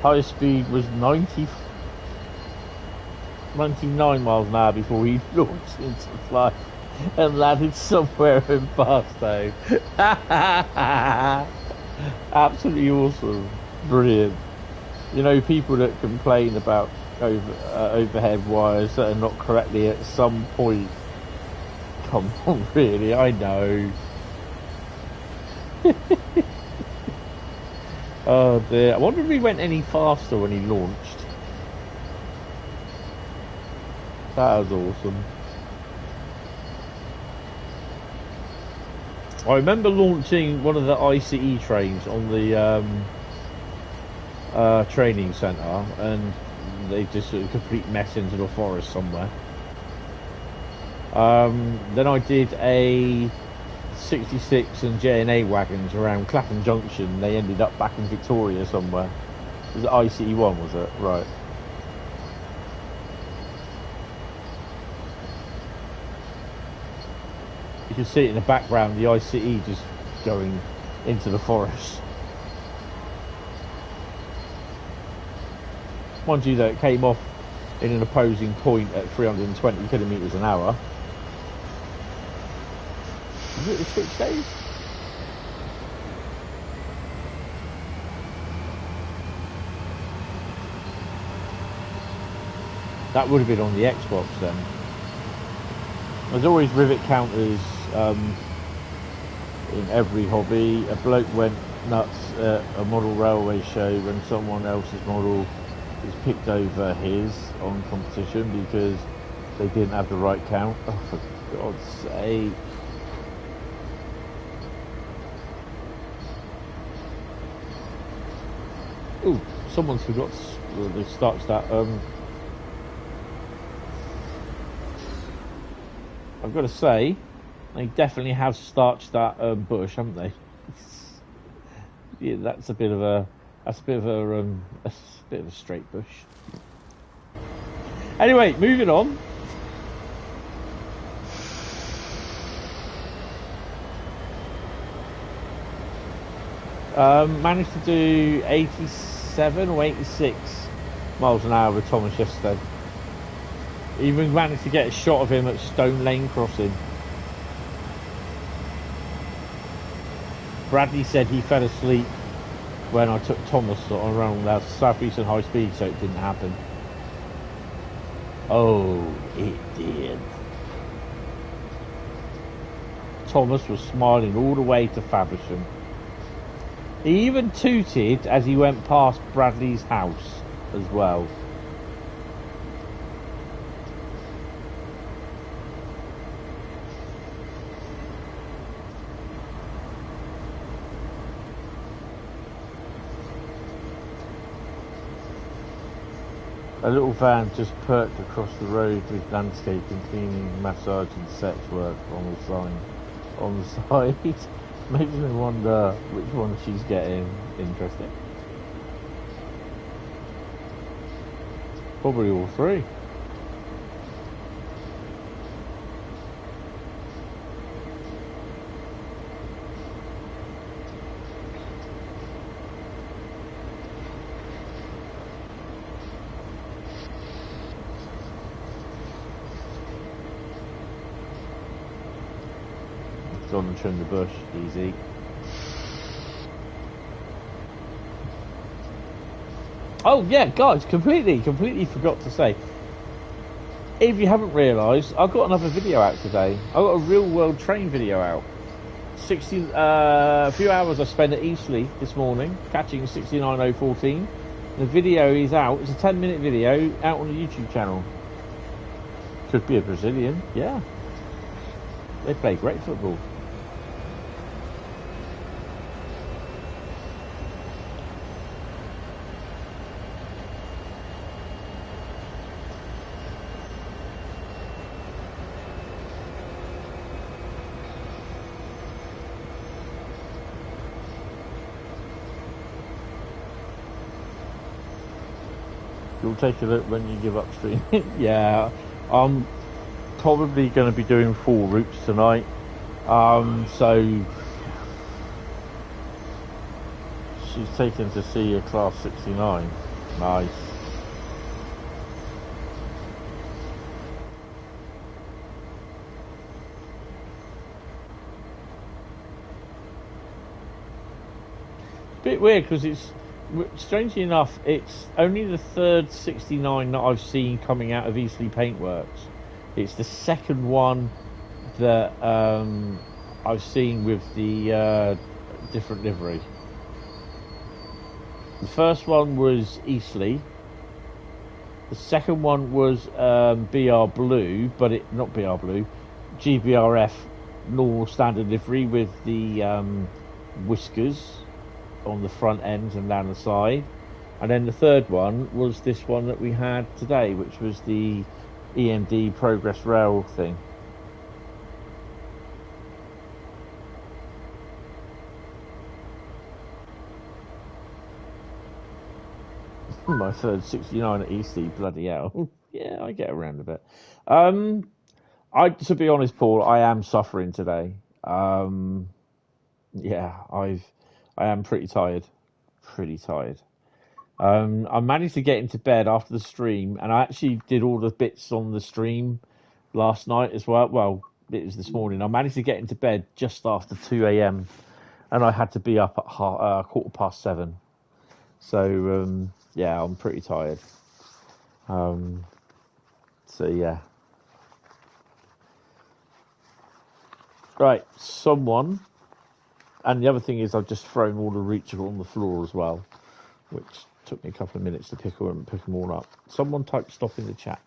Highspeed was 99 miles an hour before he launched into flight and landed somewhere in Barstow. Absolutely awesome. Brilliant. You know, people that complain about overhead wires that are not correctly at some point. Come on, really, I know. Oh dear, I wonder if he went any faster when he launched. That was awesome. I remember launching one of the ICE trains on the training centre, and they just sort of complete mess into the forest somewhere. Then I did a 66 and J&A wagons around Clapham Junction. They ended up back in Victoria somewhere. Was it ICE1, was it? Right. You can see it in the background, the ICE just going into the forest. Mind you though, it came off in an opposing point at 320 kilometres an hour. Is it the switch days? That would have been on the Xbox then. There's always rivet counters in every hobby. A bloke went nuts at a model railway show when someone else's model was picked over his on competition because they didn't have the right count. Oh, for God's sake. Ooh, someone's forgot to start that I've got to say, they definitely have starched that bush, haven't they? Yeah, that's a bit of a straight bush. Anyway, moving on. Managed to do 87 or 86 miles an hour with Thomas yesterday. Even managed to get a shot of him at Stone Lane Crossing. Bradley said he fell asleep when I took Thomas around that Southeastern Highspeed, so it didn't happen. Oh, it did. Thomas was smiling all the way to Faversham. He even tooted as he went past Bradley's house as well. A little van just perked across the road with landscaping, cleaning, massage and sex work on the sign on the side. Makes me wonder which one she's getting. Interesting. Probably all three. Gone and trim the bush, easy. Oh yeah, guys, completely forgot to say. If you haven't realised, I've got another video out today. I've got a real world train video out. A few hours I spent at Eastleigh this morning, catching 69014. The video is out. It's a 10-minute video out on the YouTube channel. Could be a Brazilian, yeah. They play great football. You'll take a look when you give up stream. Yeah, I'm probably going to be doing 4 routes tonight. So she's taken to see a class 69. Nice. Bit weird because it's, strangely enough, it's only the third 69 that I've seen coming out of Eastleigh Paintworks. It's the second one that I've seen with the different livery. The first one was Eastleigh. The second one was BR Blue, but not BR Blue, GBRF normal standard livery with the whiskers on the front end and down the side. And then the third one was this one that we had today, which was the EMD Progress Rail thing. My third 69 at Eastleigh, bloody hell. Yeah, I get around a bit. To be honest, Paul, I am suffering today. Yeah, I am pretty tired. I managed to get into bed after the stream, and I actually did all the bits on the stream last night as well. Well, it was this morning. I managed to get into bed just after 2 a.m. and I had to be up at 7:15. So, yeah, I'm pretty tired. So, yeah. Right, someone... And the other thing is I've just thrown all the routes on the floor as well, which took me a couple of minutes to pick them all up. Someone type stop in the chat.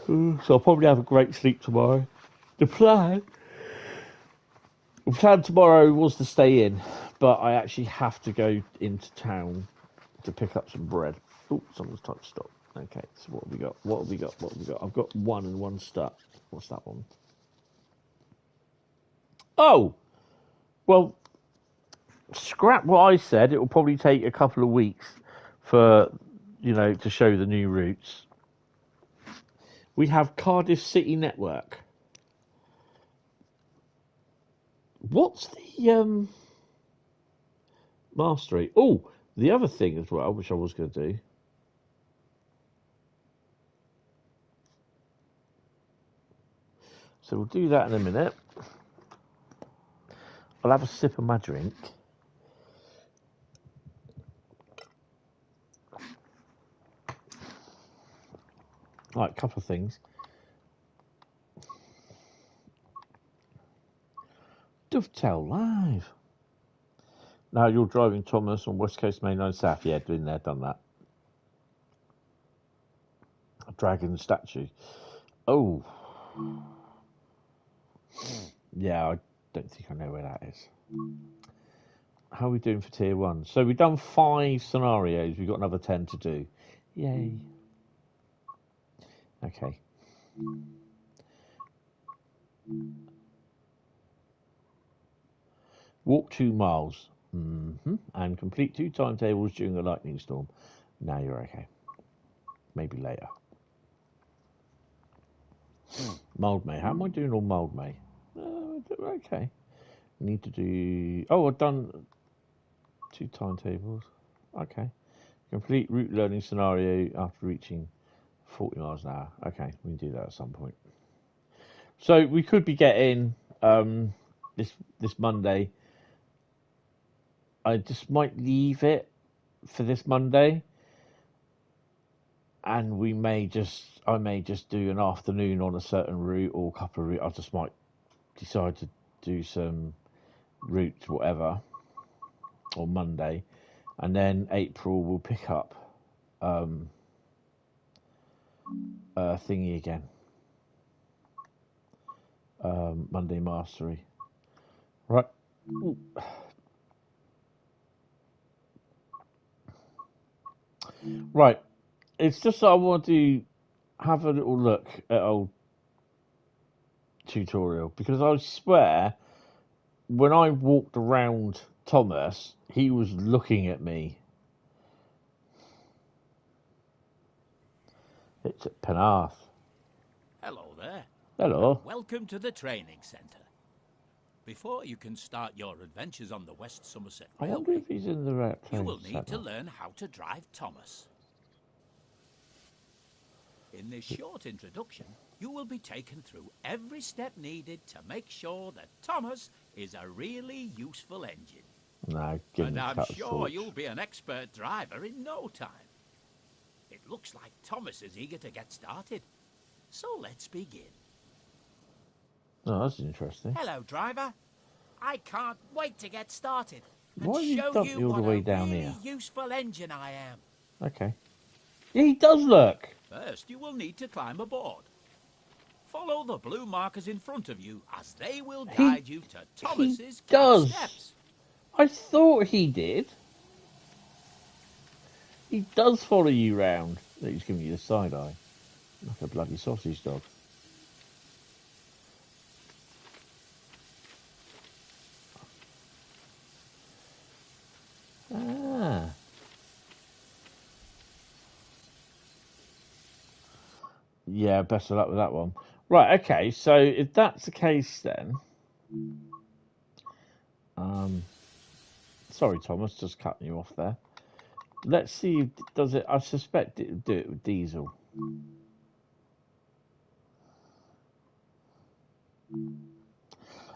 So I'll probably have a great sleep tomorrow. The plan tomorrow was to stay in, but I actually have to go into town to pick up some bread. Oh, someone's typed stop. Okay, so what have we got? What have we got? What have we got? I've got 1 and 1 stuck. What's that one? Oh! Well, scrap what I said. It will probably take a couple of weeks for, to show the new routes. We have Cardiff City Network. What's the mastery? Oh, the other thing as well, which I was going to do. So we'll do that in a minute. I'll have a sip of my drink. Right, a couple of things. Dovetail Live. Now you're driving Thomas on West Coast Main Line South. Yeah, been there, done that. A dragon statue. Oh. Yeah, I don't think I know where that is. How are we doing for tier 1? So we've done 5 scenarios. We've got another 10 to do. Yay. Okay. Walk 2 miles. And complete 2 timetables during a lightning storm. Now you're okay. Maybe later. Mild May. How am I doing on Mild May? Okay. Need to do... Oh, I've done 2 timetables. Okay. Complete route learning scenario after reaching 40 miles an hour. Okay, we can do that at some point. So we could be getting this Monday. I just might leave it for this Monday, and I may just do an afternoon on a certain route or a couple of routes. I just might decide to do some routes, whatever, on Monday, and then April will pick up thingy again. Monday Mastery. Right. Ooh. Right. It's just that I want to have a little look at old tutorial, because I swear when I walked around Thomas, he was looking at me. It's at Penarth. Hello there. Hello. Welcome to the training centre. Before you can start your adventures on the West Somerset I wonder Railway, if he's in the right place. you will need to learn how to drive Thomas. In this short introduction, you will be taken through every step needed to make sure that Thomas is a really useful engine. No, give And me I'm cut sure torch. you'll be an expert driver in no time. It looks like Thomas is eager to get started. So let's begin. Oh, that's interesting. Hello, driver. I can't wait to get started and Why have you show dumped you me all the what way a down really here? useful engine I am. Okay. Yeah, he does look. First, you will need to climb aboard. Follow the blue markers in front of you as they will guide you to Thomas's cab steps. I thought he did. He does follow you round. He's giving you the side eye. Like a bloody sausage dog. Ah. Yeah, best of luck with that one. Right, okay, so if that's the case then... sorry, Thomas, just cutting you off there. Let's see if does it... I suspect it would do it with diesel.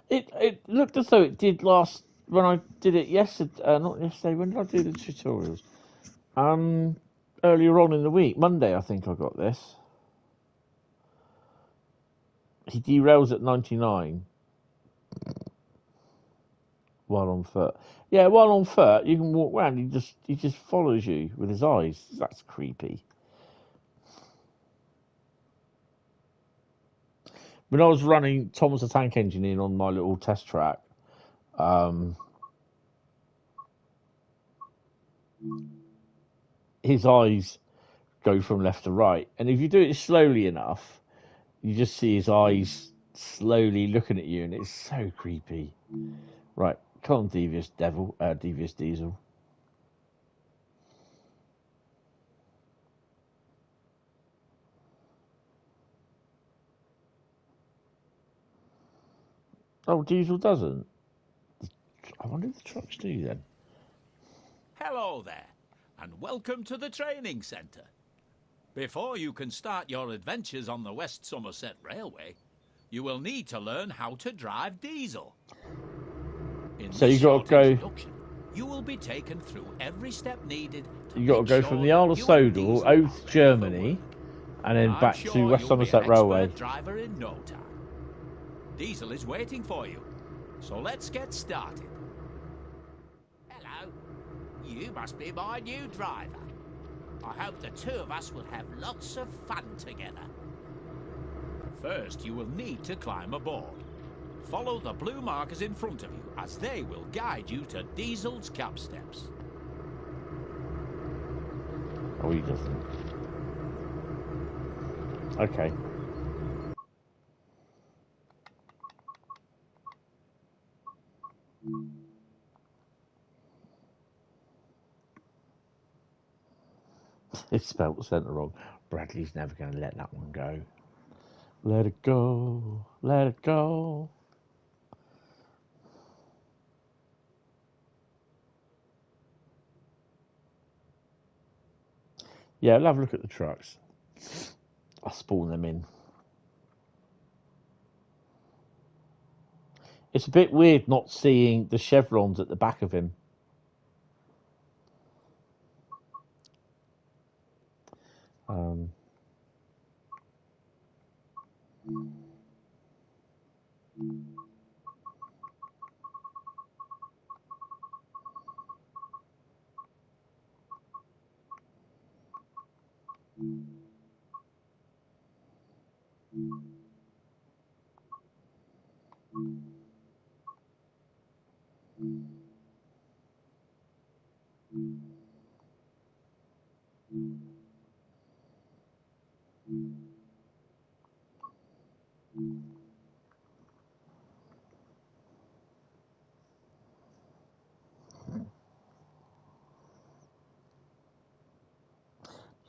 It looked as though it did last... When I did it yesterday... not yesterday, when did I do the tutorials? Earlier on in the week. Monday, I think I got this. He derails at 99 while on foot. Yeah, while on foot, you can walk around. He just follows you with his eyes. That's creepy. When I was running Thomas the Tank Engine in on my little test track, his eyes go from left to right. And if you do it slowly enough, you just see his eyes slowly looking at you, and it's so creepy. Right, come on, Devious Diesel. Oh, Diesel doesn't. I wonder if the trucks do then. Hello there, and welcome to the training centre. Before you can start your adventures on the West Somerset Railway, you will need to learn how to drive diesel. So you got to go. You will be taken through every step needed. You got to go from the Isle of Sodal out to Germany, and then back to West Somerset Railway. Driver in no time. Diesel is waiting for you, so let's get started. Hello, you must be my new driver. I hope the two of us will have lots of fun together. First, you will need to climb aboard. Follow the blue markers in front of you, as they will guide you to Diesel's cab steps. Oh, he doesn't. Okay. It's spelled the centre wrong. Bradley's never going to let that one go. Let it go. Let it go. Yeah, I'll have a look at the trucks. I'll spawn them in. It's a bit weird not seeing the chevrons at the back of him.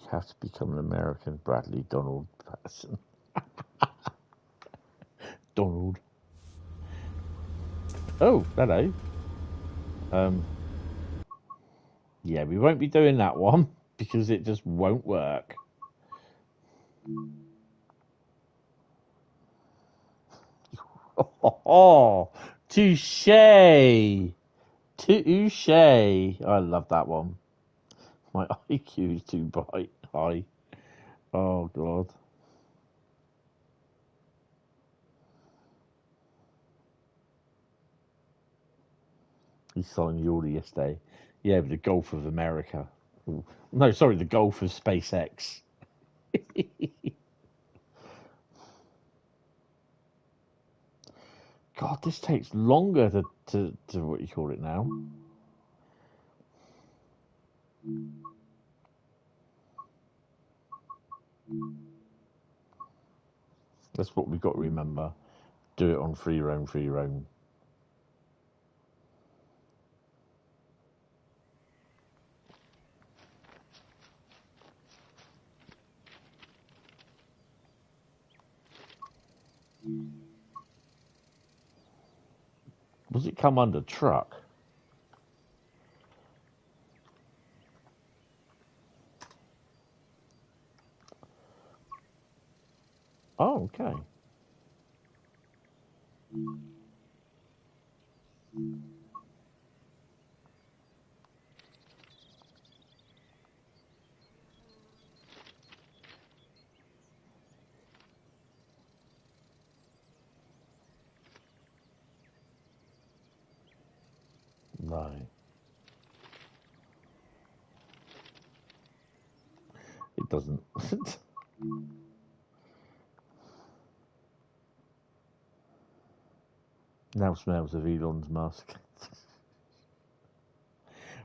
You have to become an American Bradley Donald person. Donald. Oh, hello. Yeah, we won't be doing that one because it just won't work. Oh, touche. Touche. I love that one. My IQ is too bright. High. Oh, God. He signed the order yesterday. Yeah, with the Gulf of America. Ooh. No, sorry, the Gulf of SpaceX. God, this takes longer to what you call it now. That's what we've got to remember. Do it on free roam, free roam. Does it come under truck? Oh, okay. No. It doesn't. Now smells of Elon's Musk.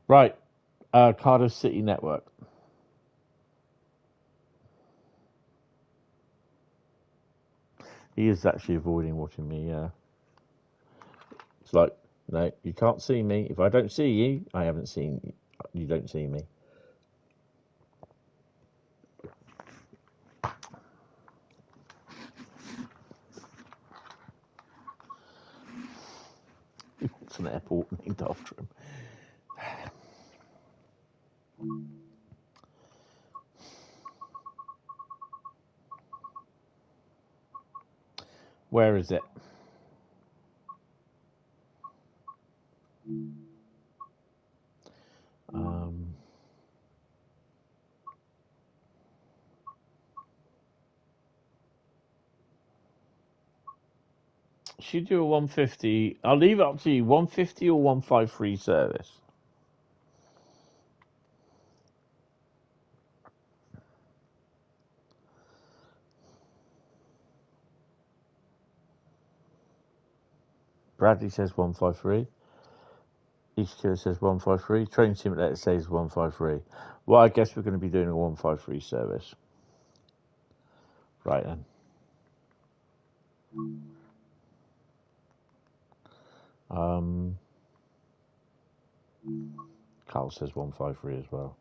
Right. Cardiff City Network. He is actually avoiding watching me, yeah. It's like, no, you can't see me. If I don't see you, I haven't seen you. You don't see me. It's an airport named after him. Where is it? Should do a 150. I'll leave it up to you. 150 or 153 service. Bradley says 153. Each killer says 153. Train Simulator says 153. Well, I guess we're going to be doing a 153 service. Right then. Carl says 153 as well.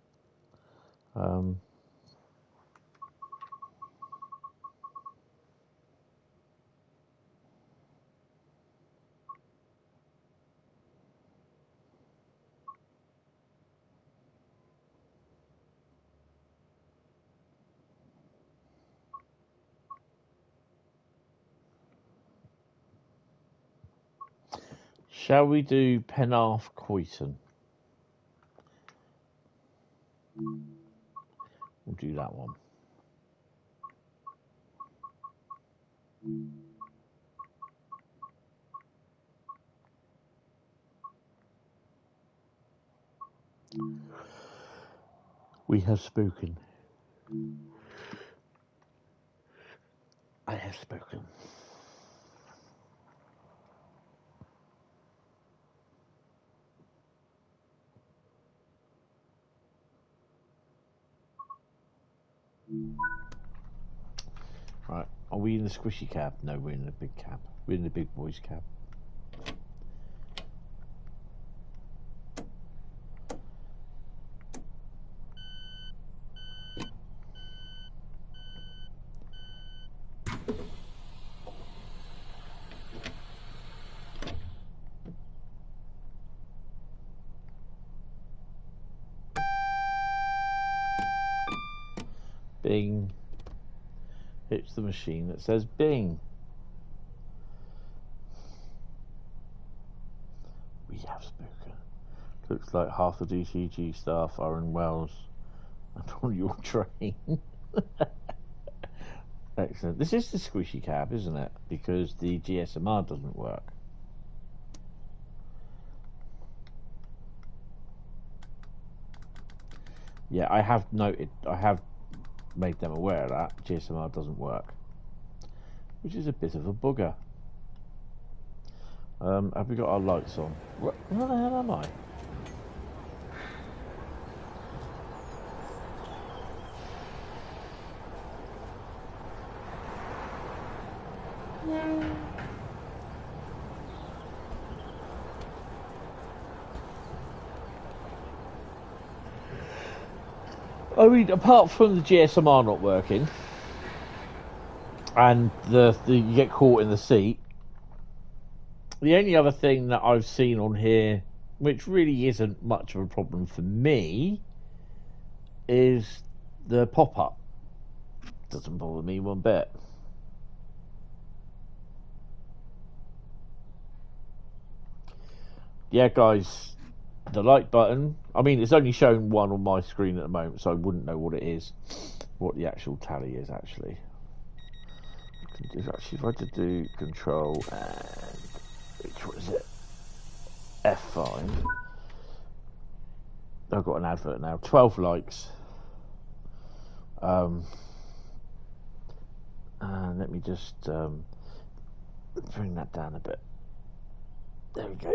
Shall we do Penarth Coyton? We'll do that one. We have spoken. I have spoken. Right, are we in the squishy cab? No, we're in the big cab. We're in the big boys cab. Bing. Hits the machine that says Bing. We have spoken. Looks like half the DCG staff are in Wales and on your train. Excellent. This is the squishy cab, isn't it? Because the GSMR doesn't work. Yeah, I have made them aware of that. GSMR doesn't work, which is a bit of a bugger. Have we got our lights on? Where the hell am I? I mean, apart from the GSMR not working and the you get caught in the seat, the only other thing that I've seen on here, which really isn't much of a problem for me, is the pop-up. Doesn't bother me one bit. Yeah, guys, the like button, I mean, it's only showing one on my screen at the moment, so I wouldn't know what it is, what the actual tally is actually. Actually, if I did do control and which one is it? F5. I've got an advert now. 12 likes. And let me just bring that down a bit. There we go.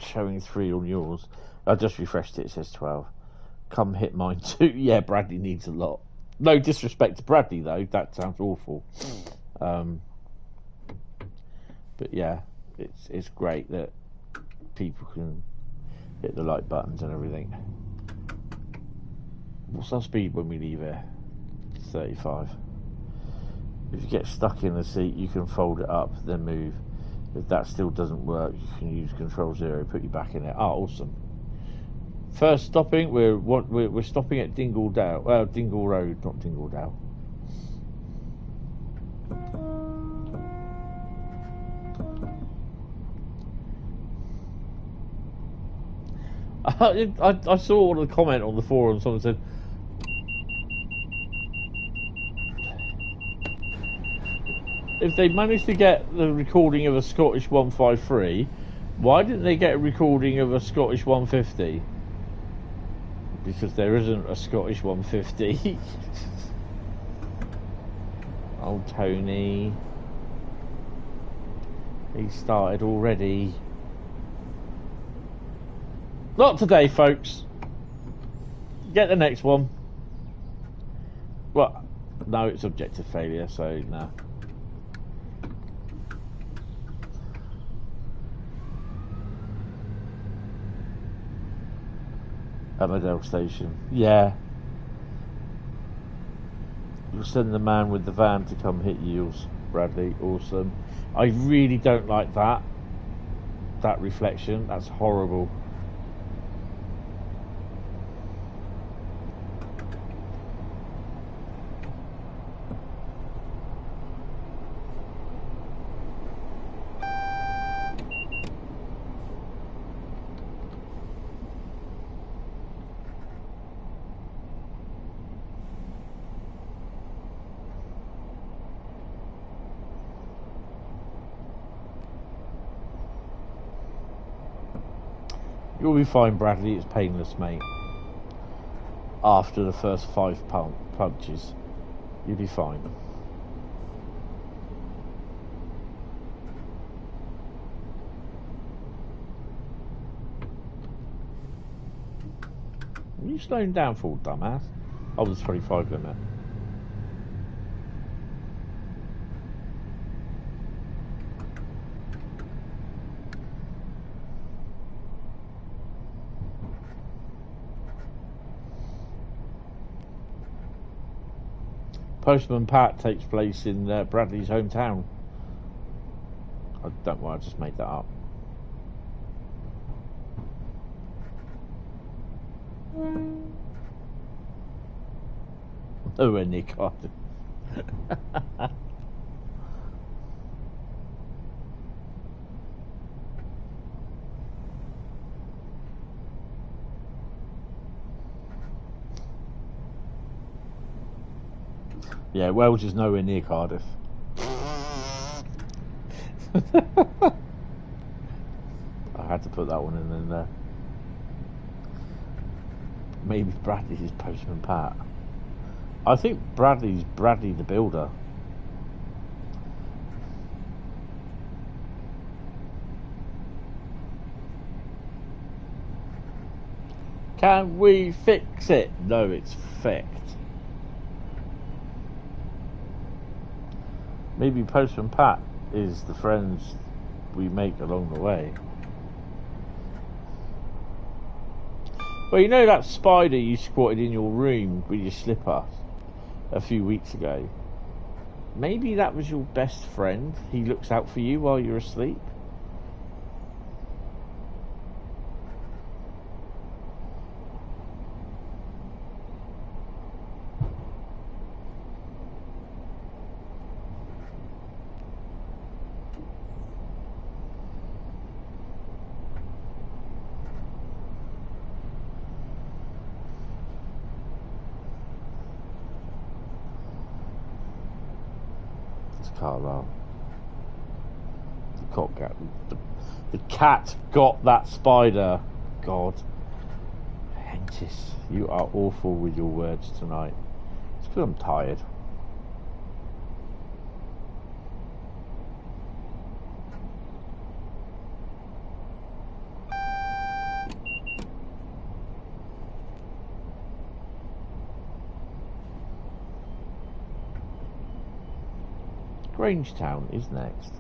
Showing 3 on yours. I just refreshed it. It says 12. Come hit mine too. Yeah, Bradley needs a lot. No disrespect to Bradley though. That sounds awful. But yeah, it's great that people can hit the like buttons and everything. What's our speed when we leave here? 35. If you get stuck in the seat, you can fold it up, then move. If that still doesn't work, you can use Control 0, put you back in it. Oh, awesome. First stopping, we're stopping at Dingledale. Dingle Road, not Dingledale. I saw on a comment on the forum, someone said, if they managed to get the recording of a Scottish 153, why didn't they get a recording of a Scottish 150? Because there isn't a Scottish 150. Oh, Tony. He started already. Not today, folks. Get the next one. Well, no, it's objective failure, so no. Emmerdale Station. Yeah. You'll send the man with the van to come hit you, Bradley. Awesome. I really don't like that. That reflection. That's horrible. You'll be fine, Bradley. It's painless, mate. After the first 5 punches, you'll be fine. Are you slowing down for, dumbass? Oh, there's 25 limit. Postman Pat takes place in Bradley's hometown. I don't know why I just made that up. Nowhere near Cardiff. Yeah, Wales is nowhere near Cardiff. I had to put that one in there. Maybe Bradley's is Postman Pat. I think Bradley's Bradley the Builder. Can we fix it? No, it's fixed. Maybe Postman Pat is the friends we make along the way. Well, you know that spider you squatted in your room with your slipper a few weeks ago? Maybe that was your best friend. He looks out for you while you're asleep. Carlisle. The cat got that spider. God. Hentis, you are awful with your words tonight. It's because I'm tired. Grangetown is next.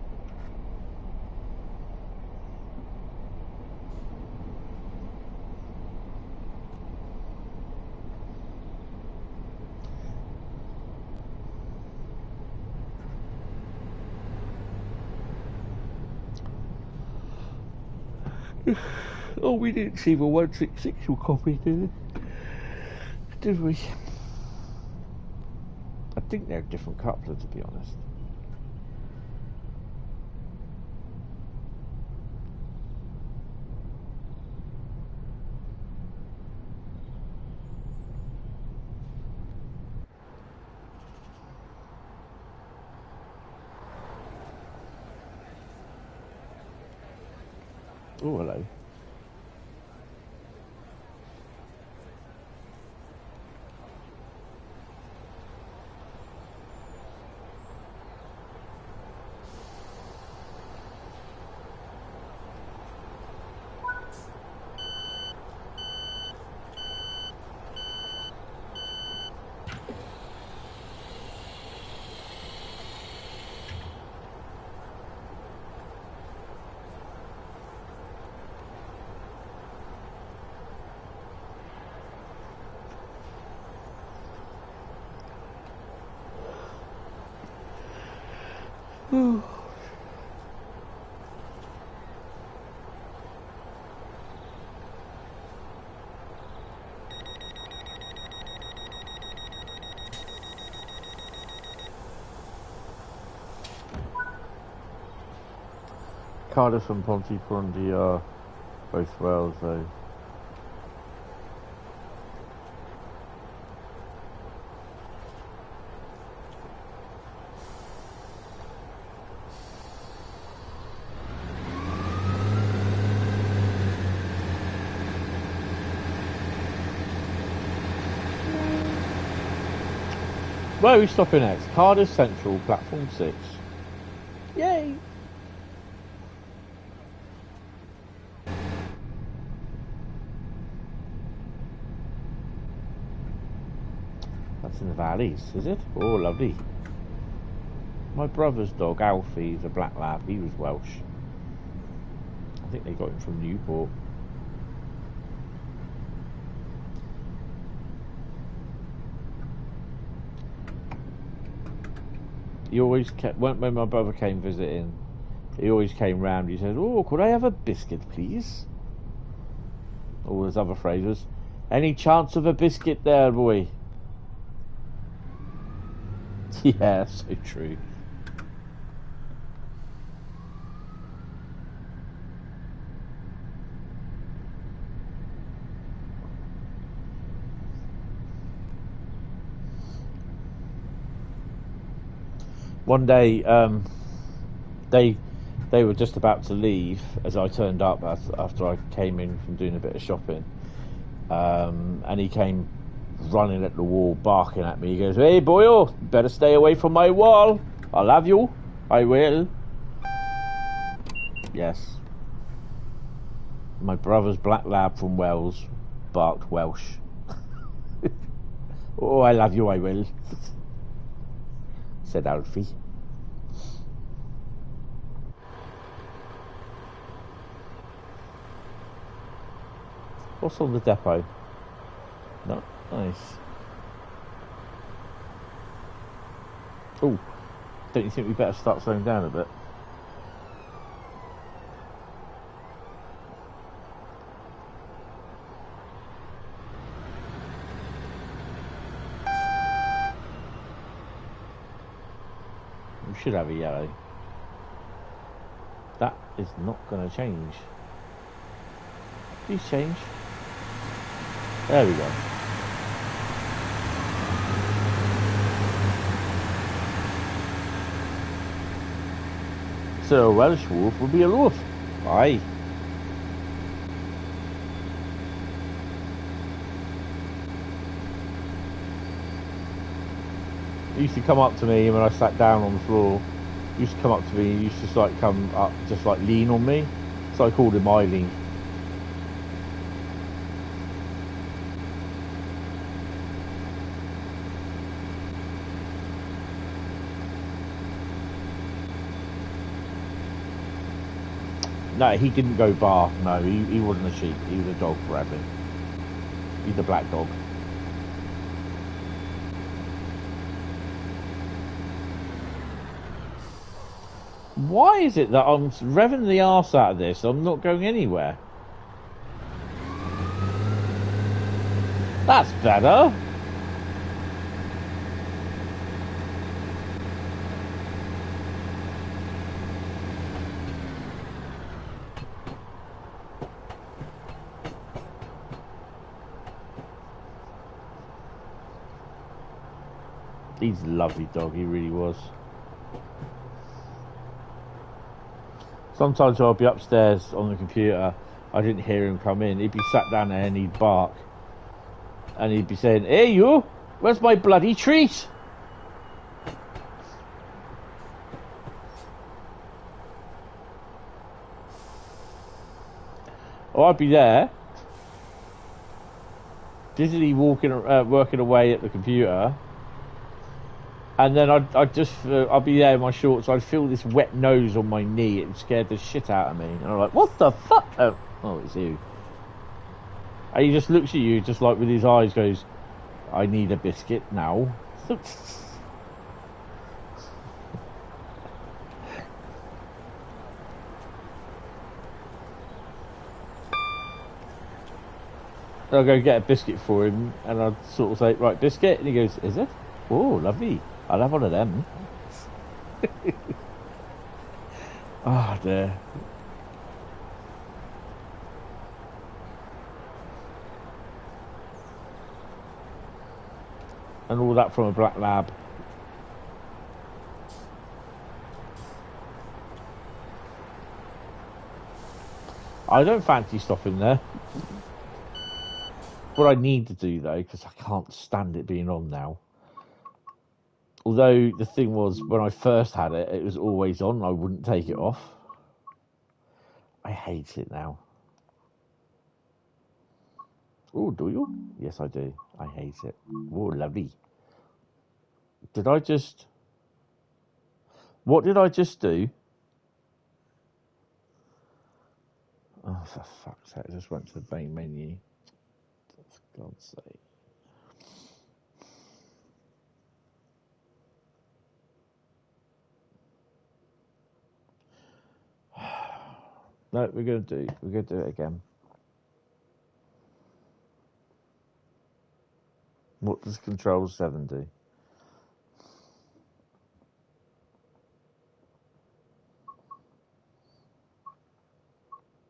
Oh, we didn't see the 166 copy, did we? I think they're a different coupler, to be honest. Oh, hello. Cardiff and Pontypridd are both Wales, though. Where are we stopping next? Cardiff Central, platform 6. Yay! That's in the valleys, is it? Oh, lovely. My brother's dog, Alfie, the black lab, he was Welsh. I think they got him from Newport. He always kept, when my brother came visiting, he always came round, he said, "Oh, could I have a biscuit, please?" All his other phrases. "Any chance of a biscuit there, boy?" Yeah, so true. One day, they were just about to leave as I turned up after I came in from doing a bit of shopping, and he came running at the wall, barking at me. He goes, "Hey, boyo, better stay away from my wall. I'll have you. I will." Yes. My brother's black lab from Wales barked Welsh. "Oh, I love you, I will," said Alfie. What's on the depot? No, nice. Oh, don't you think we better start slowing down a bit? We should have a yellow. That is not going to change. Please change. There we go. So a Welsh wolf would be a wolf. Aye. He used to come up to me when I sat down on the floor. He used to come up to me, he used to like come up, just like lean on me. So I called him Eileen. No, he didn't go bar. No, he wasn't a sheep. He was a dog for Evan. He's a black dog. Why is it that I'm revving the arse out of this? I'm not going anywhere. That's better. He's a lovely dog, he really was. Sometimes I'll be upstairs on the computer, I didn't hear him come in, he'd be sat down there and he'd bark. And he'd be saying, "Hey you, where's my bloody treat?" Or I'd be there, dizzily working away at the computer, and then I'd be there in my shorts, I'd feel this wet nose on my knee, it scared the shit out of me. And I'm like, what the fuck? Oh, it's you. And he just looks at you, just like with his eyes, goes, "I need a biscuit now." I'll go get a biscuit for him, and I'd sort of say, "Right, biscuit," and he goes, "Is it? Oh, lovely. I'll have one of them." Oh dear. And all that from a black lab. I don't fancy stopping there. What I need to do though, because I can't stand it being on now. Although the thing was, when I first had it, it was always on. I wouldn't take it off. I hate it now. Oh, do you? Yes, I do. I hate it. Oh, lovely. Did I just... What did I just do? Oh, for fuck's sake. I just went to the main menu. For God's sake. No, we're gonna do it again. What does Control 7 do?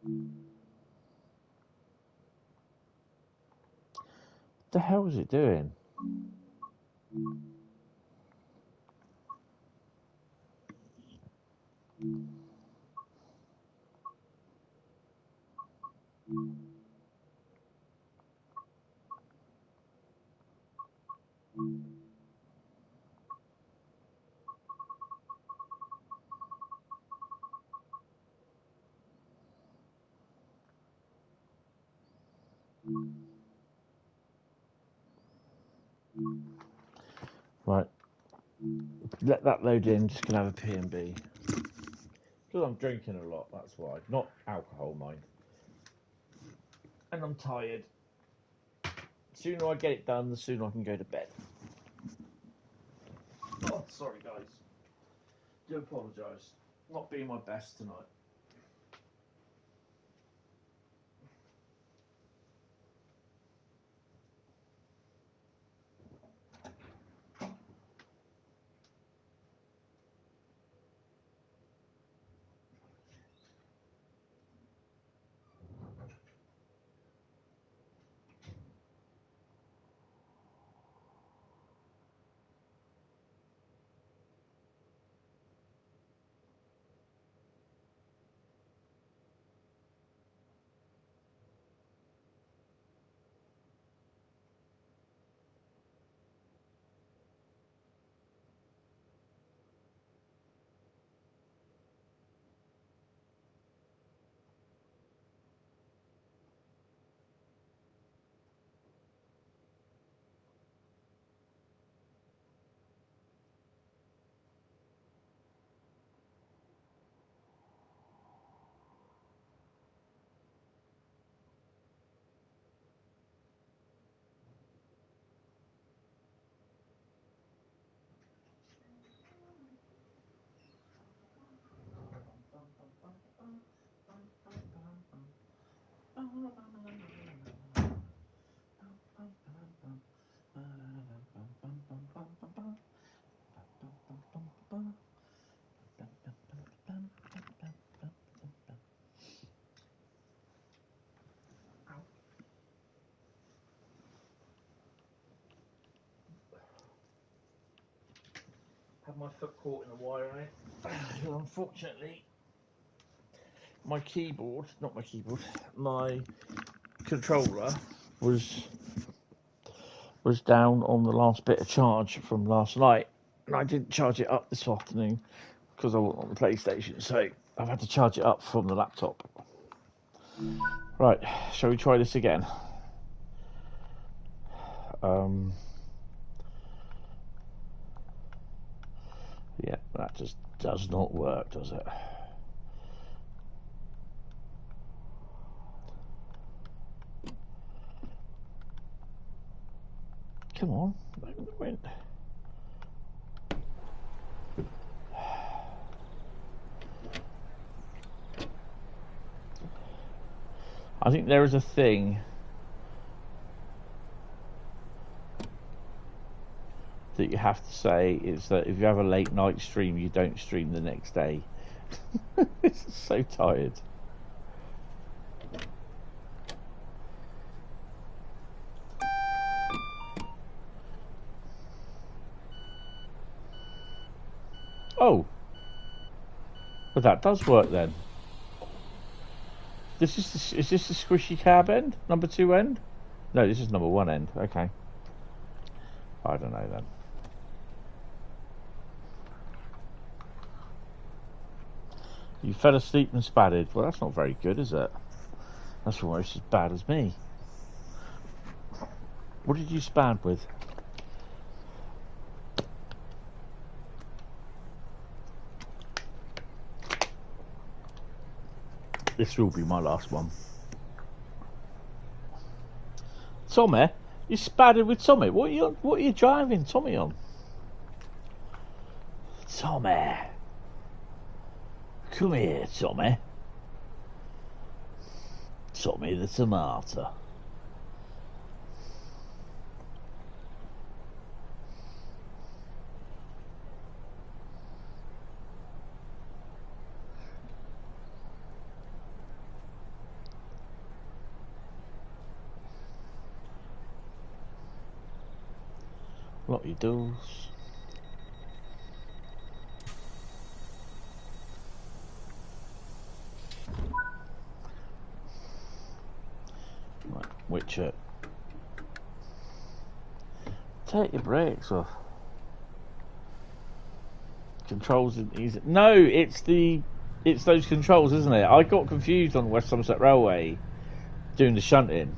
What the hell is it doing? Right. Let that load in. Just gonna have a P&B. Because I'm drinking a lot, that's why. Not alcohol, mind. And I'm tired. The sooner I get it done, the sooner I can go to bed. Oh, sorry guys. Do apologise. Not being my best tonight. had my foot caught in the wire on it. Unfortunately, my keyboard, not my keyboard, my controller was down on the last bit of charge from last night, and I didn't charge it up this afternoon because I wasn't on the PlayStation, so I've had to charge it up from the laptop. Right, shall we try this again? Yeah, that just does not work, does it? Come on, win. I think there is a thing that you have to say is that if you have a late night stream, you don't stream the next day. It's so tired. Oh, but that does work then. Is this the squishy cab end? Number 2 end? No, this is number 1 end. Okay. I don't know then. You fell asleep and spatted. Well, that's not very good, is it? That's almost as bad as me. What did you spad with? This will be my last one. Tommy? You spadded with Tommy? What are you driving Tommy on? Tommy. Come here, Tommy. Tommy the tomato. Lot your doors. Right, Witcher. Take your brakes off. Controls isn't easy. No, it's those controls, isn't it? I got confused on the West Somerset Railway doing the shunting.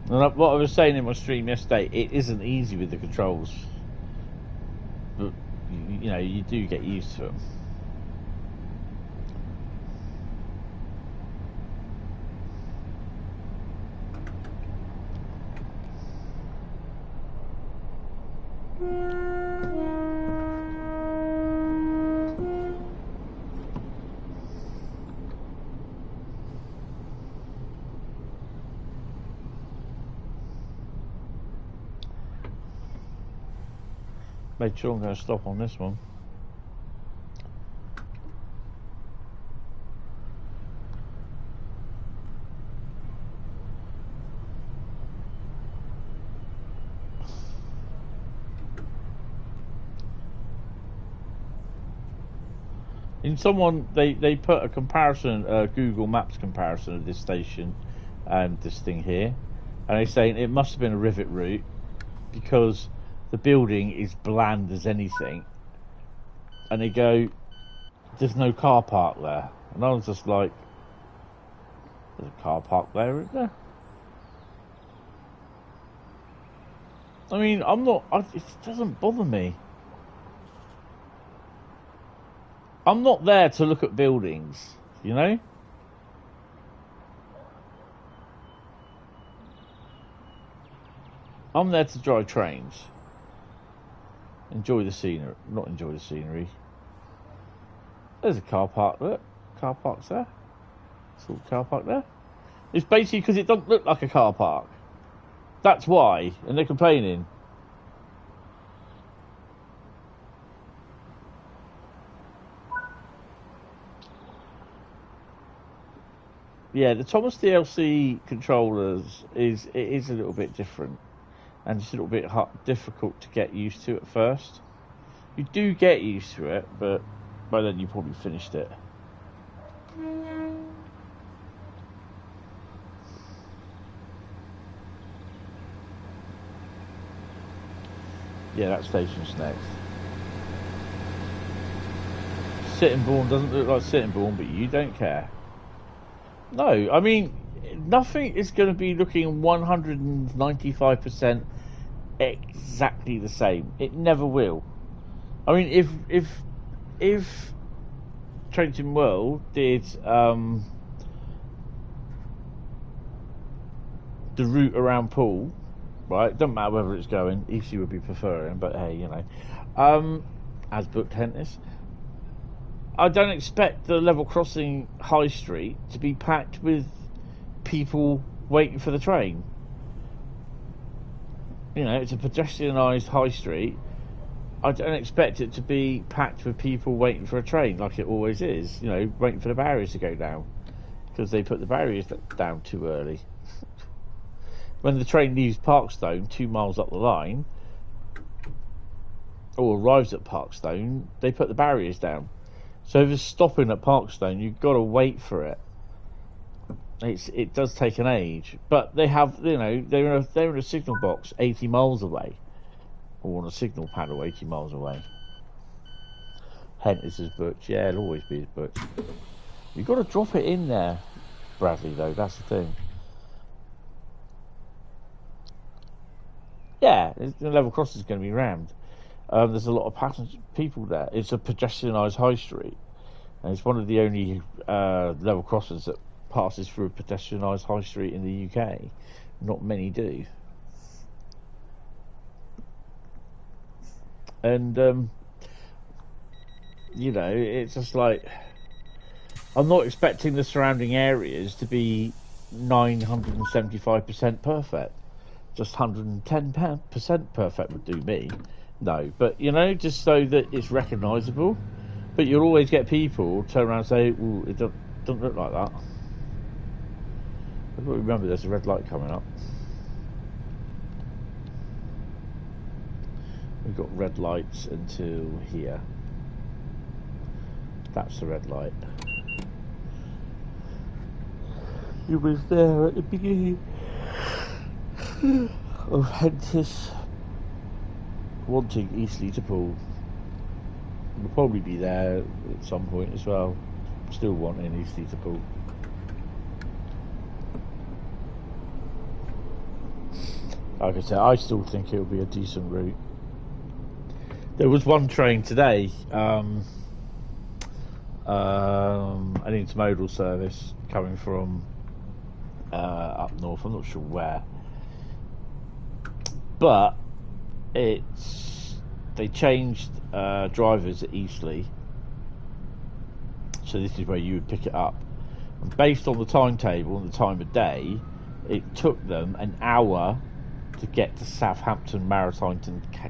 And what I was saying in my stream yesterday, it isn't easy with the controls, but you know, you do get used to them. Made sure I'm going to stop on this one. In someone, they put a comparison, Google Maps comparison of this station and this thing here, and they're saying it must have been a rivet route because the building is bland as anything, and they go, there's no car park there, and I was just like, there's a car park there, isn't there? I mean, it doesn't bother me. I'm not there to look at buildings, you know? I'm there to drive trains. Enjoy the scenery. Not enjoy the scenery. There's a car park. Look, car park's there. It's all car park there. It's basically because it doesn't look like a car park. That's why, and they're complaining. Yeah, the Thomas DLC controllers is a little bit different, and it's a little bit difficult to get used to at first. You do get used to it, but by then you probably finished it. Yeah, that station's next. Sittingbourne doesn't look like Sittingbourne, but you don't care. No, I mean, nothing is going to be looking 195% exactly the same. It never will. I mean, if Trenton World did the route around Poole, right? Doesn't matter whether it's going. Easy would be preferring, but hey, you know, as booked Hentis. I don't expect the level crossing high street to be packed with people waiting for the train. You know, it's a pedestrianised high street. I don't expect it to be packed with people waiting for a train like it always is. You know, waiting for the barriers to go down because they put the barriers down too early. When the train leaves Parkstone 2 miles up the line, or arrives at Parkstone, they put the barriers down. So if it's stopping at Parkstone, you've got to wait for it. It does take an age, but they have, you know, they're in a signal box 80 miles away, or on a signal panel 80 miles away. Hentis is booked. Yeah, it'll always be booked. You've got to drop it in there, Bradley. Though that's the thing. Yeah, the level crossing is going to be rammed. There's a lot of people there. It's a pedestrianised high street, and it's one of the only level crossings that passes through a pedestrianised high street in the UK. Not many do. And you know, it's just like, I'm not expecting the surrounding areas to be 975% perfect. Just 110% perfect would do me. No, but you know, just so that it's recognisable. But you'll always get people turn around and say, "Ooh, it doesn't look like that." I've got to remember there's a red light coming up. We've got red lights until here. That's the red light. It was there at the beginning of Hentis wanting Eastleigh to Poole. We'll probably be there at some point as well. Still wanting Eastleigh to Poole. Like I said, I still think it'll be a decent route. There was one train today, an intermodal service coming from up north. I'm not sure where, but they changed drivers at Eastleigh, so this is where you would pick it up. And based on the timetable and the time of day, it took them an hour to get to Southampton Maritime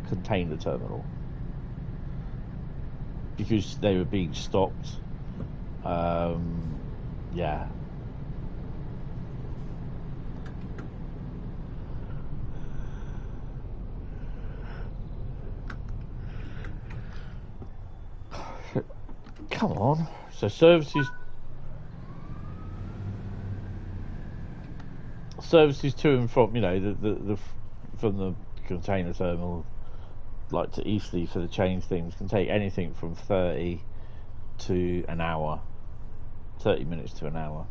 Container Terminal because they were being stopped. Yeah. Come on. So services to and from, you know, the from the container terminal, like to Eastleigh for the change things, can take anything from 30 to an hour, 30 minutes to an hour.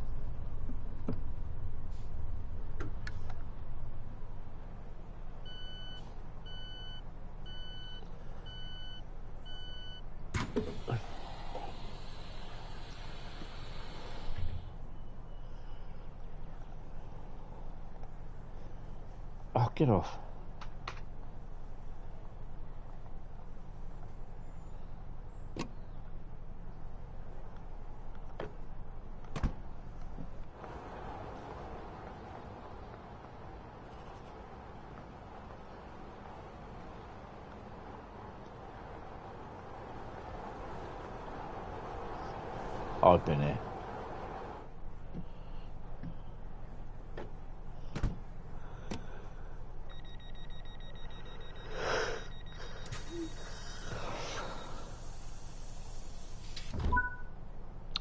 Oh, get off. I've been here.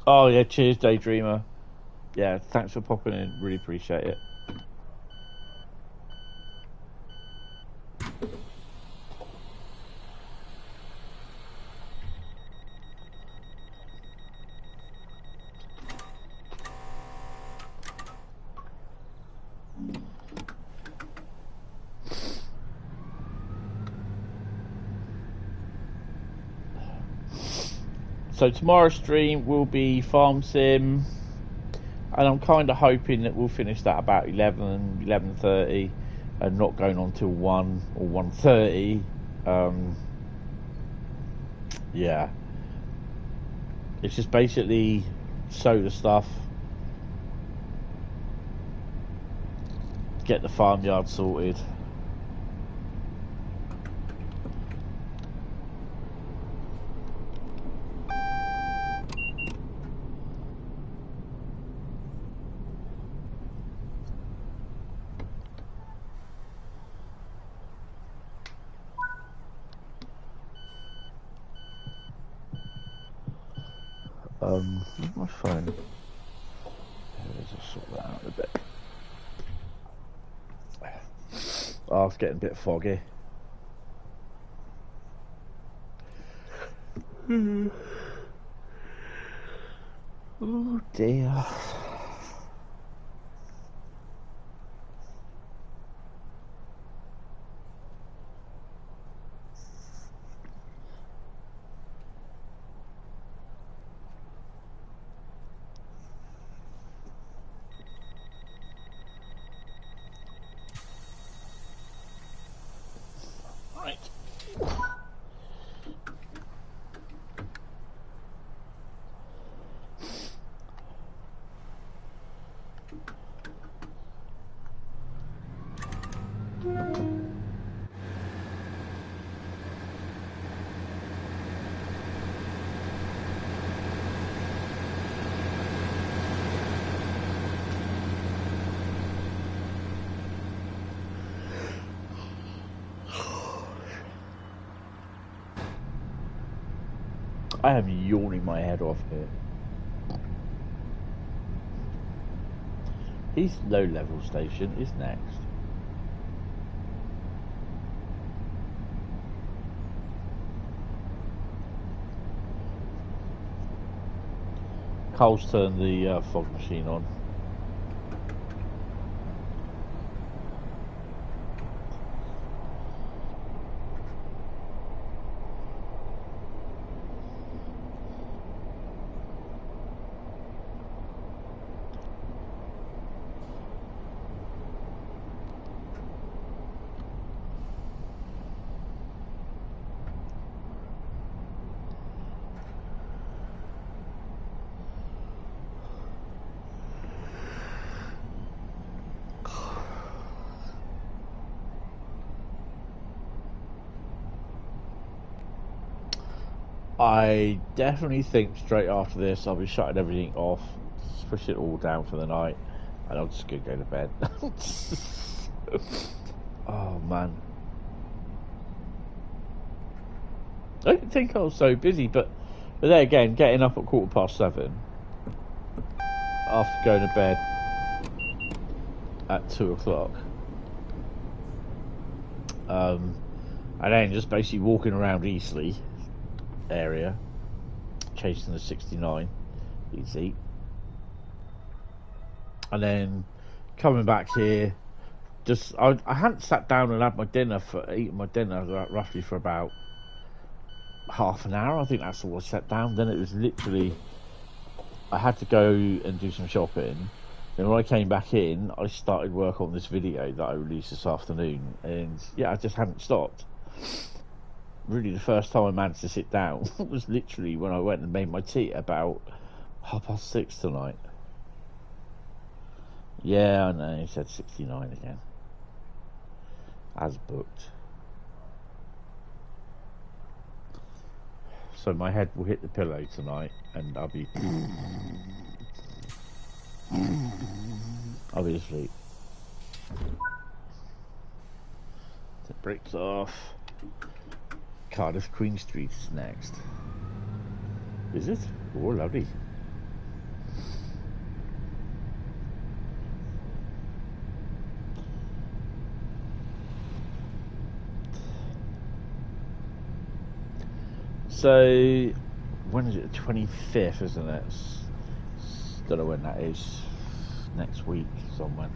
Oh yeah, cheers Daydreamer. Yeah, thanks for popping in, really appreciate it. So tomorrow's stream will be Farm Sim, and I'm kind of hoping that we'll finish that about 11, 11:30, and not going on till 1 or 1:30. Yeah. It's just basically solar stuff, get the farmyard sorted. Where's my phone? There it is, I'll sort that out a bit. Oh, it's getting a bit foggy. Oh dear. I am yawning my head off here. His low level station is next. Cole's turned the fog machine on. I definitely think straight after this I'll be shutting everything off, push it all down for the night, and I'm just gonna go to bed. Oh man, I didn't think I was so busy, but there again, getting up at 7:15 after going to bed at 2 o'clock, and then just basically walking around Eastleigh area chasing the 69 easy, and then coming back here, just I hadn't sat down and had my dinner eaten my dinner roughly for about half an hour. I think that's all I sat down. Then it was literally I had to go and do some shopping. Then when I came back in, I started work on this video that I released this afternoon, and yeah, I just hadn't stopped. Really, the first time I managed to sit down was literally when I went and made my tea at about 6:30 tonight. Yeah, I know, he said 69 again. As booked. so my head will hit the pillow tonight, and I'll be asleep. The bricks off. Cardiff Queen Street is next. Is it? Oh, lovely. So, when is it? The 25th, isn't it? Don't know when that is. Next week, somewhere.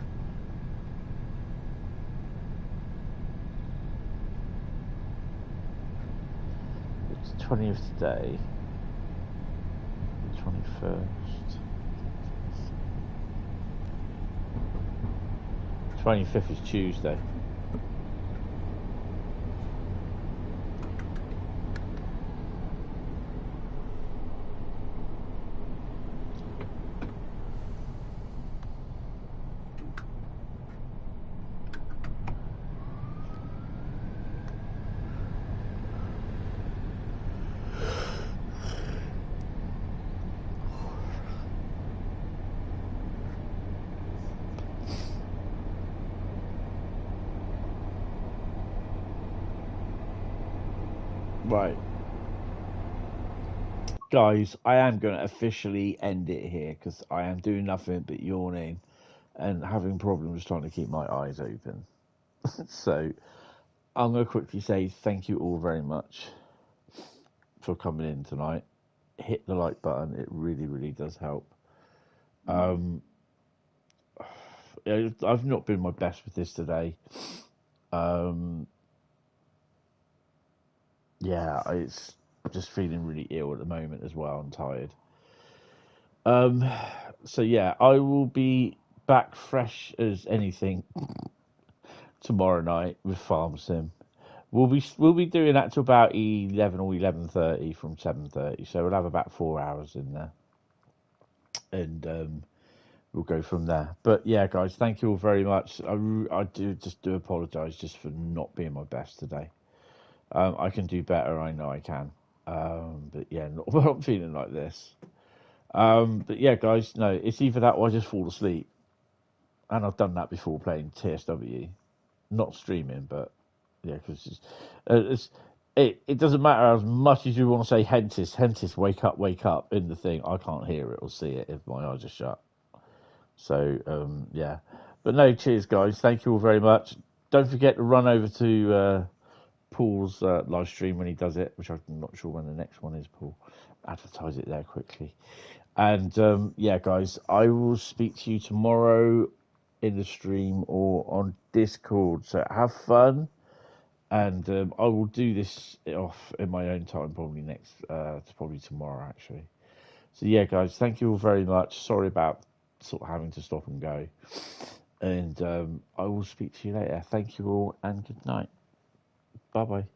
It's 20th today. The 21st. 25th is Tuesday. Right. Guys, I am going to officially end it here because I am doing nothing but yawning and having problems trying to keep my eyes open. So I'm going to quickly say thank you all very much for coming in tonight. Hit the like button. It really, really does help. I've not been my best with this today. Yeah, it's just feeling really ill at the moment as well. I'm tired. So yeah, I will be back fresh as anything tomorrow night with Farm Sim. We'll be doing that till about 11 or 11:30 from 7:30. So we'll have about 4 hours in there, and we'll go from there. But yeah, guys, thank you all very much. I do apologise just for not being my best today. I can do better. I know I can. But yeah, not when I'm feeling like this. But yeah, guys, no, it's either that or I just fall asleep. And I've done that before playing TSW. Not streaming, but yeah, because it doesn't matter as much as you want to say Hentis, wake up in the thing. I can't hear it or see it if my eyes are shut. So, yeah. But no, cheers, guys. Thank you all very much. Don't forget to run over to Paul's live stream when he does it, which I'm not sure when the next one is, Paul. Advertise it there quickly. And yeah, guys, I will speak to you tomorrow in the stream or on Discord. So have fun, and I will do this off in my own time, probably probably tomorrow actually. So yeah, guys, thank you all very much. Sorry about sort of having to stop and go, and I will speak to you later. Thank you all, and good night. Bye bye.